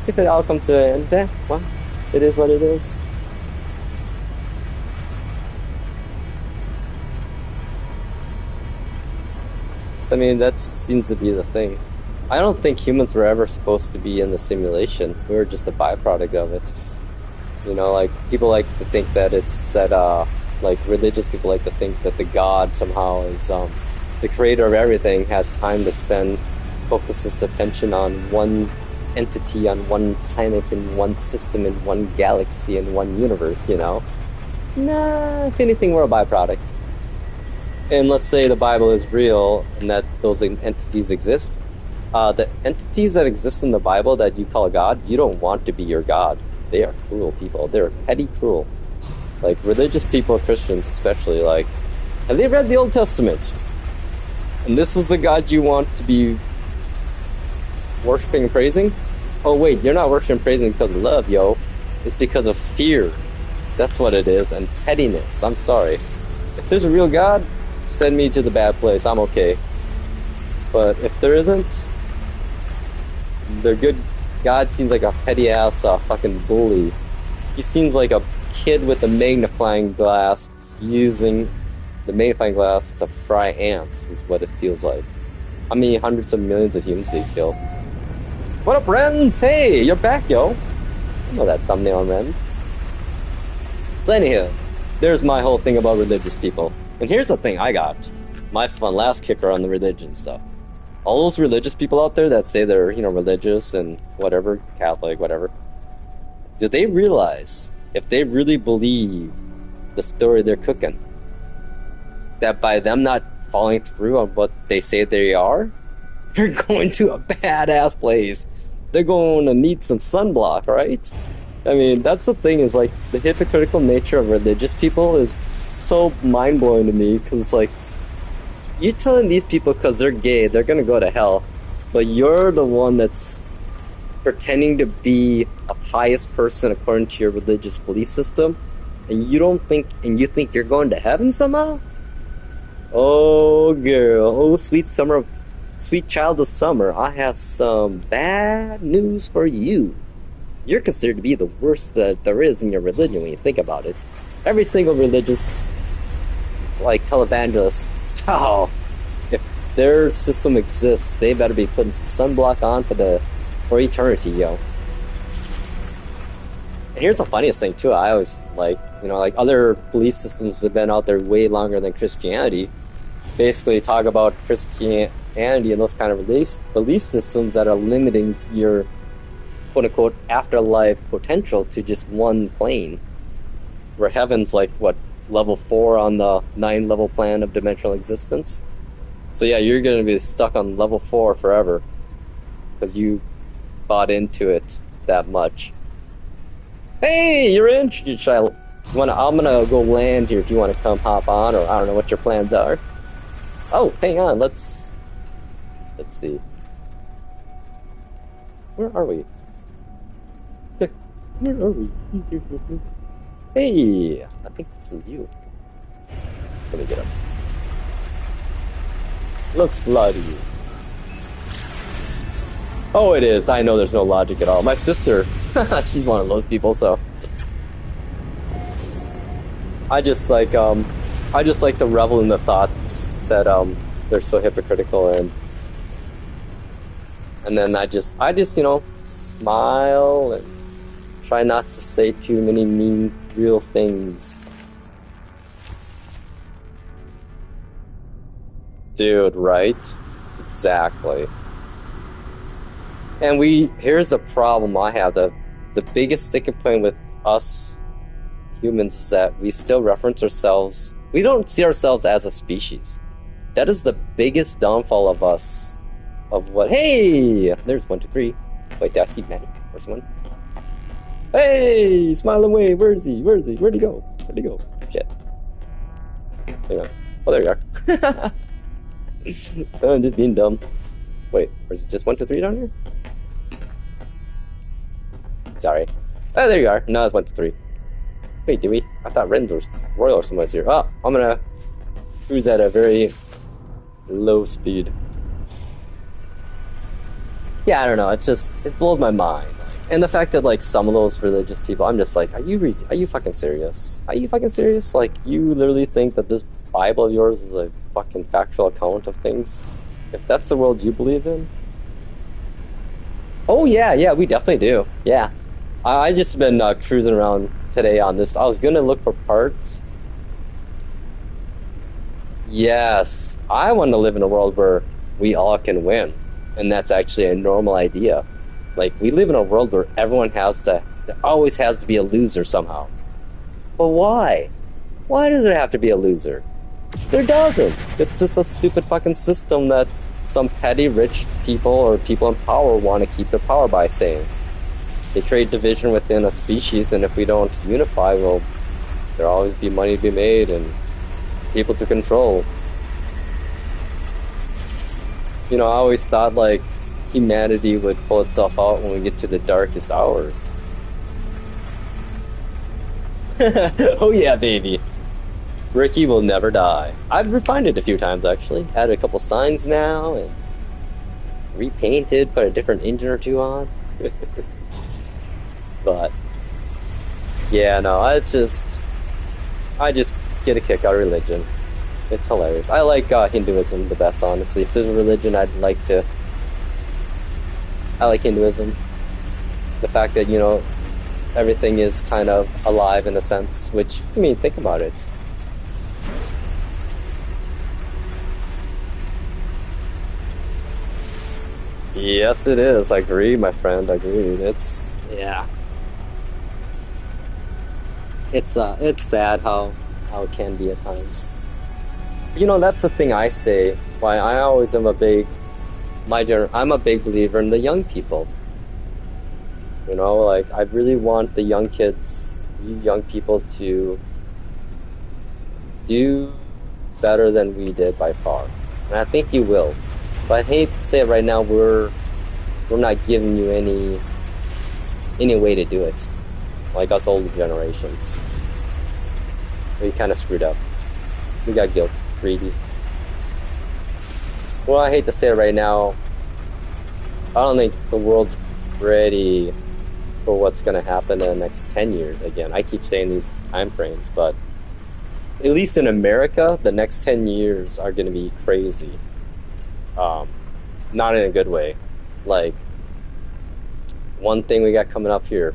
[SPEAKER 1] If it all comes to an end, well, it is what it is. So, I mean, that seems to be the thing. I don't think humans were ever supposed to be in the simulation. We were just a byproduct of it. Like, people like to think that it's that, like, religious people like to think that the God somehow is, the creator of everything, has time to spend, focus his attention on one entity, on one planet, in one system, in one galaxy, in one universe, Nah, if anything, we're a byproduct. And let's say the Bible is real and that those entities exist. The entities that exist in the Bible that you call God, you don't want to be your God. They are cruel people. They're petty cruel. Like, religious people, Christians especially, like, have they read the Old Testament? And this is the God you want to be worshiping and praising? Oh wait, you're not worshiping and praising because of love, yo. It's because of fear. That's what it is, and pettiness. I'm sorry. If there's a real God, send me to the bad place. I'm okay. But if there isn't, the good God seems like a petty-ass fucking bully. He seems like a kid with a magnifying glass using the magnifying glass to fry ants, is what it feels like. How many hundreds of millions of humans did he kill? What up, Rens? Hey, you're back, yo. I know that thumbnail on Rens. So anyhow, there's my whole thing about religious people. And here's the thing I got. My last kicker on the religion stuff. All those religious people out there that say they're, religious and whatever, Catholic, whatever. Do they realize, if they really believe the story they're cooking, that by them not following through on what they say they are, they're going to a badass place. They're going to need some sunblock, right? I mean, that's the thing, is like, the hypocritical nature of religious people is so mind-blowing to me, because it's like, you're telling these people because they're gay, they're going to go to hell, but you're the one that's pretending to be a pious person according to your religious belief system, and you think you're going to heaven somehow? Oh, girl. Oh, sweet child of summer, I have some bad news for you. You're considered to be the worst that there is in your religion when you think about it. Every single religious, like, televangelist, if their system exists, they better be putting some sunblock on for eternity, yo. And here's the funniest thing, too. I always, like other belief systems have been out there way longer than Christianity. Basically talk about Christianity and those kind of belief systems that are limiting to your quote-unquote afterlife potential to just one plane, where heaven's like, what, level 4 on the 9-level plan of dimensional existence. So yeah, you're going to be stuck on level 4 forever because you bought into it that much. Hey, you're in? I'm going to go land here if you want to come hop on, or I don't know what your plans are. Oh, hang on. Let's see. Where are we? Where are we? Hey, I think this is you. Let me get up. Let's fly to you. Oh, it is. I know there's no logic at all. My sister, she's one of those people, so I just like to revel in the thoughts that they're so hypocritical, and then I just smile and try not to say too many mean real things. Dude, right? Exactly. And here's a problem I have. The biggest sticking point with us humans is that we still reference ourselves. We don't see ourselves as a species. That is the biggest downfall of us. Of what? Hey! There's 1, 2, 3. Wait, did I see Manny? Or someone? Hey! Smile and wave. Where is he? Where is he? Where'd he go? Where'd he go? Shit. Hang on. Oh, there you are. I'm just being dumb. Wait, or is it just 1, 2, 3 down here? Sorry. Oh, there you are. No, it's 1, 2, 3. Wait, did we? I thought Ren's or Royal or someone was here. Oh, I'm gonna cruise at a very low speed. Yeah, I don't know. It blows my mind. And the fact that like some of those religious people, I'm just like, are you fucking serious? Are you fucking serious? Like, you literally think that this Bible of yours is a fucking factual account of things? If that's the world you believe in? Oh yeah, we definitely do. Yeah. I just been cruising around today on this. I was gonna look for parts. Yes, I want to live in a world where we all can win, and that's actually a normal idea. Like, we live in a world where there always has to be a loser somehow. But why? Why does there have to be a loser? There doesn't. It's just a stupid fucking system that some petty rich people or people in power want to keep their power by saying. They create division within a species, and if we don't unify, well, there'll always be money to be made and people to control. I always thought, like, humanity would pull itself out when we get to the darkest hours. Oh yeah, baby. Ricky will never die. I've refined it a few times, actually. Added a couple signs now, and repainted, put a different engine or two on. But yeah, no, I just get a kick out of religion. It's hilarious. I like Hinduism the best, honestly. If there's a religion I like Hinduism. The fact that, everything is kind of alive in a sense, which, I mean, think about it. Yes, it is. I agree, my friend. I agree. Yeah. It's sad how it can be at times. That's the thing I say. Why I always am I'm a big believer in the young people. Like, I really want the young people to do better than we did by far. And I think you will. But I hate to say it right now, we're not giving you any way to do it. Like us older generations. We kind of screwed up. We got greedy. Well, I hate to say it right now, I don't think the world's ready for what's going to happen in the next 10 years again. I keep saying these time frames, but at least in America, the next 10 years are going to be crazy. Not in a good way. Like, one thing we got coming up here,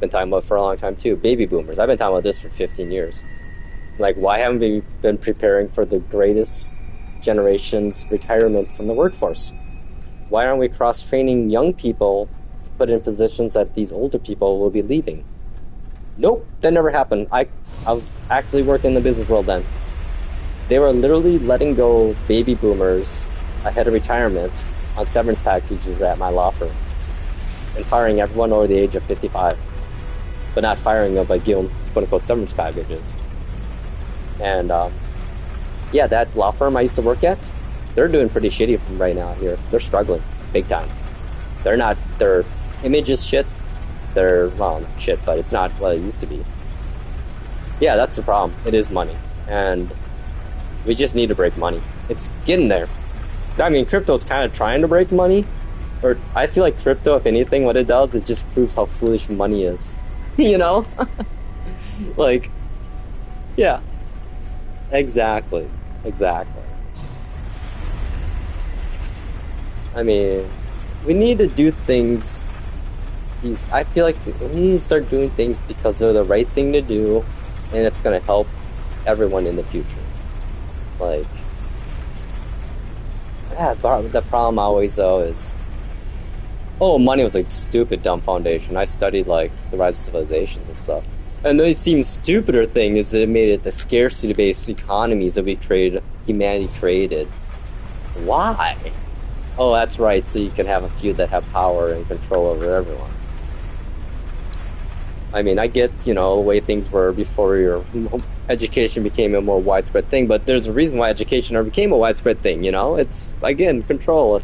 [SPEAKER 1] been talking about for a long time too, baby boomers. I've been talking about this for 15 years. Like, why haven't we been preparing for the greatest generation's retirement from the workforce? Why aren't we cross-training young people to put in positions that these older people will be leaving? Nope, that never happened. I was actually working in the business world then. They were literally letting go baby boomers ahead of retirement on severance packages at my law firm, and firing everyone over the age of 55, but not firing them, but giving them quote-unquote severance packages. And Yeah, that law firm I used to work at, they're doing pretty shitty from right now here. They're struggling big time. They're not. Their image is shit. They're well, not shit, but it's not what it used to be. Yeah, that's the problem. It is money, and we just need to break money. It's getting there. I mean, crypto's kind of trying to break money, or I feel like crypto, if anything, what it does, it just proves how foolish money is. You know, like, yeah, exactly, exactly. I mean, we need to do things. I feel like we need to start doing things because they're the right thing to do, and it's gonna help everyone in the future. Like, yeah, the problem always though is, oh, money was like stupid, dumb foundation. I studied like the rise of civilizations and stuff, and the seems stupider thing is that it made it the scarcity-based economies that humanity created. Why? Oh, that's right. So you can have a few that have power and control over everyone. I mean, I get, the way things were before your education became a more widespread thing, but there's a reason why education never became a widespread thing, It's, again, control.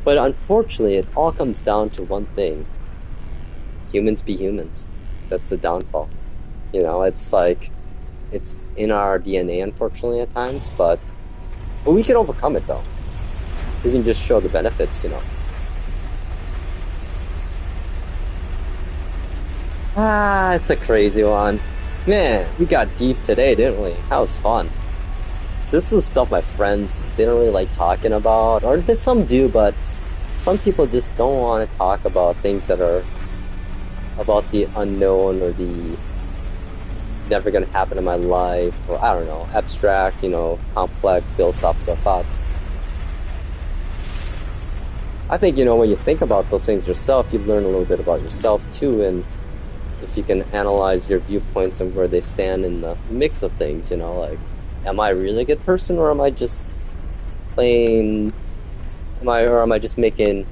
[SPEAKER 1] But unfortunately, it all comes down to one thing. Humans be humans. That's the downfall. It's like, it's in our DNA, unfortunately, at times, but we can overcome it, though. We can just show the benefits, Ah, it's a crazy one. Man, we got deep today, didn't we? That was fun. So this is stuff my friends, they don't really like talking about, or some do, but some people just don't want to talk about things that are about the unknown or the never going to happen in my life, or I don't know, abstract, complex philosophical thoughts. I think, when you think about those things yourself, you learn a little bit about yourself too, and if you can analyze your viewpoints and where they stand in the mix of things, like, am I really a good person, or am I just playing, am I just making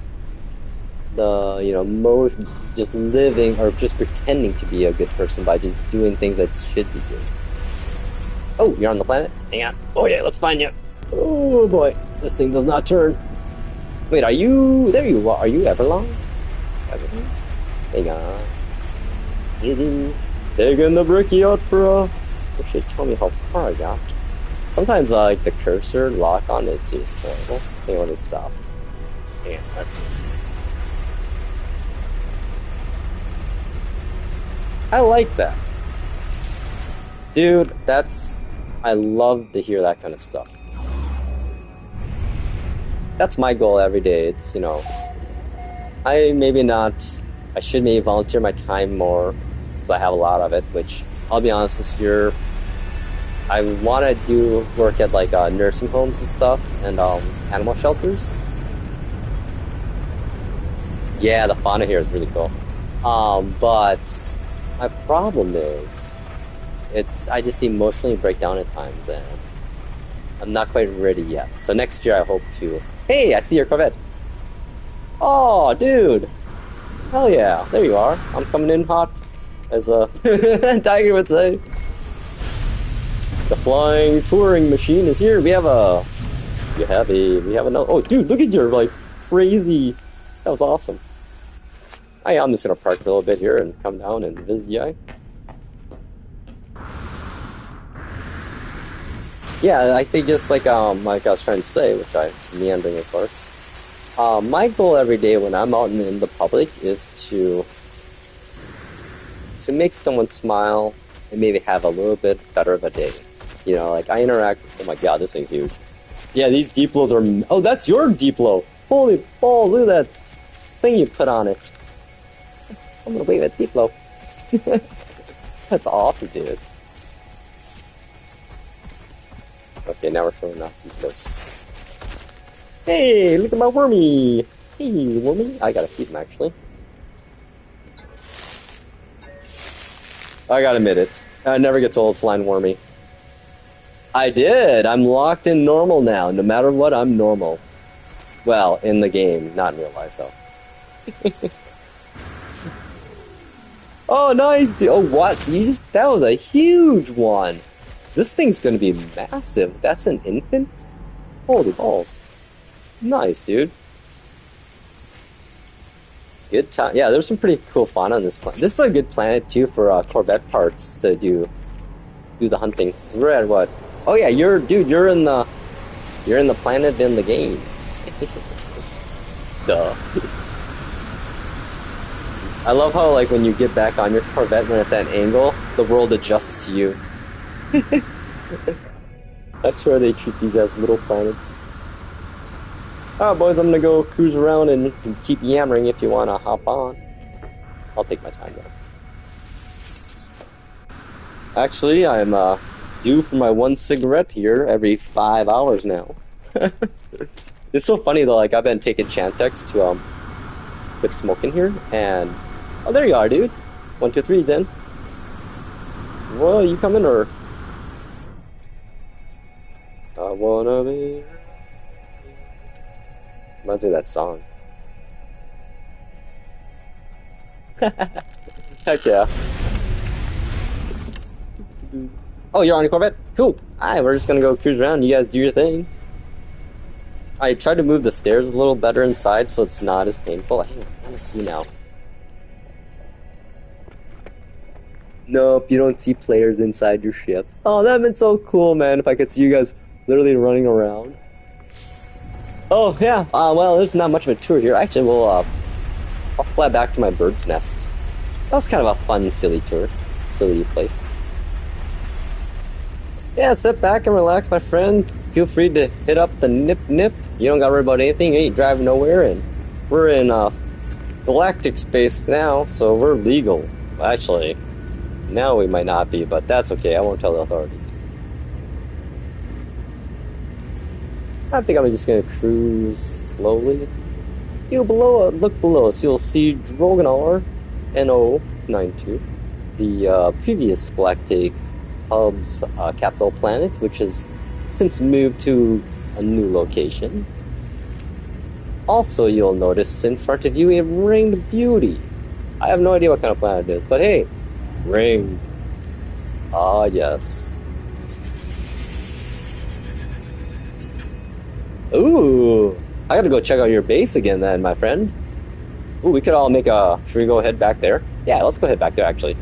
[SPEAKER 1] the, most, just living, or just pretending to be a good person by just doing things that should be good. Oh, you're on the planet? Hang on. Oh yeah, let's find you. Oh boy, this thing does not turn. Wait, there you are. Are you Everlong? Everlong? Hang on. Taking the bricky out for a... It should tell me how far I got. Sometimes, like, the cursor lock-on is just horrible. Hang on, let's stop. Yeah, that's just... I like that. Dude, I love to hear that kind of stuff. That's my goal every day. It's, I should maybe volunteer my time more, because I have a lot of it, which, I'll be honest, this year, I want to do work at, like, nursing homes and stuff, and, animal shelters. Yeah, the fauna here is really cool. But my problem is, I just emotionally break down at times, and I'm not quite ready yet. So next year I hope to... Hey, I see your Corvette! Oh, dude! Hell yeah, there you are. I'm coming in hot, as a Tiger would say. The flying touring machine is here. We have another... Oh, dude, look at your, like, crazy... That was awesome. I'm just gonna park a little bit here and come down and visit you. Yeah, I think just like I was trying to say, which I'm meandering, of course. My goal every day when I'm out in the public is to make someone smile and maybe have a little bit better of a day. Like I interact. Oh my god, this thing's huge. Yeah, these Diplos are. Oh, that's your Diplo. Holy ball! Look at that thing you put on it. I'm gonna wave at Diplo. That's awesome, dude. Okay, now we're filling off Diplos. Hey, look at my wormy! Hey, wormy! I gotta feed him, actually. I gotta admit it. I never gets old flying wormy. I did! I'm locked in normal now. No matter what, I'm normal. Well, in the game, not in real life, though. Oh, nice, dude! Oh, what? That was a huge one! This thing's gonna be massive. That's an infant? Holy balls. Nice, dude. Good time. Yeah, there's some pretty cool fauna on this planet. This is a good planet, too, for Corvette parts to do the hunting. Cause we're at what? Oh yeah, you're in the planet in the game. Duh. I love how, like, when you get back on your Corvette when it's at an angle, the world adjusts to you. I swear they treat these as little planets. Alright, boys, I'm gonna go cruise around and keep yammering if you wanna hop on. I'll take my time, though. Actually, I'm due for my one cigarette here every 5 hours now. It's so funny, though, like, I've been taking Chantix to, quit smoking here, and... Oh, there you are, dude. 1, 2, 3, then. Well, you coming, or... I wanna be... Reminds me of that song. Heck yeah. Oh, you're on a Corvette? Cool. Alright, we're just gonna go cruise around. You guys do your thing. I tried to move the stairs a little better inside so it's not as painful. Hang on, I wanna see now. Nope, you don't see players inside your ship. Oh, that'd been so cool, man, if I could see you guys literally running around. Oh, yeah, well, there's not much of a tour here. Actually, I'll fly back to my bird's nest. That was kind of a fun, silly tour. Silly place. Yeah, sit back and relax, my friend. Feel free to hit up the nip. You don't gotta worry about anything. You ain't driving nowhere, and we're in, galactic space now, so we're legal. Actually, now we might not be, but that's okay. I won't tell the authorities. I think I'm just gonna cruise slowly. Look below us. You'll see Drogonar NO92, the previous galactic hub's capital planet, which has since moved to a new location. Also, you'll notice in front of you a ringed beauty. I have no idea what kind of planet it is, but hey, ringed. Ah, yes. Ooh, I gotta go check out your base again then, my friend. Ooh, we could all make a... Should we go head back there? Yeah, let's go head back there, actually.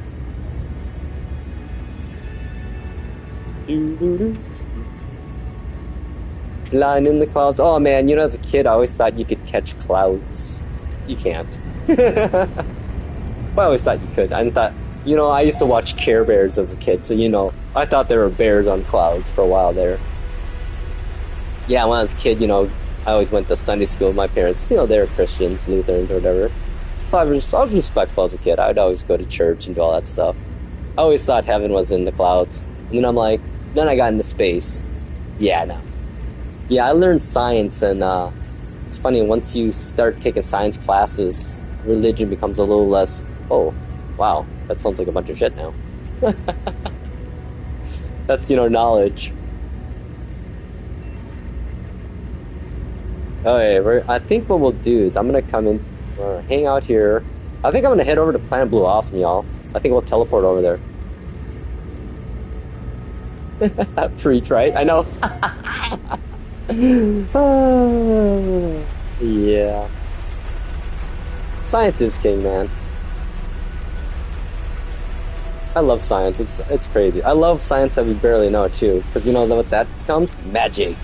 [SPEAKER 1] Flying in the clouds. Oh, man, you know, as a kid, I always thought you could catch clouds. You can't. But I always thought you could. I thought... You know, I used to watch Care Bears as a kid, so, you know, I thought there were bears on clouds for a while there. Yeah, when I was a kid, you know, I always went to Sunday school with my parents. You know, they were Christians, Lutherans, or whatever. So I was respectful as a kid. I would always go to church and do all that stuff. I always thought heaven was in the clouds. And then I'm like, then I got into space. Yeah, no. Yeah, I learned science, and it's funny, once you start taking science classes, religion becomes a little less, oh, wow, that sounds like a bunch of shit now. That's, you know, knowledge. Okay, I think what we'll do is I'm gonna come in, hang out here. I think I'm gonna head over to Planet Blue Awesome, y'all. I think we'll teleport over there. Preach, right? I know. Yeah. Science is king, man. I love science. It's crazy. I love science that we barely know too, because you know what that becomes? Magic.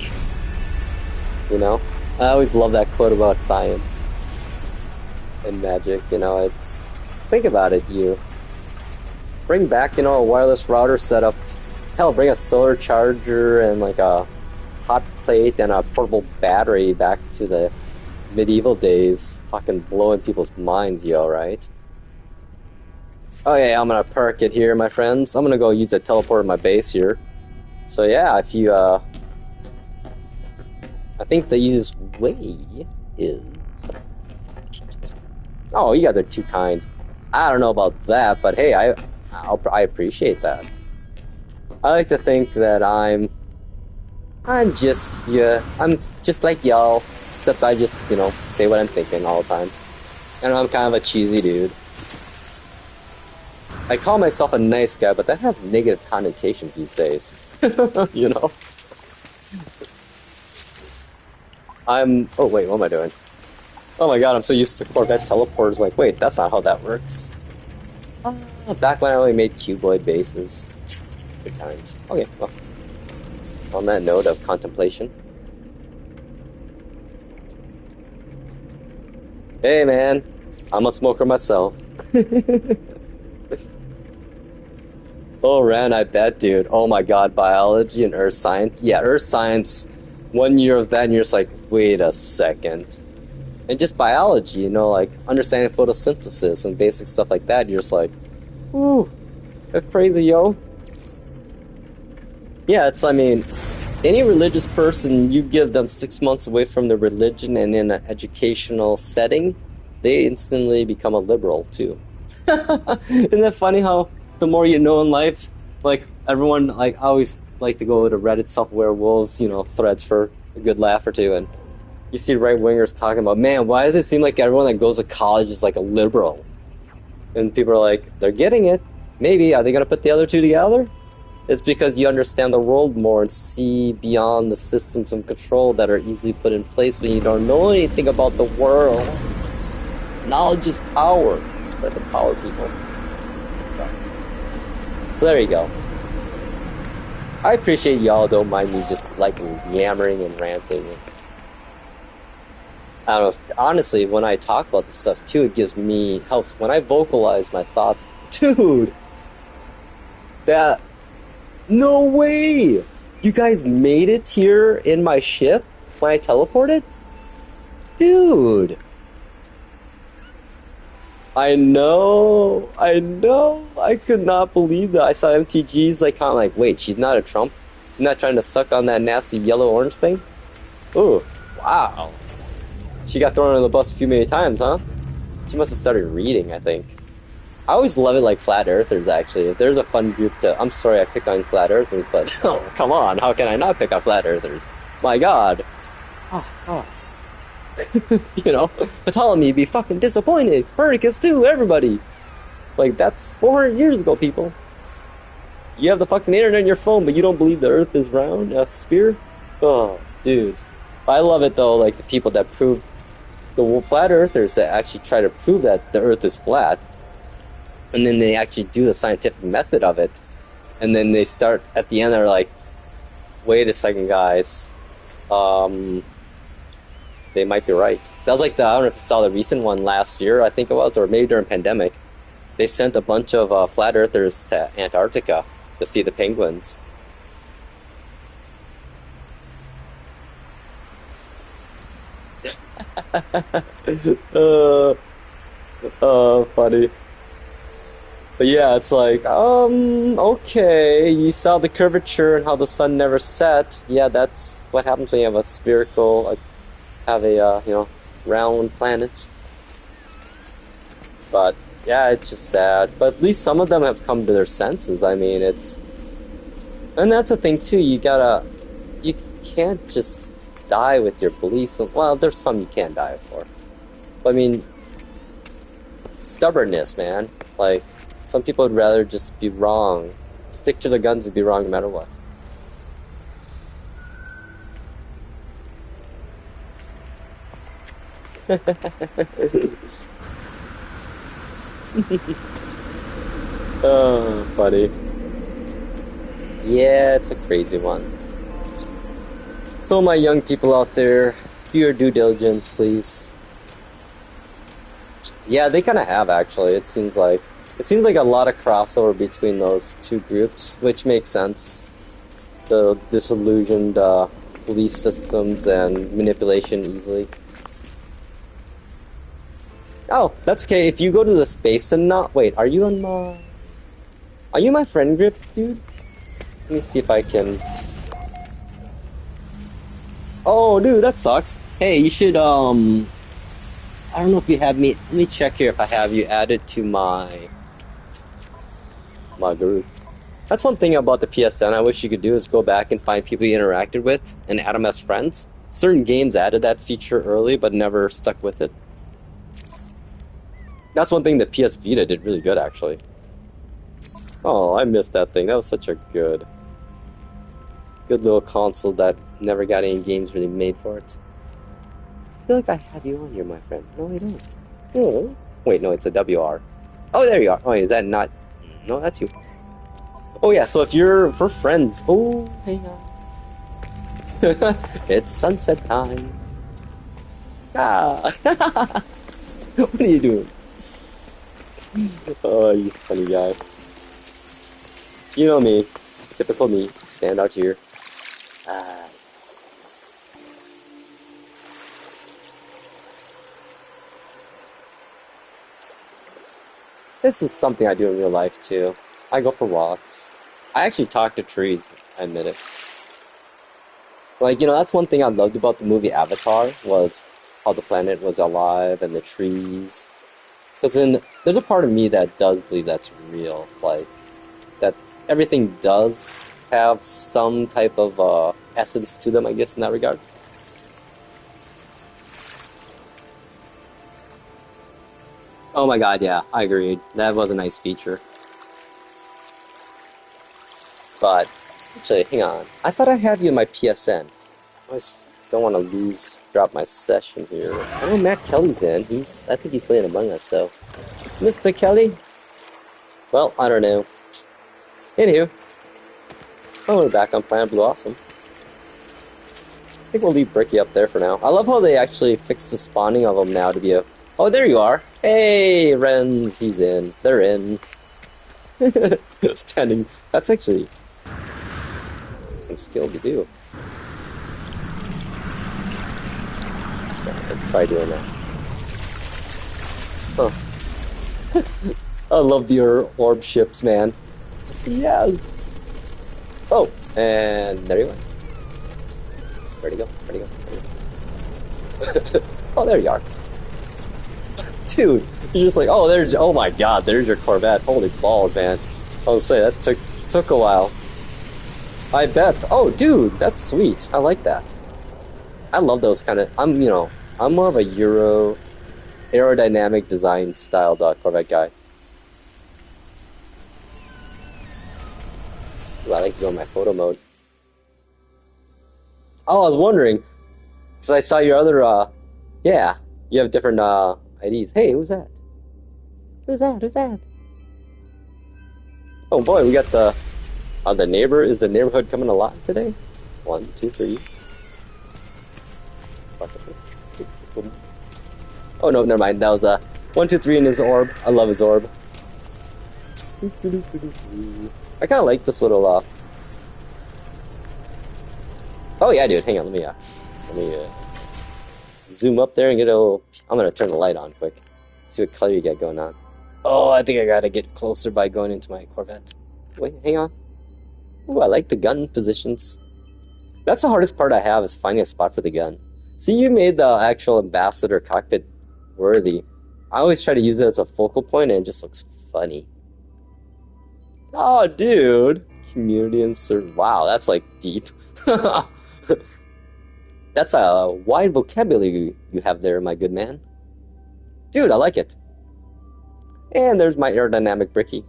[SPEAKER 1] You know? I always love that quote about science and magic, you know, it's... Think about it, you bring back, you know, a wireless router setup. Hell, bring a solar charger and, like, a hot plate and a portable battery back to the medieval days. Fucking blowing people's minds, yo, right? Oh, yeah, I'm gonna park it here, my friends. I'm gonna go use the teleport in my base here. So, yeah, if you, I think the easiest way is... Oh, you guys are too kind. I don't know about that, but hey, I appreciate that. I like to think that I'm just like y'all, except I just, you know, say what I'm thinking all the time. And I'm kind of a cheesy dude. I call myself a nice guy, but that has negative connotations these days. You know? Oh wait, what am I doing? Oh my god, I'm so used to Corvette teleporters, like, wait, that's not how that works. Back when I only made cuboid bases. Good times. Okay, well. On that note of contemplation. Hey man, I'm a smoker myself. Oh, Ran, I bet, dude. Oh my god, biology and earth science. Yeah, earth science, 1 year of that, and you're just like, wait a second. And just biology, you know, like understanding photosynthesis and basic stuff like that, you're just like, ooh, that's crazy, yo. Yeah, I mean, any religious person, you give them 6 months away from their religion and in an educational setting, they instantly become a liberal, too. Isn't that funny how the more you know in life, like, everyone, like, I always like to go to Reddit Self-Aware Wolves, you know, threads for a good laugh or two, and you see right-wingers talking about, man, why does it seem like everyone that goes to college is like a liberal? And people are like, they're getting it. Maybe. Are they going to put the other two together? It's because you understand the world more and see beyond the systems of control that are easily put in place when you don't know anything about the world. Knowledge is power. Spread the power, people. So there you go. I appreciate y'all don't mind me just like yammering and ranting. I don't know. Honestly, when I talk about this stuff too, it gives me helps when I vocalize my thoughts. Dude, that. No way! You guys made it here in my ship when I teleported? Dude! I know! I could not believe that. I saw MTG's like, kind of like, wait, she's not a Trump? She's not trying to suck on that nasty yellow-orange thing? Ooh, wow. She got thrown under the bus a few many times, huh? She must have started reading, I think. I always love it like flat earthers, actually. If there's a fun group to... I'm sorry I pick on flat earthers, but... Oh, come on. How can I not pick on flat earthers? My god. Oh. You know? Ptolemy be fucking disappointed. Copernicus too, everybody. Like, that's 400 years ago, people. You have the fucking internet on your phone, but you don't believe the earth is round? A sphere? Oh, dude. I love it, though, like, the people that prove... The flat earthers that actually try to prove that the earth is flat... And then they actually do the scientific method of it. And then they start, at the end, they're like, wait a second, guys. They might be right. That was like I don't know if you saw the recent one last year, I think it was, or maybe during pandemic. They sent a bunch of flat earthers to Antarctica to see the penguins. Funny. But yeah, it's like, okay, you saw the curvature and how the sun never set. Yeah, that's what happens when you have a spherical, like, have a, round planet. But, yeah, it's just sad. But at least some of them have come to their senses. I mean, and that's the thing, too, you can't just die with your beliefs. Well, there's some you can die for. But, I mean, stubbornness, man. Like, some people would rather just be wrong. Stick to the guns and be wrong no matter what. Oh, funny. Yeah, it's a crazy one. So my young people out there, do your due diligence, please. Yeah, they kind of have, actually. It seems like a lot of crossover between those two groups, which makes sense. The disillusioned belief systems and manipulation easily. Oh, that's okay. If you go to the space and not... Wait, are you my friend group, dude? Let me see if I can... Oh, dude, that sucks. Hey, you should, I don't know if you have me... Let me check here if I have you added to my group. That's one thing about the PSN I wish you could do is go back and find people you interacted with and add them as friends. Certain games added that feature early but never stuck with it. That's one thing that PS Vita did really good, actually. Oh, I missed that thing. That was such a good little console that never got any games really made for it. I feel like I have you on here, my friend. No, I don't. Oh. Wait, no, it's a WR. Oh, there you are. Oh, is that not? No, that's you. Oh yeah, so if you're for friends. Oh, hang on. It's sunset time. Ah. What are you doing? Oh, you funny guy. You know me. Typical me. Stand out here. Ah. Yes. This is something I do in real life too. I go for walks. I actually talk to trees, I admit it. Like, that's one thing I loved about the movie Avatar was how the planet was alive and the trees. Because then there's a part of me that does believe that's real. Like, that everything does have some type of essence to them, I guess, in that regard. Oh my god, yeah, I agreed. That was a nice feature. But, actually, hang on. I thought I had you in my PSN. I just don't want to drop my session here. Oh, Matt Kelly's in. I think he's playing Among Us, so. Mr. Kelly? Well, I don't know. Anywho. Oh, we're back on Planet Blue Awesome. I think we'll leave Bricky up there for now. I love how they actually fixed the spawning of them now to be a... Oh, there you are. Hey, Renz, he's in. They're in. Standing. That's actually some skill to do. I'll try doing that. Huh. I love the orb ships, man. Yes. Oh, and there you are. Where'd he go? Where'd he go? Oh, there you are. Dude, you're just like, oh my god, there's your Corvette. Holy balls, man. I was say that took a while. I bet. Oh, dude, that's sweet. I like that. I love those kind of. I'm more of a Euro aerodynamic design style Corvette guy. Ooh, I like to go in my photo mode. Oh, I was wondering, because I saw your other, yeah, you have different, IDs. Hey, who's that? Who's that? Who's that? Oh boy, we got the is the neighborhood coming alive today? 1, 2, 3. Oh no, never mind. That was 1, 2, 3 in his orb. I love his orb. I kind of like this little. Oh yeah, dude. Hang on. Let me zoom up there and get a little. I'm gonna turn the light on quick. See what color you got going on. Oh, I think I gotta get closer by going into my Corvette. Wait, hang on. Ooh, I like the gun positions. That's the hardest part I have is finding a spot for the gun. See, you made the actual ambassador cockpit worthy. I always try to use it as a focal point and it just looks funny. Oh, dude. Community and serve. Wow, that's like deep. That's a wide vocabulary you have there, my good man. Dude, I like it. And there's my aerodynamic Bricky.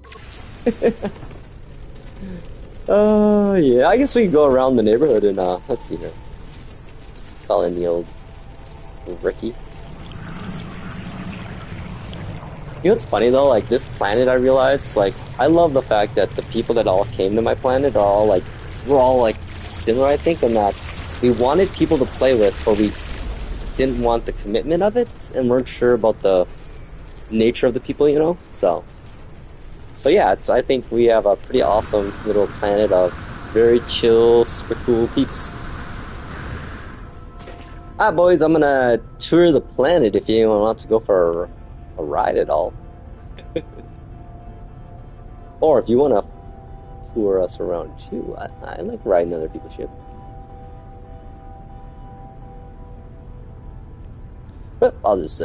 [SPEAKER 1] Oh, yeah. I guess we can go around the neighborhood and, let's see here. Let's call in the old Bricky. You know what's funny, though? Like, this planet, I realized, like, I love the fact that the people that all came to my planet are all, like, we're all, like, similar, I think, in that we wanted people to play with, but we didn't want the commitment of it, and weren't sure about the nature of the people, you know? So yeah, I think we have a pretty awesome little planet of very chill, super cool peeps. Alright, boys, I'm gonna tour the planet if anyone wants to go for a ride at all. Or if you want to tour us around too. I like riding other people's ship. But I'll just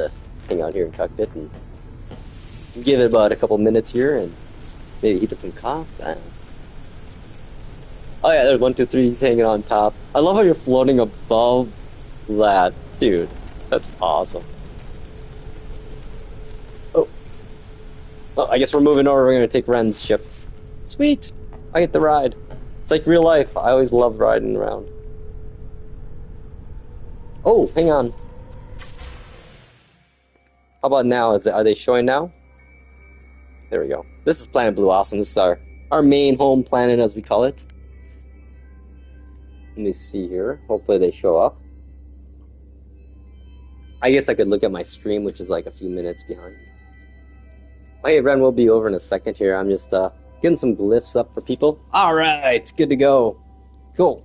[SPEAKER 1] hang out here in cockpit and give it about a couple minutes here and maybe heat up some coffee. Oh yeah, there's 1, 2, 3. He's hanging on top. I love how you're floating above that, dude. That's awesome. Oh, I guess we're moving over. We're gonna take Ren's ship. Sweet! I get the ride. It's like real life. I always love riding around. Oh, hang on. How about now? Are they showing now? There we go. This is Planet Blue Awesome. This is our main home planet, as we call it. Let me see here. Hopefully they show up. I guess I could look at my stream, which is like a few minutes behind. My run will be over in a second here. I'm just getting some glyphs up for people. All right, good to go. Cool.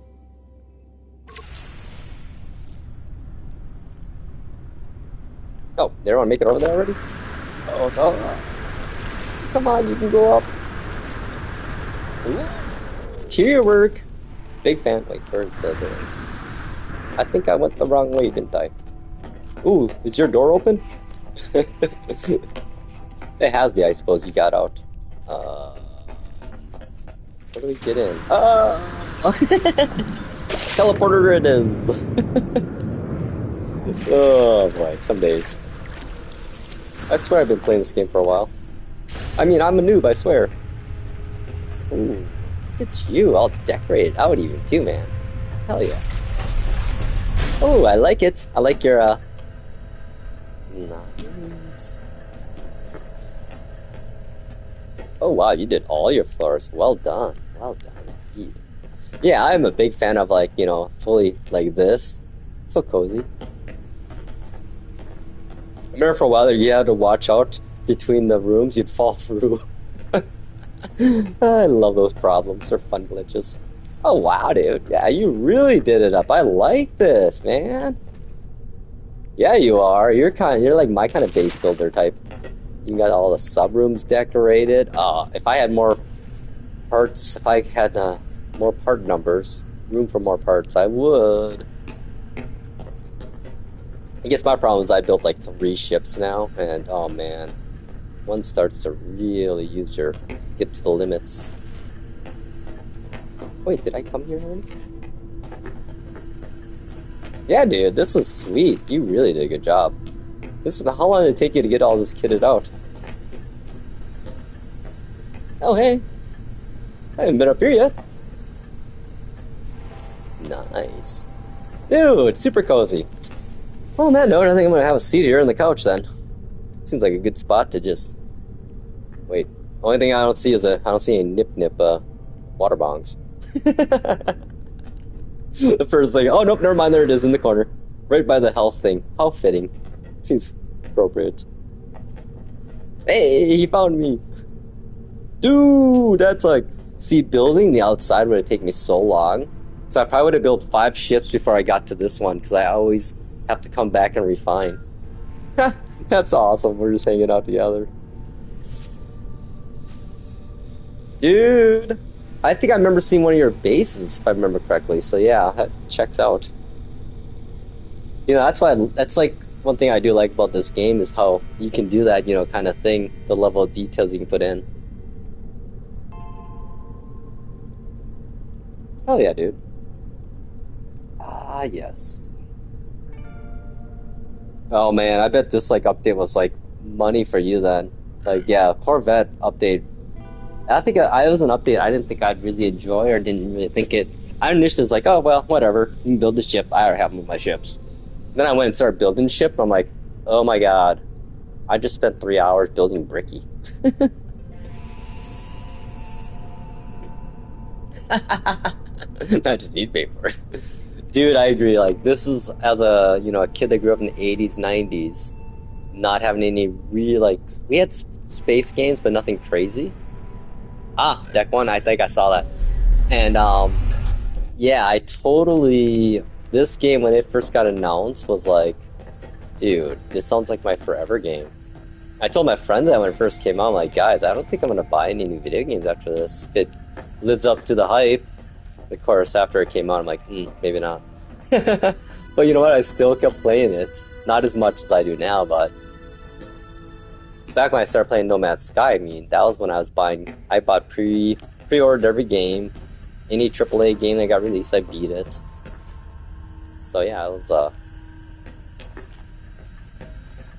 [SPEAKER 1] Oh, they don't want to make it over there already? Oh, it's all right. Come on, you can go up. Ooh. Cheer work. Big fan. Wait, where's the door? I think I went the wrong way, didn't I? Ooh, is your door open? It has to be, I suppose. You got out. Where do we get in? Teleporter it is. Oh boy, some days. I swear I've been playing this game for a while. I mean, I'm a noob, I swear. Ooh, look at you, all decorated out even too, man. Hell yeah. Oh, I like it. I like your, nice. Oh wow, you did all your floors. Well done. Well done indeed. Yeah, I'm a big fan of, like, you know, fully like this. It's so cozy. I remember for a while there you had to watch out between the rooms, you'd fall through. I love those problems. They're fun glitches. Oh wow, dude. Yeah, you really did it up. I like this, man. Yeah, you are. You're like my kind of base builder type. You got all the sub rooms decorated. If I had more parts, if I had more part numbers, room for more parts, I would. I guess my problem is I built like 3 ships now, and oh man, one starts to really get to the limits. Wait, did I come here already? Yeah, dude, this is sweet. You really did a good job. How long did it take you to get all this kitted out? Oh, hey. I haven't been up here yet. Nice. Dude, super cozy. Well, on that note, I think I'm going to have a seat here on the couch then. Seems like a good spot to just... Wait. Only thing I don't see is I don't see any nip-nip water bongs. The first thing... Oh, nope, never mind. There it is in the corner. Right by the health thing. How fitting. Seems appropriate. Hey, he found me. Dude, that's like... See, building the outside would have taken me so long. So I probably would have built 5 ships before I got to this one, because I always have to come back and refine. That's awesome. We're just hanging out together. Dude, I think I remember seeing one of your bases, if I remember correctly. So yeah, that checks out. You know, that's like one thing I do like about this game is how you can do that, you know, kind of thing, the level of details you can put in. Hell yeah, dude. Ah, yes. Oh man, I bet this like update was like money for you then. Like, yeah, Corvette update. I think I was an update I didn't think I'd really enjoy or didn't really think it. I initially was like, oh well, whatever. You can build a ship. I already have them with my ships. Then I went and started building a ship. I'm like, oh my god, I just spent 3 hours building Bricky. I just need paper. Dude, I agree. Like, this is, as a, you know, a kid that grew up in the 80s, 90s, not having any real, like, we had space games, but nothing crazy. Ah, Deck 1, I think I saw that. And, yeah, I totally, this game, when it first got announced, was like, dude, this sounds like my forever game. I told my friends that when it first came out, I'm like, guys, I don't think I'm going to buy any new video games after this. If it lives up to the hype. Of course, after it came out, I'm like, maybe not. But you know what? I still kept playing it. Not as much as I do now, but back when I started playing No Man's Sky, I mean, that was when I was buying. I bought pre-ordered every game. Any AAA game that got released, I beat it. So yeah, it was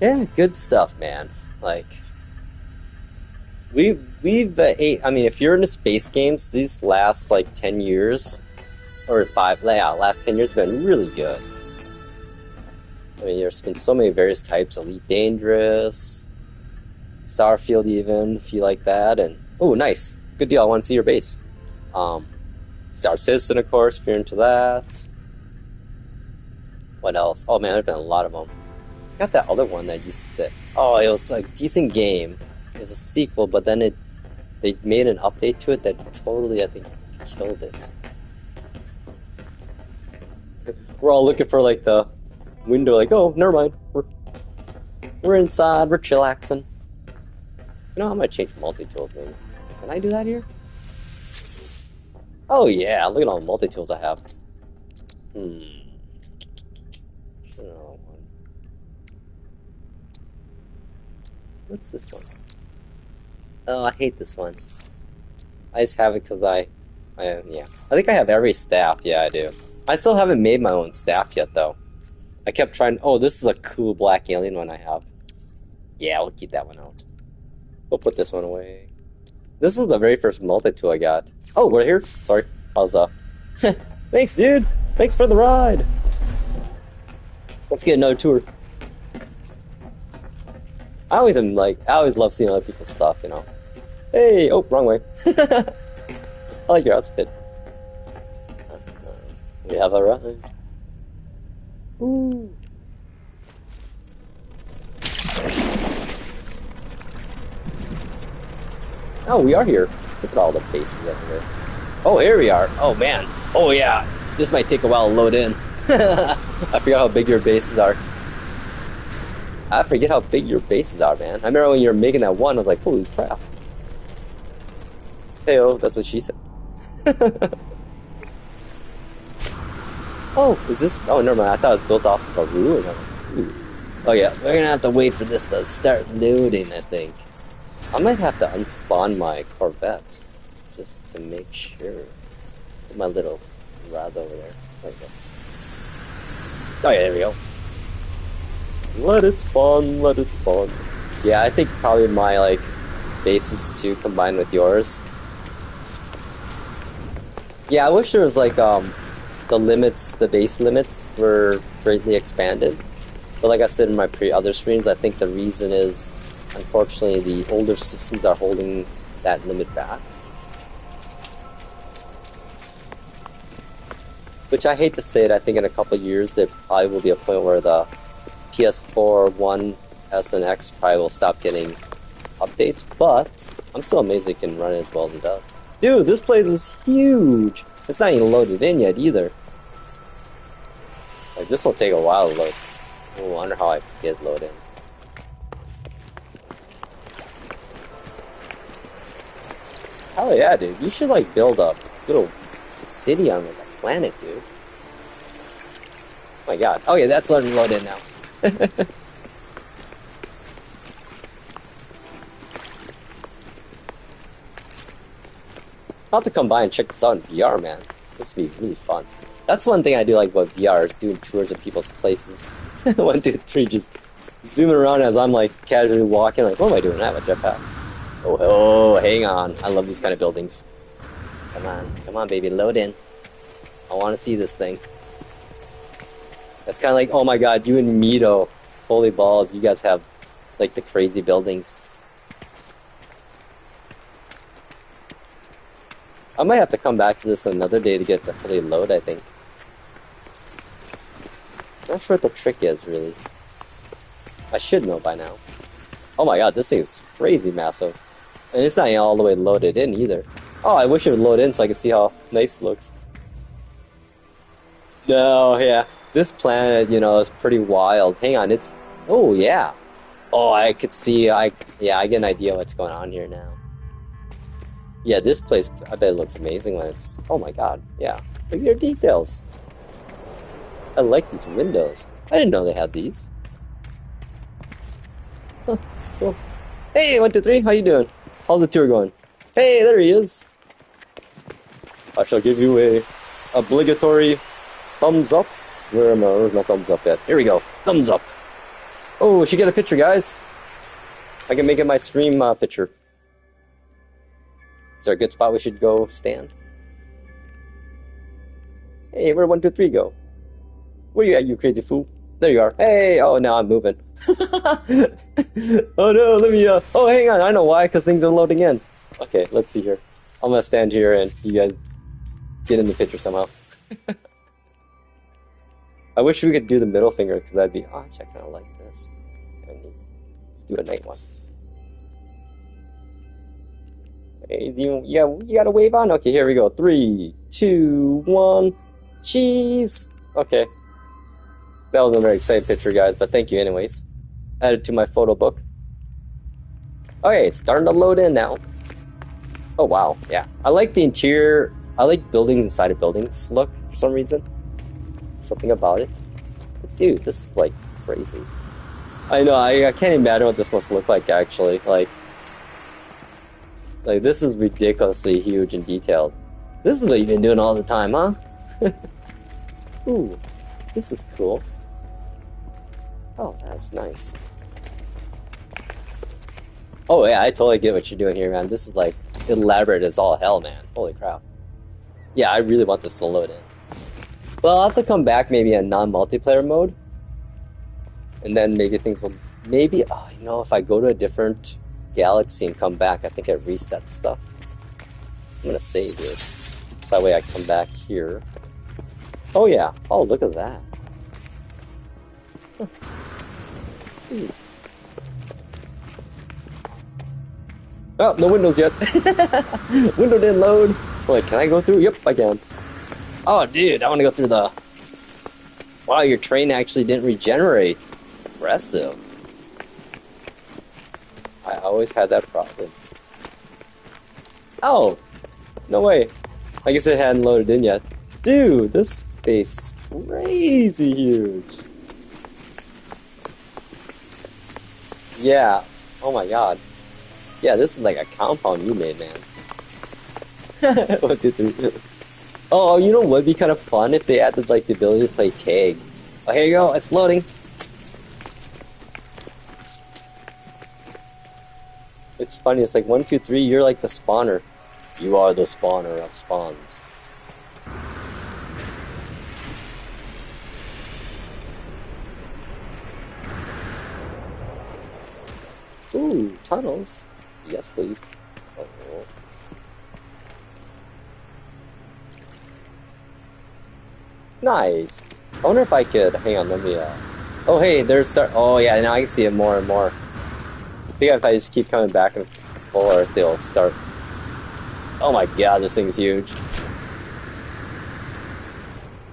[SPEAKER 1] yeah, good stuff, man. Like, I mean, if you're into space games, these last like 10 years or five, yeah, last 10 years have been really good. I mean, there's been so many various types: Elite Dangerous, Starfield, even if you like that. And oh, nice, good deal. I want to see your base. Star Citizen, of course, if you're into that. What else? Oh man, there's been a lot of them. I forgot that other one that used to. Oh, it was a decent game. It was a sequel, but then they made an update to it that totally, I think, killed it. We're all looking for like the window, like, oh, never mind. We're inside. We're chillaxing. You know, I might change multi-tools, maybe. Can I do that here? Oh yeah, look at all the multi-tools I have. What's this one? Oh, I hate this one. I just have it because yeah. I think I have every staff. Yeah, I do. I still haven't made my own staff yet, though. I kept trying. Oh, this is a cool black alien one I have. Yeah, we'll keep that one out. We'll put this one away. This is the very first multi-tool I got. Oh, we're here? Sorry. I was, Thanks, dude! Thanks for the ride! Let's get another tour. I always love seeing other people's stuff, you know. Hey! Oh, wrong way. I like your outfit. We have a ride. Ooh. Oh, we are here. Look at all the bases over here. Oh, here we are. Oh, man. Oh, yeah. This might take a while to load in. I forgot how big your bases are. I forget how big your bases are, man. I remember when you were making that one, I was like, holy crap. Hey-oh, that's what she said. Oh, is this? Oh, never mind. I thought it was built off of a ruin. Oh, yeah. We're gonna have to wait for this to start loading, I think. I might have to unspawn my Corvette just to make sure. Put my little Raz over there. There we go. Oh, yeah, there we go. Let it spawn, let it spawn. Yeah, I think probably my, like, bases too combined with yours. Yeah, I wish there was, like, the limits, the base limits were greatly expanded. But like I said in my other streams, I think the reason is, unfortunately, the older systems are holding that limit back. Which I hate to say it, I think in a couple of years there probably will be a point where the PS4, One, S, and X probably will stop getting updates, but I'm still amazed it can run it as well as it does. Dude, this place is huge! It's not even loaded in yet either. Like, this will take a while to load. I wonder how I can get it loaded in. Hell yeah, dude. You should, like, build a little city on, like, a planet, dude. Oh my god. Oh yeah, that's letting me load in now. I'll have to come by and check this out in VR, man. This would be really fun. That's one thing I do like about VR, is doing tours of people's places. 1, 2, 3, just zooming around as I'm like casually walking, like, what am I doing? I have a jetpack. Oh, hang on. I love these kind of buildings. Come on, baby, load in. I want to see this thing. That's kind of like, oh my god, you and Mito, holy balls, you guys have like the crazy buildings. I might have to come back to this another day to get to fully load, I think. Not sure what the trick is, really. I should know by now. Oh my god, this thing is crazy massive. And it's not all the way loaded in, either. Oh, I wish it would load in so I could see how nice it looks. No, yeah. This planet, you know, is pretty wild. Hang on, it's... Oh, yeah. Oh, I could see... Yeah, I get an idea what's going on here now. Yeah, this place, I bet it looks amazing when it's... Oh my god, yeah. Look at your details. I like these windows. I didn't know they had these. Huh, cool. Hey, 1, 2, 3, how you doing? How's the tour going? Hey, there he is. I shall give you a obligatory thumbs up. Where's my thumbs up at? Here we go. Thumbs up. Oh, we should get a picture, guys. I can make it my stream picture. Is there a good spot we should go stand? Hey, where'd 1, 2, 3 go? Where you at, you crazy fool? There you are. Hey, oh, now I'm moving. Oh no, let me, oh, hang on, I know why, because things are loading in. Okay, let's see here. I'm gonna stand here and you guys get in the picture somehow. I wish we could do the middle finger, because that'd be, oh, actually, I kind of like this. Let's do a night one. Hey, you gotta wave on? Okay, here we go. 3, 2, 1, cheese! Okay. That was a very exciting picture, guys, but thank you anyways. Added to my photo book. Okay, it's starting to load in now. Oh, wow, yeah. I like the interior. I like buildings inside of buildings look, for some reason. Something about it. But dude, this is, like, crazy. I know, I can't imagine what this must look like, actually. Like, this is ridiculously huge and detailed. This is what you've been doing all the time, huh? Ooh, this is cool. Oh, that's nice. Oh yeah, I totally get what you're doing here, man. This is like elaborate as all hell, man. Holy crap. Yeah, I really want this to load in. Well, I'll have to come back maybe in non-multiplayer mode. And then maybe things will... Maybe, oh, you know, if I go to a different galaxy and come back, I think it resets stuff. I'm gonna save it. So that way I come back here. Oh yeah. Oh, look at that. Huh. Oh, no windows yet. Window didn't load. Wait, can I go through? Yep, I can. Oh, dude, I want to go through the... Wow, your train actually didn't regenerate. Impressive. I always had that problem. Oh, no way. I guess it hadn't loaded in yet. Dude, this space is crazy huge. Yeah. Oh my god. Yeah, this is like a compound you made, man. 1, 2, 3. Oh, you know what would be kind of fun if they added like the ability to play tag. Oh, here you go. It's loading. It's funny. It's like 1, 2, 3. You're like the spawner. You are the spawner of spawns. Ooh, tunnels. Yes, please. Oh. Nice. I wonder if I could... Hang on, let me... Oh, hey, there's... Oh, yeah, now I can see it more and more. I think if I just keep coming back and forth, they'll start... Oh my god, this thing's huge.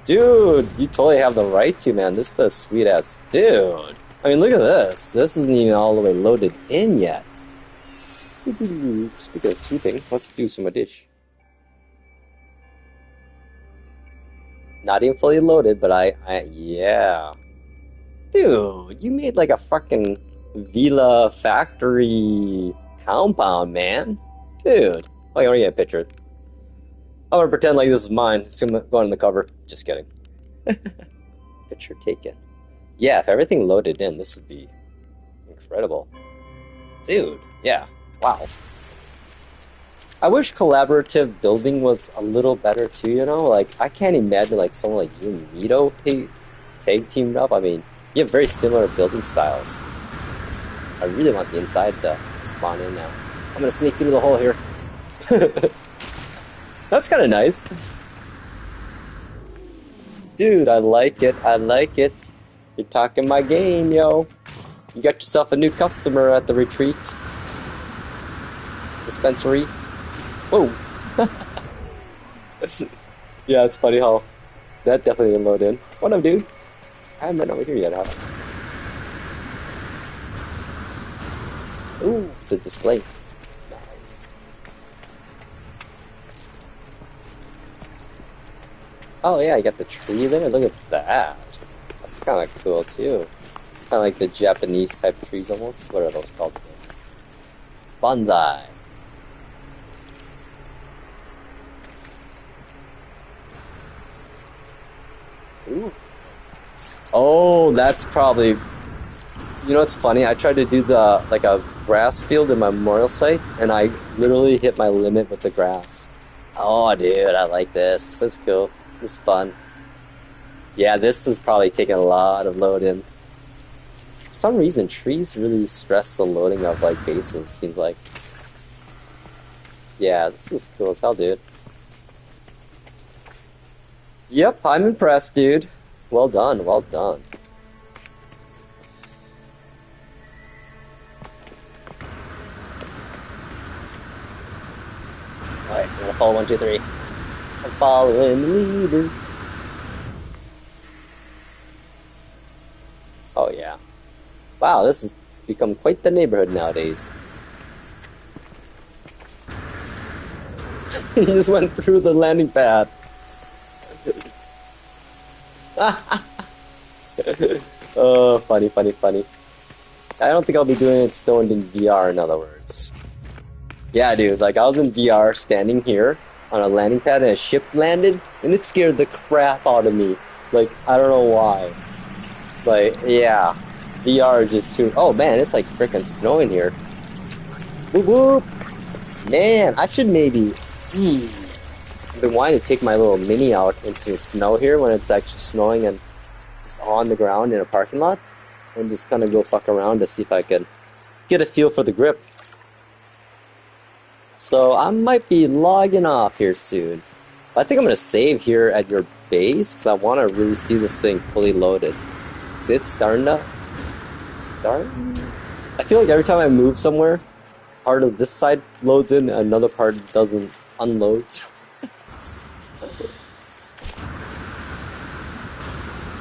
[SPEAKER 1] Dude, you totally have the right to, man. This is a sweet-ass... Dude! I mean, look at this. This isn't even all the way loaded in yet. Speaking of tubing, let's do some dish. Not even fully loaded, but yeah. Dude, you made like a fucking villa factory compound, man. Dude. Oh, you already get a picture. I'm gonna pretend like this is mine. It's gonna go on the cover. Just kidding. Picture taken. Yeah, if everything loaded in, this would be incredible. Dude, yeah. Wow. I wish collaborative building was a little better too, you know? Like, I can't imagine like someone like you and Mito tag teamed up. I mean, you have very similar building styles. I really want the inside to spawn in now. I'm gonna sneak through the hole here. That's kind of nice. Dude, I like it. I like it. You're talking my game, yo. You got yourself a new customer at the retreat. Dispensary. Whoa. Yeah, it's funny how that definitely didn't load in. What up, dude? I haven't been over here yet, huh? Ooh, it's a display. Nice. Oh yeah, you got the tree there. Look at that. That's kind of cool too. Kind of like the Japanese type trees almost. What are those called? Bonsai. Ooh. Oh, that's probably... You know what's funny? I tried to do like a grass field in my memorial site, and I literally hit my limit with the grass. Oh, dude, I like this. That's cool. This is fun. Yeah, this is probably taking a lot of load in. For some reason, trees really stress the loading of like bases, seems like. Yeah, this is cool as hell, dude. Yep, I'm impressed, dude. Well done, well done. Alright, I'm gonna follow 1, 2, 3. I'm following the leader. Oh yeah. Wow, this has become quite the neighborhood nowadays. He just went through the landing pad. Oh, funny, funny, funny. I don't think I'll be doing it stoned in VR, in other words. Yeah, dude, like I was in VR standing here on a landing pad and a ship landed and it scared the crap out of me. Like, I don't know why. Like, yeah. VR just too. Oh man, it's like freaking snowing here. Whoop whoop! Man, I should maybe. I've been wanting to take my little mini out into the snow here when it's actually snowing and just on the ground in a parking lot and just kind of go fuck around to see if I can get a feel for the grip. So I might be logging off here soon. I think I'm gonna save here at your base because I want to really see this thing fully loaded. Is it starting to? I feel like every time I move somewhere, part of this side loads in, another part doesn't unload.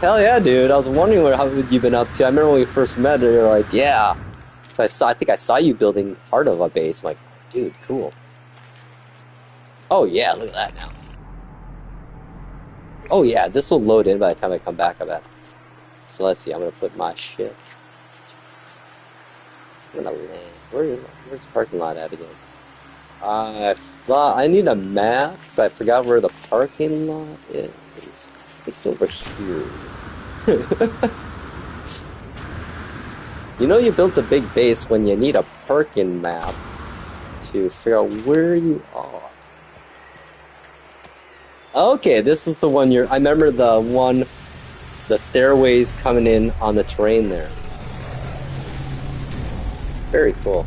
[SPEAKER 1] Hell yeah, dude! I was wondering how you've been up to. I remember when we first met, and you're like, "Yeah." So I think I saw you building part of a base. I'm like, dude, cool. Oh yeah, look at that now. Oh yeah, this will load in by the time I come back, I bet. So let's see. I'm gonna put my shit. I'm gonna land. Where's the parking lot at again? I need a map because I forgot where the parking lot is. It's over here. You know you built a big base when you need a parking map to figure out where you are. Okay, this is the one I remember the stairways coming in on the terrain there. Very cool.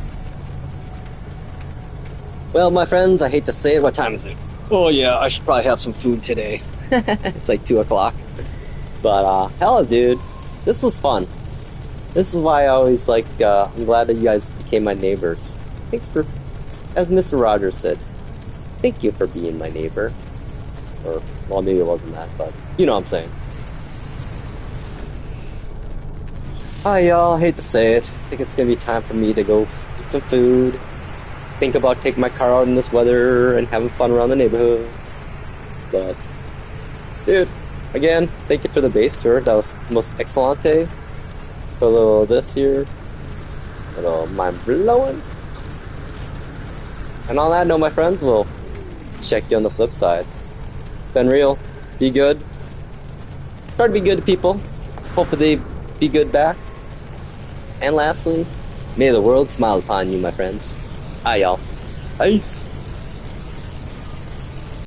[SPEAKER 1] Well, my friends, I hate to say it, what time is it? Oh yeah, I should probably have some food today. It's like 2 o'clock. But, hell, dude, this was fun. This is why I always like, I'm glad that you guys became my neighbors. Thanks for, as Mr. Rogers said, thank you for being my neighbor. Or, well, maybe it wasn't that, but you know what I'm saying. Hi, y'all, hate to say it. I think it's gonna be time for me to go eat some food. Think about taking my car out in this weather and having fun around the neighborhood. But, dude, again, thank you for the base tour. That was most excellente. Put a little of this here. A little mind blowing. And on that note, my friends, we'll check you on the flip side. It's been real. Be good. Try to be good to people. Hopefully they be good back. And lastly, may the world smile upon you, my friends. Hi, y'all. Peace.